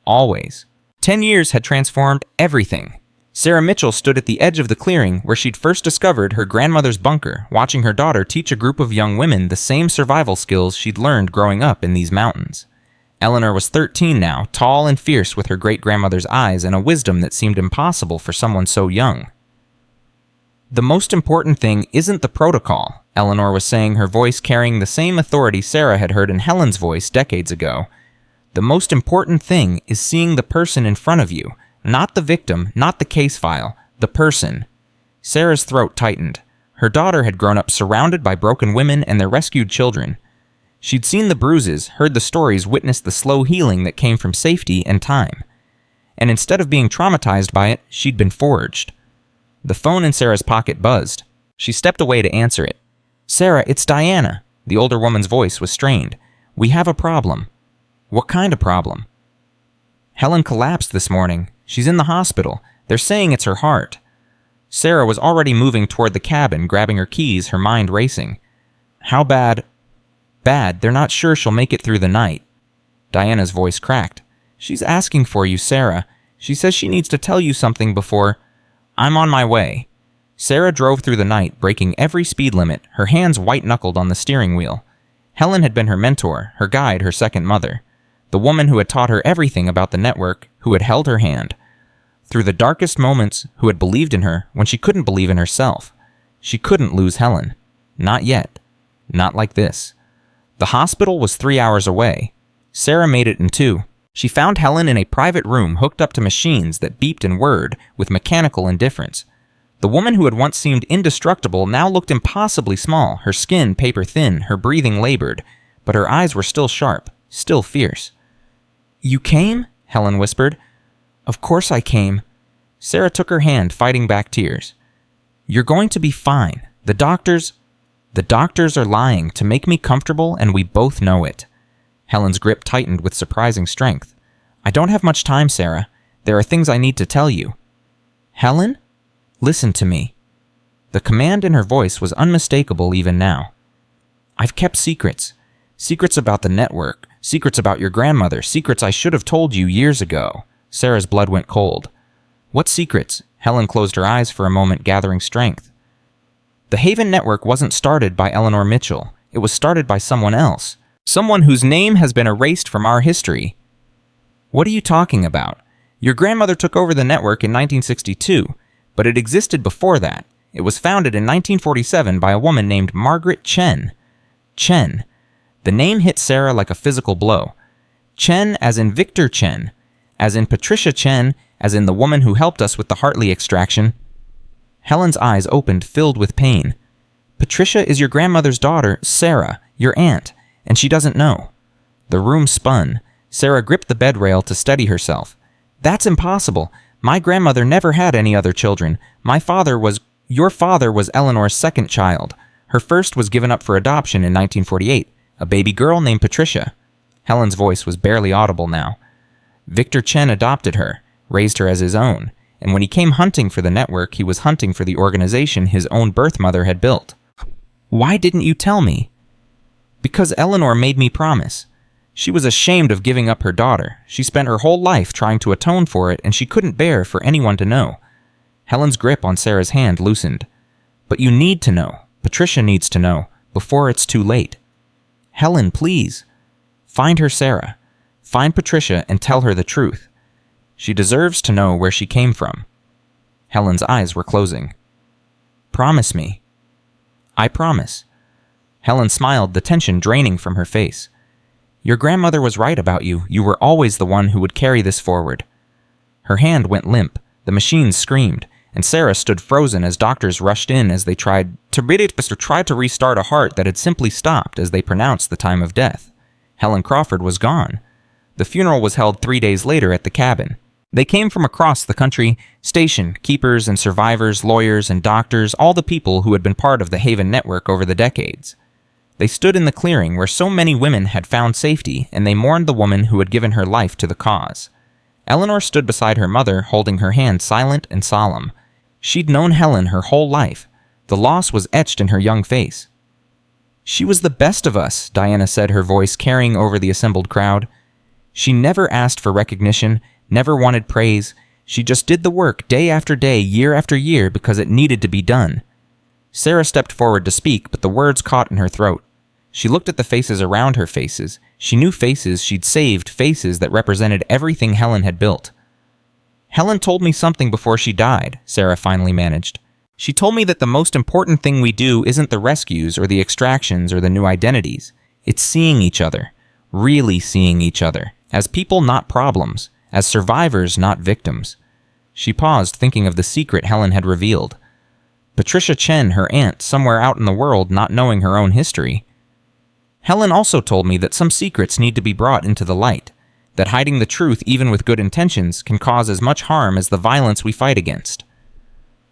Always. 10 years had transformed everything. Sarah Mitchell stood at the edge of the clearing where she'd first discovered her grandmother's bunker, watching her daughter teach a group of young women the same survival skills she'd learned growing up in these mountains. Eleanor was 13 now, tall and fierce with her great-grandmother's eyes and a wisdom that seemed impossible for someone so young. "The most important thing isn't the protocol," Eleanor was saying, her voice carrying the same authority Sarah had heard in Helen's voice decades ago. "The most important thing is seeing the person in front of you, not the victim, not the case file, the person." Sarah's throat tightened. Her daughter had grown up surrounded by broken women and their rescued children. She'd seen the bruises, heard the stories, witnessed the slow healing that came from safety and time. And instead of being traumatized by it, she'd been forged. The phone in Sarah's pocket buzzed. She stepped away to answer it. "Sarah, it's Diana." The older woman's voice was strained. "We have a problem." "What kind of problem?" "Helen collapsed this morning. She's in the hospital. They're saying it's her heart." Sarah was already moving toward the cabin, grabbing her keys, her mind racing. "How bad?" "Bad. They're not sure she'll make it through the night." Diana's voice cracked. "She's asking for you, Sarah. She says she needs to tell you something before—" "I'm on my way." Sarah drove through the night, breaking every speed limit, her hands white-knuckled on the steering wheel. Helen had been her mentor, her guide, her second mother. The woman who had taught her everything about the network, who had held her hand. Through the darkest moments, who had believed in her when she couldn't believe in herself. She couldn't lose Helen. Not yet. Not like this. The hospital was 3 hours away. Sarah made it in 2. She found Helen in a private room hooked up to machines that beeped and whirred with mechanical indifference. The woman who had once seemed indestructible now looked impossibly small, her skin paper thin, her breathing labored, but her eyes were still sharp, still fierce. "You came?" Helen whispered. "Of course I came." Sarah took her hand, fighting back tears. "You're going to be fine. The doctors are lying to make me comfortable, and we both know it." Helen's grip tightened with surprising strength. "I don't have much time, Sarah. There are things I need to tell you." "Helen? Listen to me." The command in her voice was unmistakable even now. I've kept secrets. Secrets about the network. Secrets about your grandmother. Secrets I should have told you years ago. Sarah's blood went cold. What secrets? Helen closed her eyes for a moment, gathering strength. The Haven Network wasn't started by Eleanor Mitchell. It was started by someone else. Someone whose name has been erased from our history. What are you talking about? Your grandmother took over the network in 1962, but it existed before that. It was founded in 1947 by a woman named Margaret Chen. Chen. The name hit Sarah like a physical blow. Chen as in Victor Chen, as in Patricia Chen, as in the woman who helped us with the Hartley extraction. Helen's eyes opened, filled with pain. Patricia is your grandmother's daughter, Sarah, your aunt, and she doesn't know. The room spun. Sarah gripped the bed rail to steady herself. That's impossible. My grandmother never had any other children. Your father was Eleanor's second child. Her first was given up for adoption in 1948, a baby girl named Patricia. Helen's voice was barely audible now. Victor Chen adopted her, raised her as his own, and when he came hunting for the network, he was hunting for the organization his own birth mother had built. Why didn't you tell me? Because Eleanor made me promise. She was ashamed of giving up her daughter. She spent her whole life trying to atone for it, and she couldn't bear for anyone to know. Helen's grip on Sarah's hand loosened. But you need to know. Patricia needs to know, before it's too late. Helen, please. Find her, Sarah. Find Patricia and tell her the truth. She deserves to know where she came from. Helen's eyes were closing. Promise me. I promise. Helen smiled, the tension draining from her face. Your grandmother was right about you. You were always the one who would carry this forward. Her hand went limp. The machines screamed, and Sarah stood frozen as doctors rushed in as they tried to restart a heart that had simply stopped as they pronounced the time of death. Helen Crawford was gone. The funeral was held 3 days later at the cabin. They came from across the country, station keepers and survivors, lawyers and doctors, all the people who had been part of the Haven Network over the decades. They stood in the clearing where so many women had found safety, and they mourned the woman who had given her life to the cause. Eleanor stood beside her mother, holding her hand silent and solemn. She'd known Helen her whole life. The loss was etched in her young face. She was the best of us, Diana said, her voice carrying over the assembled crowd. She never asked for recognition, never wanted praise. She just did the work day after day, year after year, because it needed to be done. Sarah stepped forward to speak, but the words caught in her throat. She looked at the faces around her faces. She knew faces she'd saved, faces that represented everything Helen had built. Helen told me something before she died, Sarah finally managed. She told me that the most important thing we do isn't the rescues or the extractions or the new identities. It's seeing each other, really seeing each other, as people, not problems, as survivors, not victims. She paused, thinking of the secret Helen had revealed. Patricia Chen, her aunt, somewhere out in the world, not knowing her own history. Helen also told me that some secrets need to be brought into the light, that hiding the truth, even with good intentions, can cause as much harm as the violence we fight against.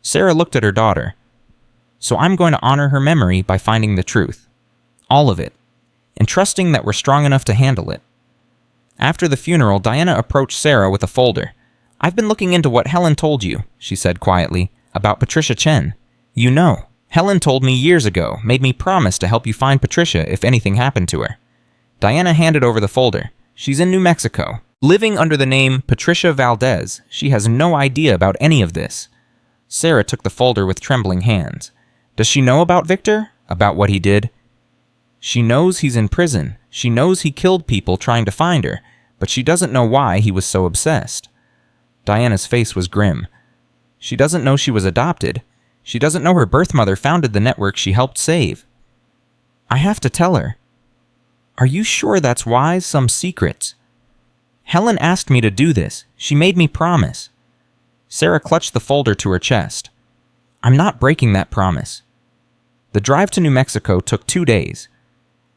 Sarah looked at her daughter. So I'm going to honor her memory by finding the truth. All of it. And trusting that we're strong enough to handle it. After the funeral, Diana approached Sarah with a folder. I've been looking into what Helen told you, she said quietly, about Patricia Chen. You know. Helen told me years ago, made me promise to help you find Patricia if anything happened to her. Diana handed over the folder. She's in New Mexico. Living under the name Patricia Valdez, she has no idea about any of this. Sarah took the folder with trembling hands. Does she know about Victor? About what he did? She knows he's in prison. She knows he killed people trying to find her, but she doesn't know why he was so obsessed. Diana's face was grim. She doesn't know she was adopted. She doesn't know her birth mother founded the network she helped save. I have to tell her. Are you sure that's wise? Some secrets? Helen asked me to do this. She made me promise. Sarah clutched the folder to her chest. I'm not breaking that promise. The drive to New Mexico took 2 days.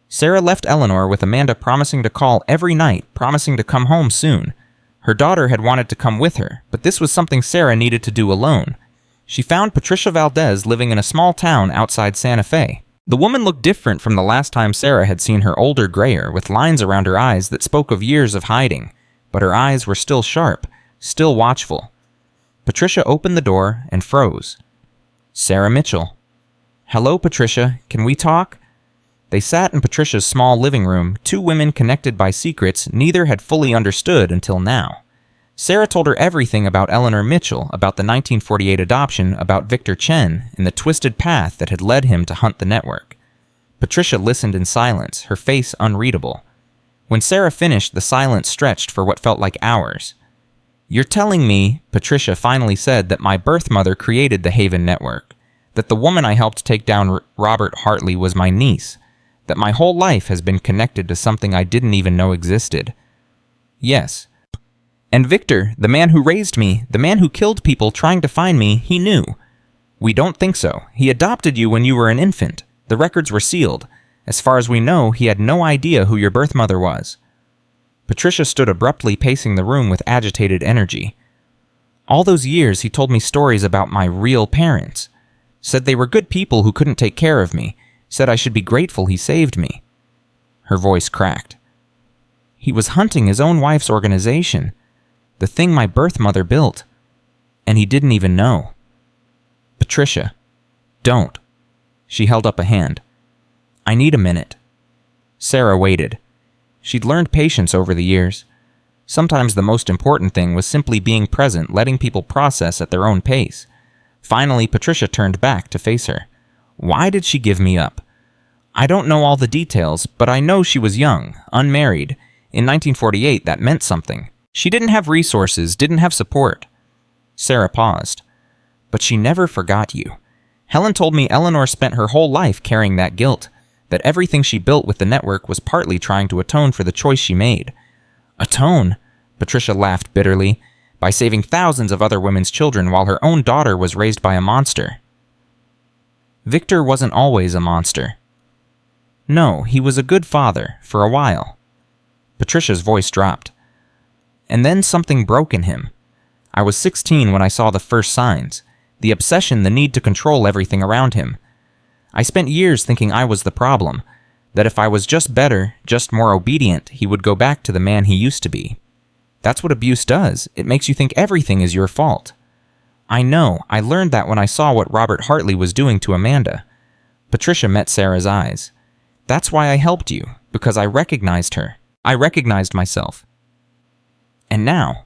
Sarah left Eleanor with Amanda promising to call every night, promising to come home soon. Her daughter had wanted to come with her, but this was something Sarah needed to do alone. She found Patricia Valdez living in a small town outside Santa Fe. The woman looked different from the last time Sarah had seen her, older, grayer, with lines around her eyes that spoke of years of hiding. But her eyes were still sharp, still watchful. Patricia opened the door and froze. Sarah Mitchell. Hello, Patricia. Can we talk? They sat in Patricia's small living room, two women connected by secrets neither had fully understood until now. Sarah told her everything about Eleanor Mitchell, about the 1948 adoption, about Victor Chen, and the twisted path that had led him to hunt the network. Patricia listened in silence, her face unreadable. When Sarah finished, the silence stretched for what felt like hours. "You're telling me," Patricia finally said, "that my birth mother created the Haven Network, that the woman I helped take down Robert Hartley was my niece, that my whole life has been connected to something I didn't even know existed." "Yes. And Victor, the man who raised me, the man who killed people trying to find me, he knew." "We don't think so. He adopted you when you were an infant. The records were sealed. As far as we know, he had no idea who your birth mother was." Patricia stood abruptly, pacing the room with agitated energy. "All those years he told me stories about my real parents. Said they were good people who couldn't take care of me. Said I should be grateful he saved me." Her voice cracked. "He was hunting his own wife's organization. The thing my birth mother built. And he didn't even know." "Patricia, don't." She held up a hand. "I need a minute." Sarah waited. She'd learned patience over the years. Sometimes the most important thing was simply being present, letting people process at their own pace. Finally, Patricia turned back to face her. "Why did she give me up?" "I don't know all the details, but I know she was young, unmarried. In 1948, that meant something. She didn't have resources, didn't have support." Sarah paused. "But she never forgot you. Helen told me Eleanor spent her whole life carrying that guilt, that everything she built with the network was partly trying to atone for the choice she made." "Atone?" Patricia laughed bitterly. "By saving thousands of other women's children while her own daughter was raised by a monster." "Victor wasn't always a monster." "No, he was a good father, for a while." Patricia's voice dropped. "And then something broke in him. I was 16 when I saw the first signs. The obsession, the need to control everything around him. I spent years thinking I was the problem, that if I was just better, just more obedient, he would go back to the man he used to be. That's what abuse does. It makes you think everything is your fault. I know, I learned that when I saw what Robert Hartley was doing to Amanda." Patricia met Sarah's eyes. "That's why I helped you, because I recognized her. I recognized myself." "And now?"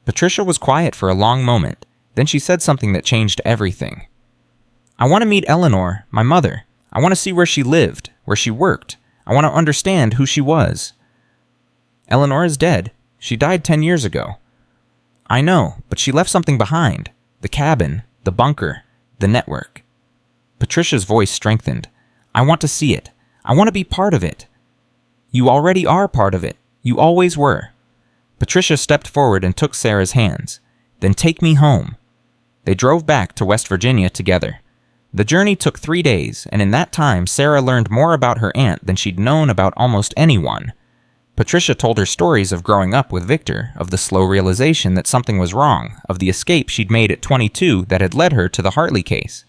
Patricia was quiet for a long moment. Then she said something that changed everything. "I want to meet Eleanor, my mother. I want to see where she lived, where she worked. I want to understand who she was." "Eleanor is dead. She died 10 years ago." "I know, but she left something behind. The cabin, the bunker, the network." Patricia's voice strengthened. "I want to see it. I want to be part of it." "You already are part of it. You always were." Patricia stepped forward and took Sarah's hands. "Then take me home." They drove back to West Virginia together. The journey took 3 days, and in that time, Sarah learned more about her aunt than she'd known about almost anyone. Patricia told her stories of growing up with Victor, of the slow realization that something was wrong, of the escape she'd made at 22 that had led her to the Hartley case.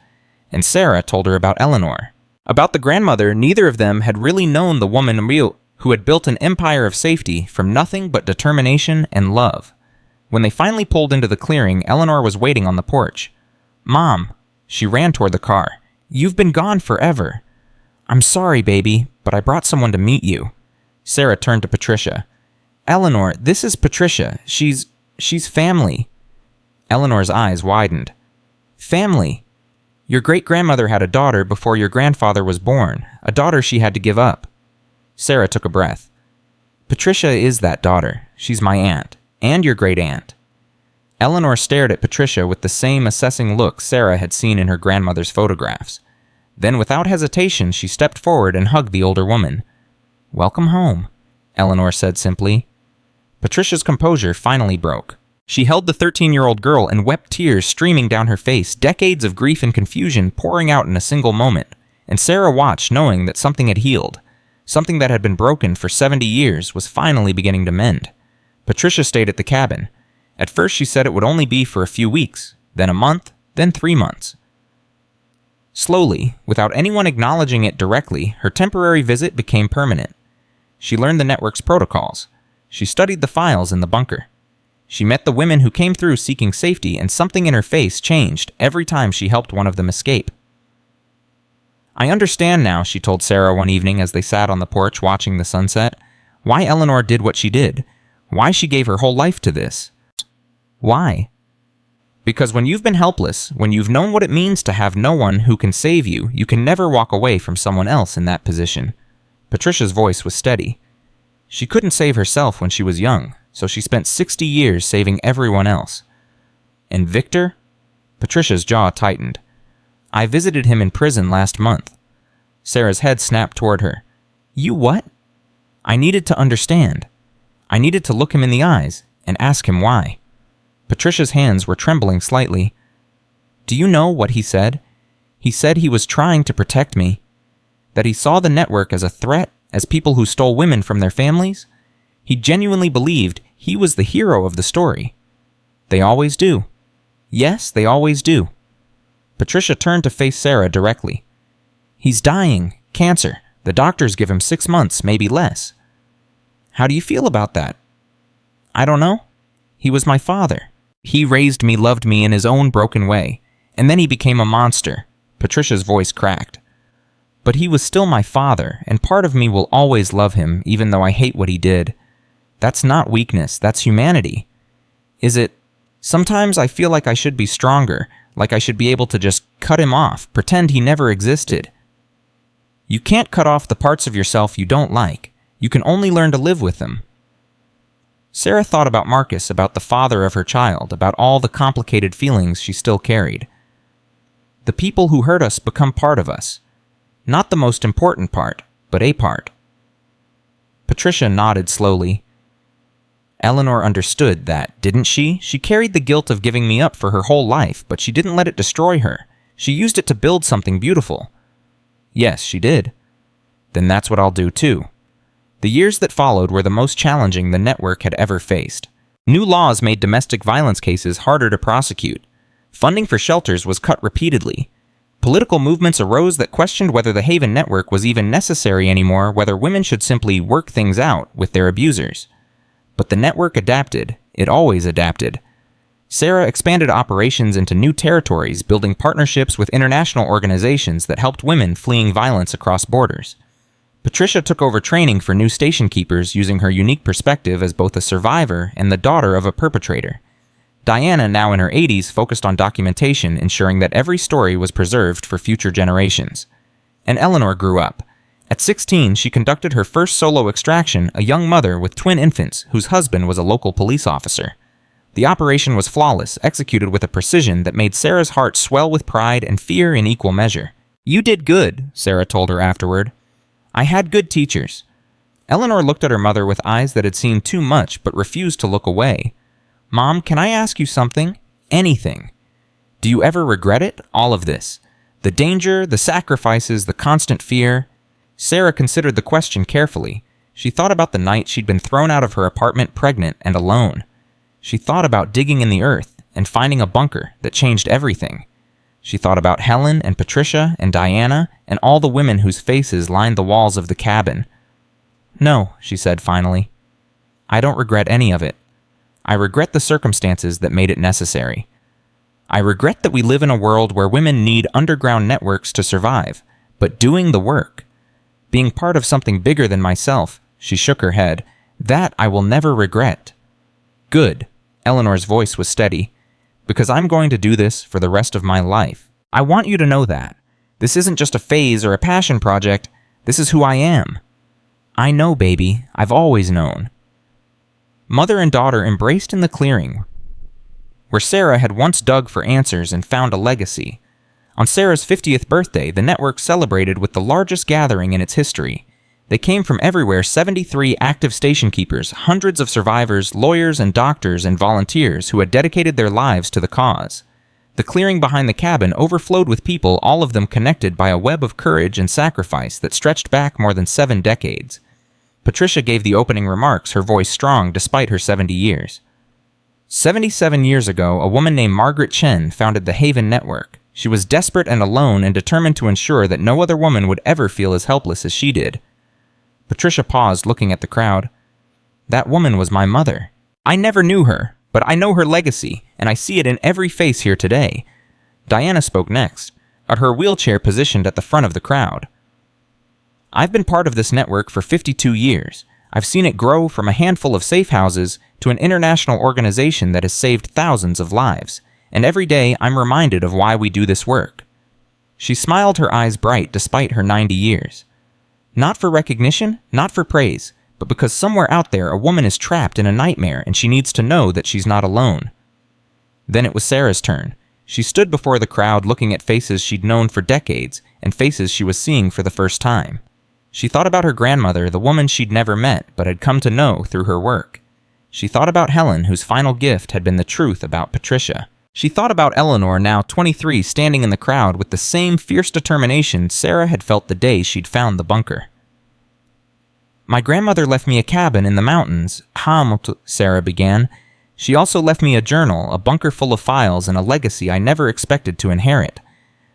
And Sarah told her about Eleanor. About the grandmother, neither of them had really known the woman who had built an empire of safety from nothing but determination and love. When they finally pulled into the clearing, Eleanor was waiting on the porch. "Mom." She ran toward the car. "You've been gone forever." "I'm sorry, baby, but I brought someone to meet you." Sarah turned to Patricia. "Eleanor, this is Patricia. She's family." Eleanor's eyes widened. "Family? Your great-grandmother had a daughter before your grandfather was born, a daughter she had to give up." Sarah took a breath. "Patricia is that daughter. She's my aunt, and your great-aunt." Eleanor stared at Patricia with the same assessing look Sarah had seen in her grandmother's photographs. Then, without hesitation, she stepped forward and hugged the older woman. "Welcome home," Eleanor said simply. Patricia's composure finally broke. She held the 13-year-old girl and wept, tears streaming down her face, decades of grief and confusion pouring out in a single moment. And Sarah watched, knowing that something had healed. Something that had been broken for 70 years was finally beginning to mend. Patricia stayed at the cabin. At first she said it would only be for a few weeks, then a month, then 3 months. Slowly, without anyone acknowledging it directly, her temporary visit became permanent. She learned the network's protocols. She studied the files in the bunker. She met the women who came through seeking safety, and something in her face changed every time she helped one of them escape. I understand now, she told Sarah one evening as they sat on the porch watching the sunset, why Eleanor did what she did, why she gave her whole life to this. Why? Because when you've been helpless, when you've known what it means to have no one who can save you, you can never walk away from someone else in that position. Patricia's voice was steady. She couldn't save herself when she was young, so she spent 60 years saving everyone else. And Victor? Patricia's jaw tightened. I visited him in prison last month. Sarah's head snapped toward her. You what? I needed to understand. I needed to look him in the eyes and ask him why. Patricia's hands were trembling slightly. Do you know what he said? He said he was trying to protect me. That he saw the network as a threat, as people who stole women from their families. He genuinely believed he was the hero of the story. They always do. Yes, they always do. Patricia turned to face Sarah directly. He's dying. Cancer. The doctors give him 6 months, maybe less. How do you feel about that? I don't know. He was my father. He raised me, loved me in his own broken way, and then he became a monster. Patricia's voice cracked. But he was still my father, and part of me will always love him, even though I hate what he did. That's not weakness, that's humanity. Is it? Sometimes I feel like I should be stronger, like I should be able to just cut him off, pretend he never existed. You can't cut off the parts of yourself you don't like. You can only learn to live with them. Sarah thought about Marcus, about the father of her child, about all the complicated feelings she still carried. The people who hurt us become part of us. Not the most important part, but a part. Patricia nodded slowly. Eleanor understood that, didn't she? She carried the guilt of giving me up for her whole life, but she didn't let it destroy her. She used it to build something beautiful. Yes, she did. Then that's what I'll do too. The years that followed were the most challenging the network had ever faced. New laws made domestic violence cases harder to prosecute. Funding for shelters was cut repeatedly. Political movements arose that questioned whether the Haven Network was even necessary anymore, whether women should simply work things out with their abusers. But the network adapted. It always adapted. Sarah expanded operations into new territories, building partnerships with international organizations that helped women fleeing violence across borders. Patricia took over training for new station keepers using her unique perspective as both a survivor and the daughter of a perpetrator. Diana, now in her 80s, focused on documentation, ensuring that every story was preserved for future generations. And Eleanor grew up. At 16, she conducted her first solo extraction, a young mother with twin infants whose husband was a local police officer. The operation was flawless, executed with a precision that made Sarah's heart swell with pride and fear in equal measure. You did good, Sarah told her afterward. I had good teachers. Eleanor looked at her mother with eyes that had seen too much but refused to look away. Mom, can I ask you something? Anything. Do you ever regret it? All of this. The danger, the sacrifices, the constant fear. Sarah considered the question carefully. She thought about the night she'd been thrown out of her apartment pregnant and alone. She thought about digging in the earth and finding a bunker that changed everything. She thought about Helen and Patricia and Diana and all the women whose faces lined the walls of the cabin. No, she said finally. I don't regret any of it. I regret the circumstances that made it necessary. I regret that we live in a world where women need underground networks to survive, but doing the work. Being part of something bigger than myself, she shook her head, that I will never regret. Good. Eleanor's voice was steady. Because I'm going to do this for the rest of my life. I want you to know that. This isn't just a phase or a passion project. This is who I am. I know, baby. I've always known. Mother and daughter embraced in the clearing, where Sarah had once dug for answers and found a legacy. On Sarah's 50th birthday, the network celebrated with the largest gathering in its history. They came from everywhere, 73 active station keepers, hundreds of survivors, lawyers and doctors and volunteers who had dedicated their lives to the cause. The clearing behind the cabin overflowed with people, all of them connected by a web of courage and sacrifice that stretched back more than 7 decades. Patricia gave the opening remarks, her voice strong despite her 70 years. 77 years ago, a woman named Margaret Chen founded the Haven Network. She was desperate and alone and determined to ensure that no other woman would ever feel as helpless as she did. Patricia paused, looking at the crowd. That woman was my mother. I never knew her, but I know her legacy, and I see it in every face here today. Diana spoke next. her wheelchair positioned at the front of the crowd. "I've been part of this network for 52 years. I've seen it grow from a handful of safe houses to an international organization that has saved thousands of lives, and every day I'm reminded of why we do this work." She smiled, her eyes bright despite her 90 years. Not for recognition, not for praise, but because somewhere out there a woman is trapped in a nightmare and she needs to know that she's not alone. Then it was Sarah's turn. She stood before the crowd looking at faces she'd known for decades and faces she was seeing for the first time. She thought about her grandmother, the woman she'd never met but had come to know through her work. She thought about Helen, whose final gift had been the truth about Patricia. She thought about Eleanor, now 23, standing in the crowd with the same fierce determination Sarah had felt the day she'd found the bunker. "My grandmother left me a cabin in the mountains," Sarah began. "She also left me a journal, a bunker full of files, and a legacy I never expected to inherit.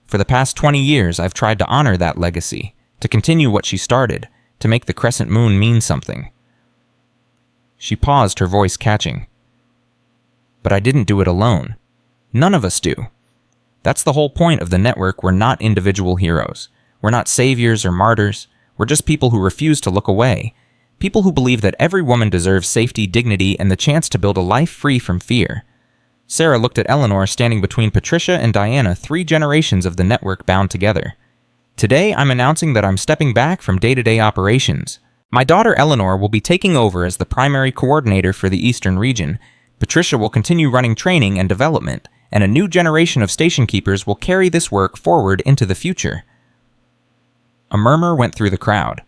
For the past 20 years, I've tried to honor that legacy, to continue what she started, to make the crescent moon mean something." She paused, her voice catching. "But I didn't do it alone. None of us do. That's the whole point of the network. We're not individual heroes. We're not saviors or martyrs. We're just people who refuse to look away. People who believe that every woman deserves safety, dignity, and the chance to build a life free from fear." Sarah looked at Eleanor, standing between Patricia and Diana, 3 generations of the network bound together. "Today, I'm announcing that I'm stepping back from day-to-day operations. My daughter Eleanor will be taking over as the primary coordinator for the Eastern region. Patricia will continue running training and development, and a new generation of station keepers will carry this work forward into the future." A murmur went through the crowd.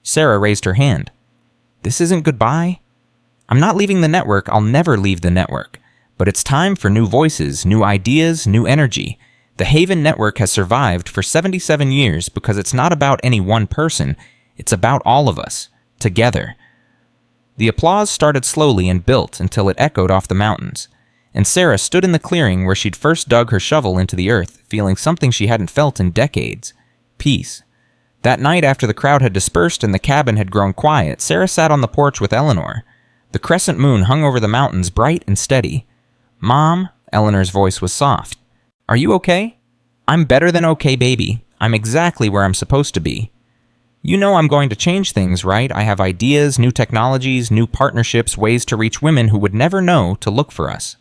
Sarah raised her hand. "This isn't goodbye. I'm not leaving the network. I'll never leave the network. But it's time for new voices, new ideas, new energy. The Haven Network has survived for 77 years because it's not about any one person. It's about all of us, together." The applause started slowly and built until it echoed off the mountains, and Sarah stood in the clearing where she'd first dug her shovel into the earth, feeling something she hadn't felt in decades: peace. That night, after the crowd had dispersed and the cabin had grown quiet, Sarah sat on the porch with Eleanor. The crescent moon hung over the mountains, bright and steady. "Mom," Eleanor's voice was soft. "Are you okay?" "I'm better than okay, baby. I'm exactly where I'm supposed to be. You know I'm going to change things, right? I have ideas, new technologies, new partnerships, ways to reach women who would never know to look for us."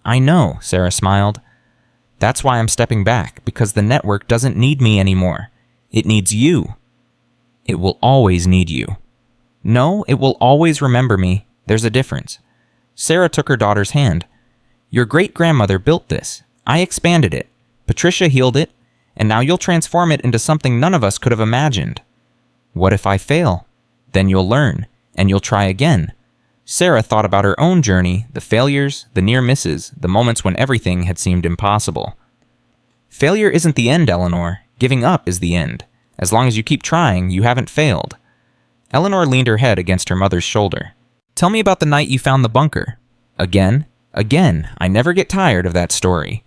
"I know," Sarah smiled. "That's why I'm stepping back, because the network doesn't need me anymore. It needs you. It will always need you. No, it will always remember me. There's a difference." Sarah took her daughter's hand. "Your great-grandmother built this. I expanded it. Patricia healed it. And now you'll transform it into something none of us could have imagined. What if I fail? Then you'll learn, and you'll try again." Sarah thought about her own journey, the failures, the near misses, the moments when everything had seemed impossible. "Failure isn't the end, Eleanor. Giving up is the end. As long as you keep trying, you haven't failed." Eleanor leaned her head against her mother's shoulder. "Tell me about the night you found the bunker." Again. I never get tired of that story."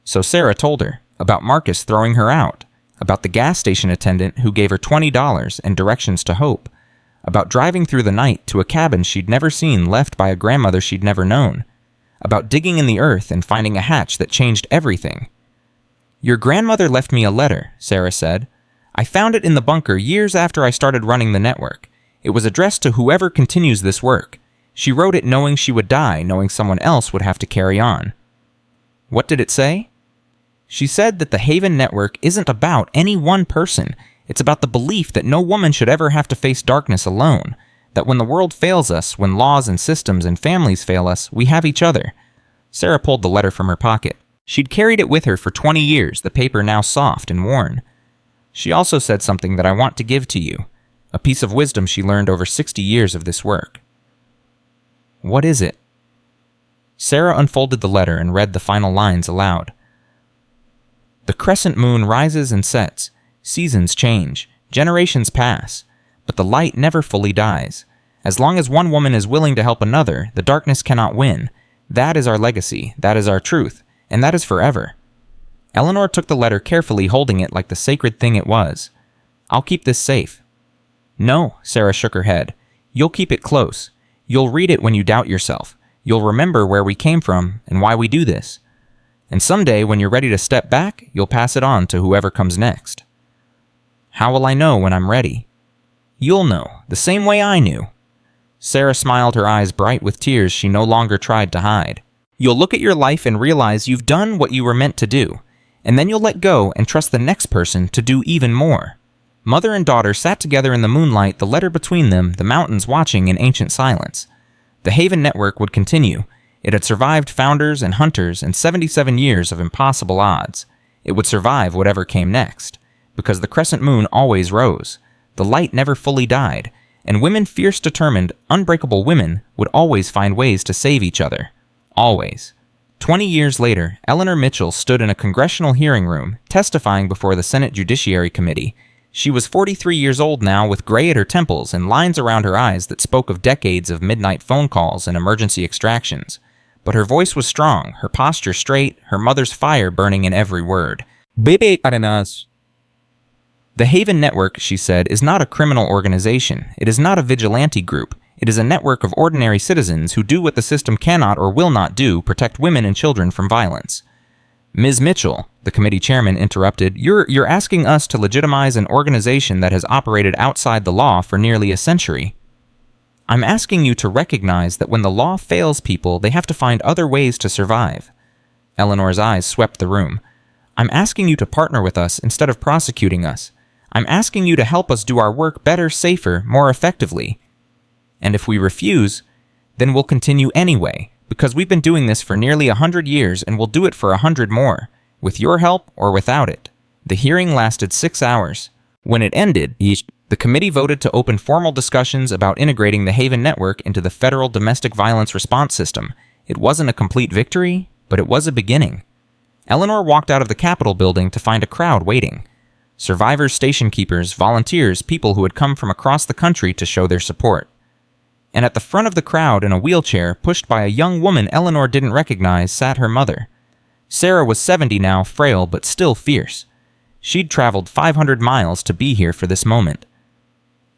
So Sarah told her. About Marcus throwing her out, about the gas station attendant who gave her $20 and directions to hope, about driving through the night to a cabin she'd never seen left by a grandmother she'd never known, about digging in the earth and finding a hatch that changed everything. "Your grandmother left me a letter," Sarah said. "I found it in the bunker years after I started running the network. It was addressed to whoever continues this work. She wrote it knowing she would die, knowing someone else would have to carry on." "What did it say?" "She said that the Haven Network isn't about any one person. It's about the belief that no woman should ever have to face darkness alone. That when the world fails us, when laws and systems and families fail us, we have each other." Sarah pulled the letter from her pocket. She'd carried it with her for 20 years, the paper now soft and worn. She also said something that I want to give to you, a piece of wisdom she learned over 60 years of this work. "What is it?" Sarah unfolded the letter and read the final lines aloud. "The crescent moon rises and sets. Seasons change. Generations pass. But the light never fully dies. As long as one woman is willing to help another, the darkness cannot win. That is our legacy. That is our truth. And that is forever." Eleanor took the letter carefully, holding it like the sacred thing it was. "I'll keep this safe." "No," Sarah shook her head. "You'll keep it close. You'll read it when you doubt yourself. You'll remember where we came from and why we do this." And someday, when you're ready to step back, you'll pass it on to whoever comes next. How will I know when I'm ready? You'll know, the same way I knew. Sarah smiled, her eyes bright with tears she no longer tried to hide. You'll look at your life and realize you've done what you were meant to do, and then you'll let go and trust the next person to do even more. Mother and daughter sat together in the moonlight, the letter between them, the mountains watching in ancient silence. The Haven Network would continue. It had survived founders and hunters and 77 years of impossible odds. It would survive whatever came next, because the crescent moon always rose. The light never fully died, and women, fierce, determined, unbreakable women, would always find ways to save each other. Always. 20 years later, Eleanor Mitchell stood in a congressional hearing room, testifying before the Senate Judiciary Committee. She was 43 years old now, with gray at her temples and lines around her eyes that spoke of decades of midnight phone calls and emergency extractions. But her voice was strong, her posture straight, her mother's fire burning in every word. The Haven Network, she said, is not a criminal organization. It is not a vigilante group. It is a network of ordinary citizens who do what the system cannot or will not do, protect women and children from violence. Ms. Mitchell, the committee chairman interrupted, you're asking us to legitimize an organization that has operated outside the law for nearly a century. I'm asking you to recognize that when the law fails people, they have to find other ways to survive. Eleanor's eyes swept the room. I'm asking you to partner with us instead of prosecuting us. I'm asking you to help us do our work better, safer, more effectively. And if we refuse, then we'll continue anyway, because we've been doing this for nearly 100 years and we'll do it for 100 more, with your help or without it. The hearing lasted 6 hours. When it ended, the committee voted to open formal discussions about integrating the Haven Network into the federal domestic violence response system. It wasn't a complete victory, but it was a beginning. Eleanor walked out of the Capitol building to find a crowd waiting. Survivors, station keepers, volunteers, people who had come from across the country to show their support. And at the front of the crowd in a wheelchair, pushed by a young woman Eleanor didn't recognize, sat her mother. Sarah was 70 now, frail but still fierce. She'd traveled 500 miles to be here for this moment.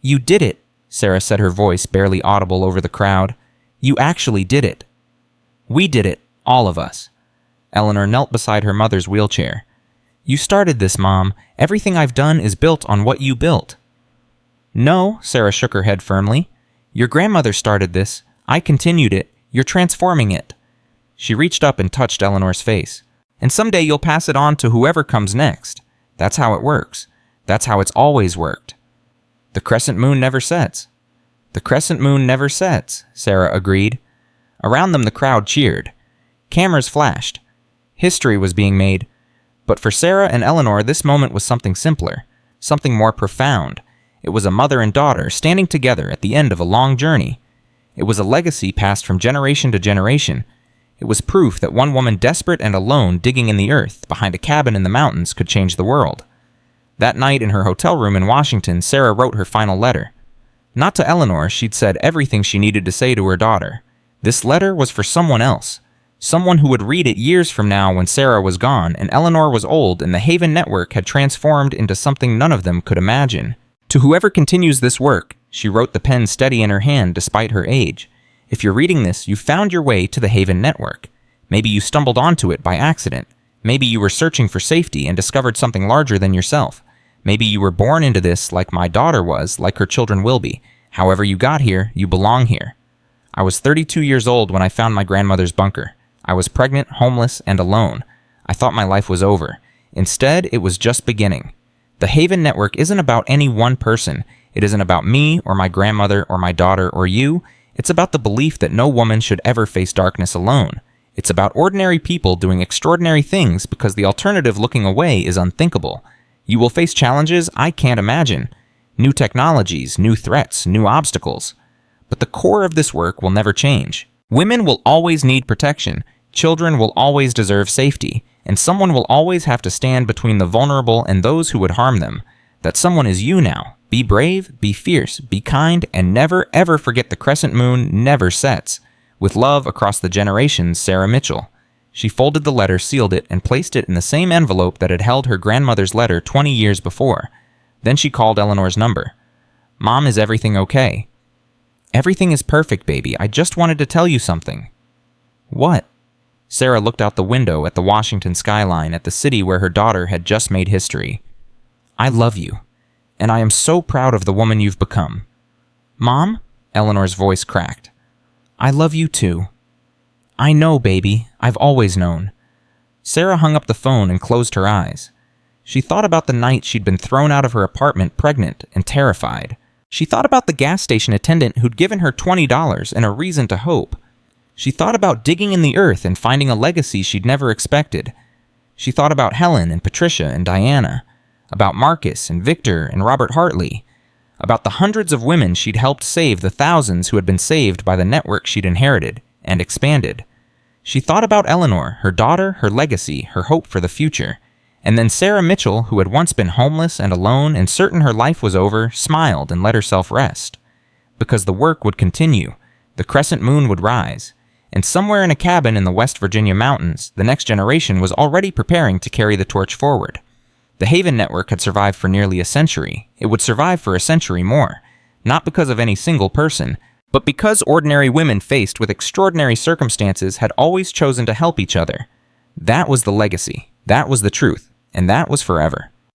You did it, Sarah said, her voice barely audible over the crowd. You actually did it. We did it, all of us. Eleanor knelt beside her mother's wheelchair. You started this, Mom. Everything I've done is built on what you built. No, Sarah shook her head firmly. Your grandmother started this. I continued it. You're transforming it. She reached up and touched Eleanor's face. And someday you'll pass it on to whoever comes next. That's how it works. That's how it's always worked. The crescent moon never sets. The crescent moon never sets, Sarah agreed. Around them the crowd cheered. Cameras flashed. History was being made. But for Sarah and Eleanor, this moment was something simpler, something more profound. It was a mother and daughter standing together at the end of a long journey. It was a legacy passed from generation to generation. It was proof that one woman, desperate and alone, digging in the earth behind a cabin in the mountains, could change the world. That night in her hotel room in Washington, Sarah wrote her final letter. Not to Eleanor, she'd said everything she needed to say to her daughter. This letter was for someone else. Someone who would read it years from now when Sarah was gone and Eleanor was old and the Haven Network had transformed into something none of them could imagine. To whoever continues this work, she wrote, the pen steady in her hand despite her age. If you're reading this, you found your way to the Haven Network. Maybe you stumbled onto it by accident. Maybe you were searching for safety and discovered something larger than yourself. Maybe you were born into this like my daughter was, like her children will be. However you got here, you belong here. I was 32 years old when I found my grandmother's bunker. I was pregnant, homeless, and alone. I thought my life was over. Instead, it was just beginning. The Haven Network isn't about any one person. It isn't about me or my grandmother or my daughter or you. It's about the belief that no woman should ever face darkness alone. It's about ordinary people doing extraordinary things because the alternative, looking away, is unthinkable. You will face challenges I can't imagine. New technologies, new threats, new obstacles. But the core of this work will never change. Women will always need protection. Children will always deserve safety, and someone will always have to stand between the vulnerable and those who would harm them. That someone is you now. Be brave, be fierce, be kind, and never ever forget the crescent moon never sets. With love across the generations, Sarah Mitchell. She folded the letter, sealed it, and placed it in the same envelope that had held her grandmother's letter 20 years before. Then she called Eleanor's number. Mom, is everything okay? Everything is perfect, baby. I just wanted to tell you something. What? Sarah looked out the window at the Washington skyline at the city where her daughter had just made history. "I love you, and I am so proud of the woman you've become." "Mom?" Eleanor's voice cracked. "I love you too." "I know, baby. I've always known." Sarah hung up the phone and closed her eyes. She thought about the night she'd been thrown out of her apartment pregnant and terrified. She thought about the gas station attendant who'd given her $20 and a reason to hope. She thought about digging in the earth and finding a legacy she'd never expected. She thought about Helen and Patricia and Diana, about Marcus and Victor and Robert Hartley, about the hundreds of women she'd helped save the thousands who had been saved by the network she'd inherited and expanded. She thought about Eleanor, her daughter, her legacy, her hope for the future. And then Sarah Mitchell, who had once been homeless and alone and certain her life was over, smiled and let herself rest. Because the work would continue, the crescent moon would rise, and somewhere in a cabin in the West Virginia mountains, the next generation was already preparing to carry the torch forward. The Haven Network had survived for nearly a century. It would survive for a century more, not because of any single person, but because ordinary women faced with extraordinary circumstances had always chosen to help each other. That was the legacy, that was the truth, and that was forever.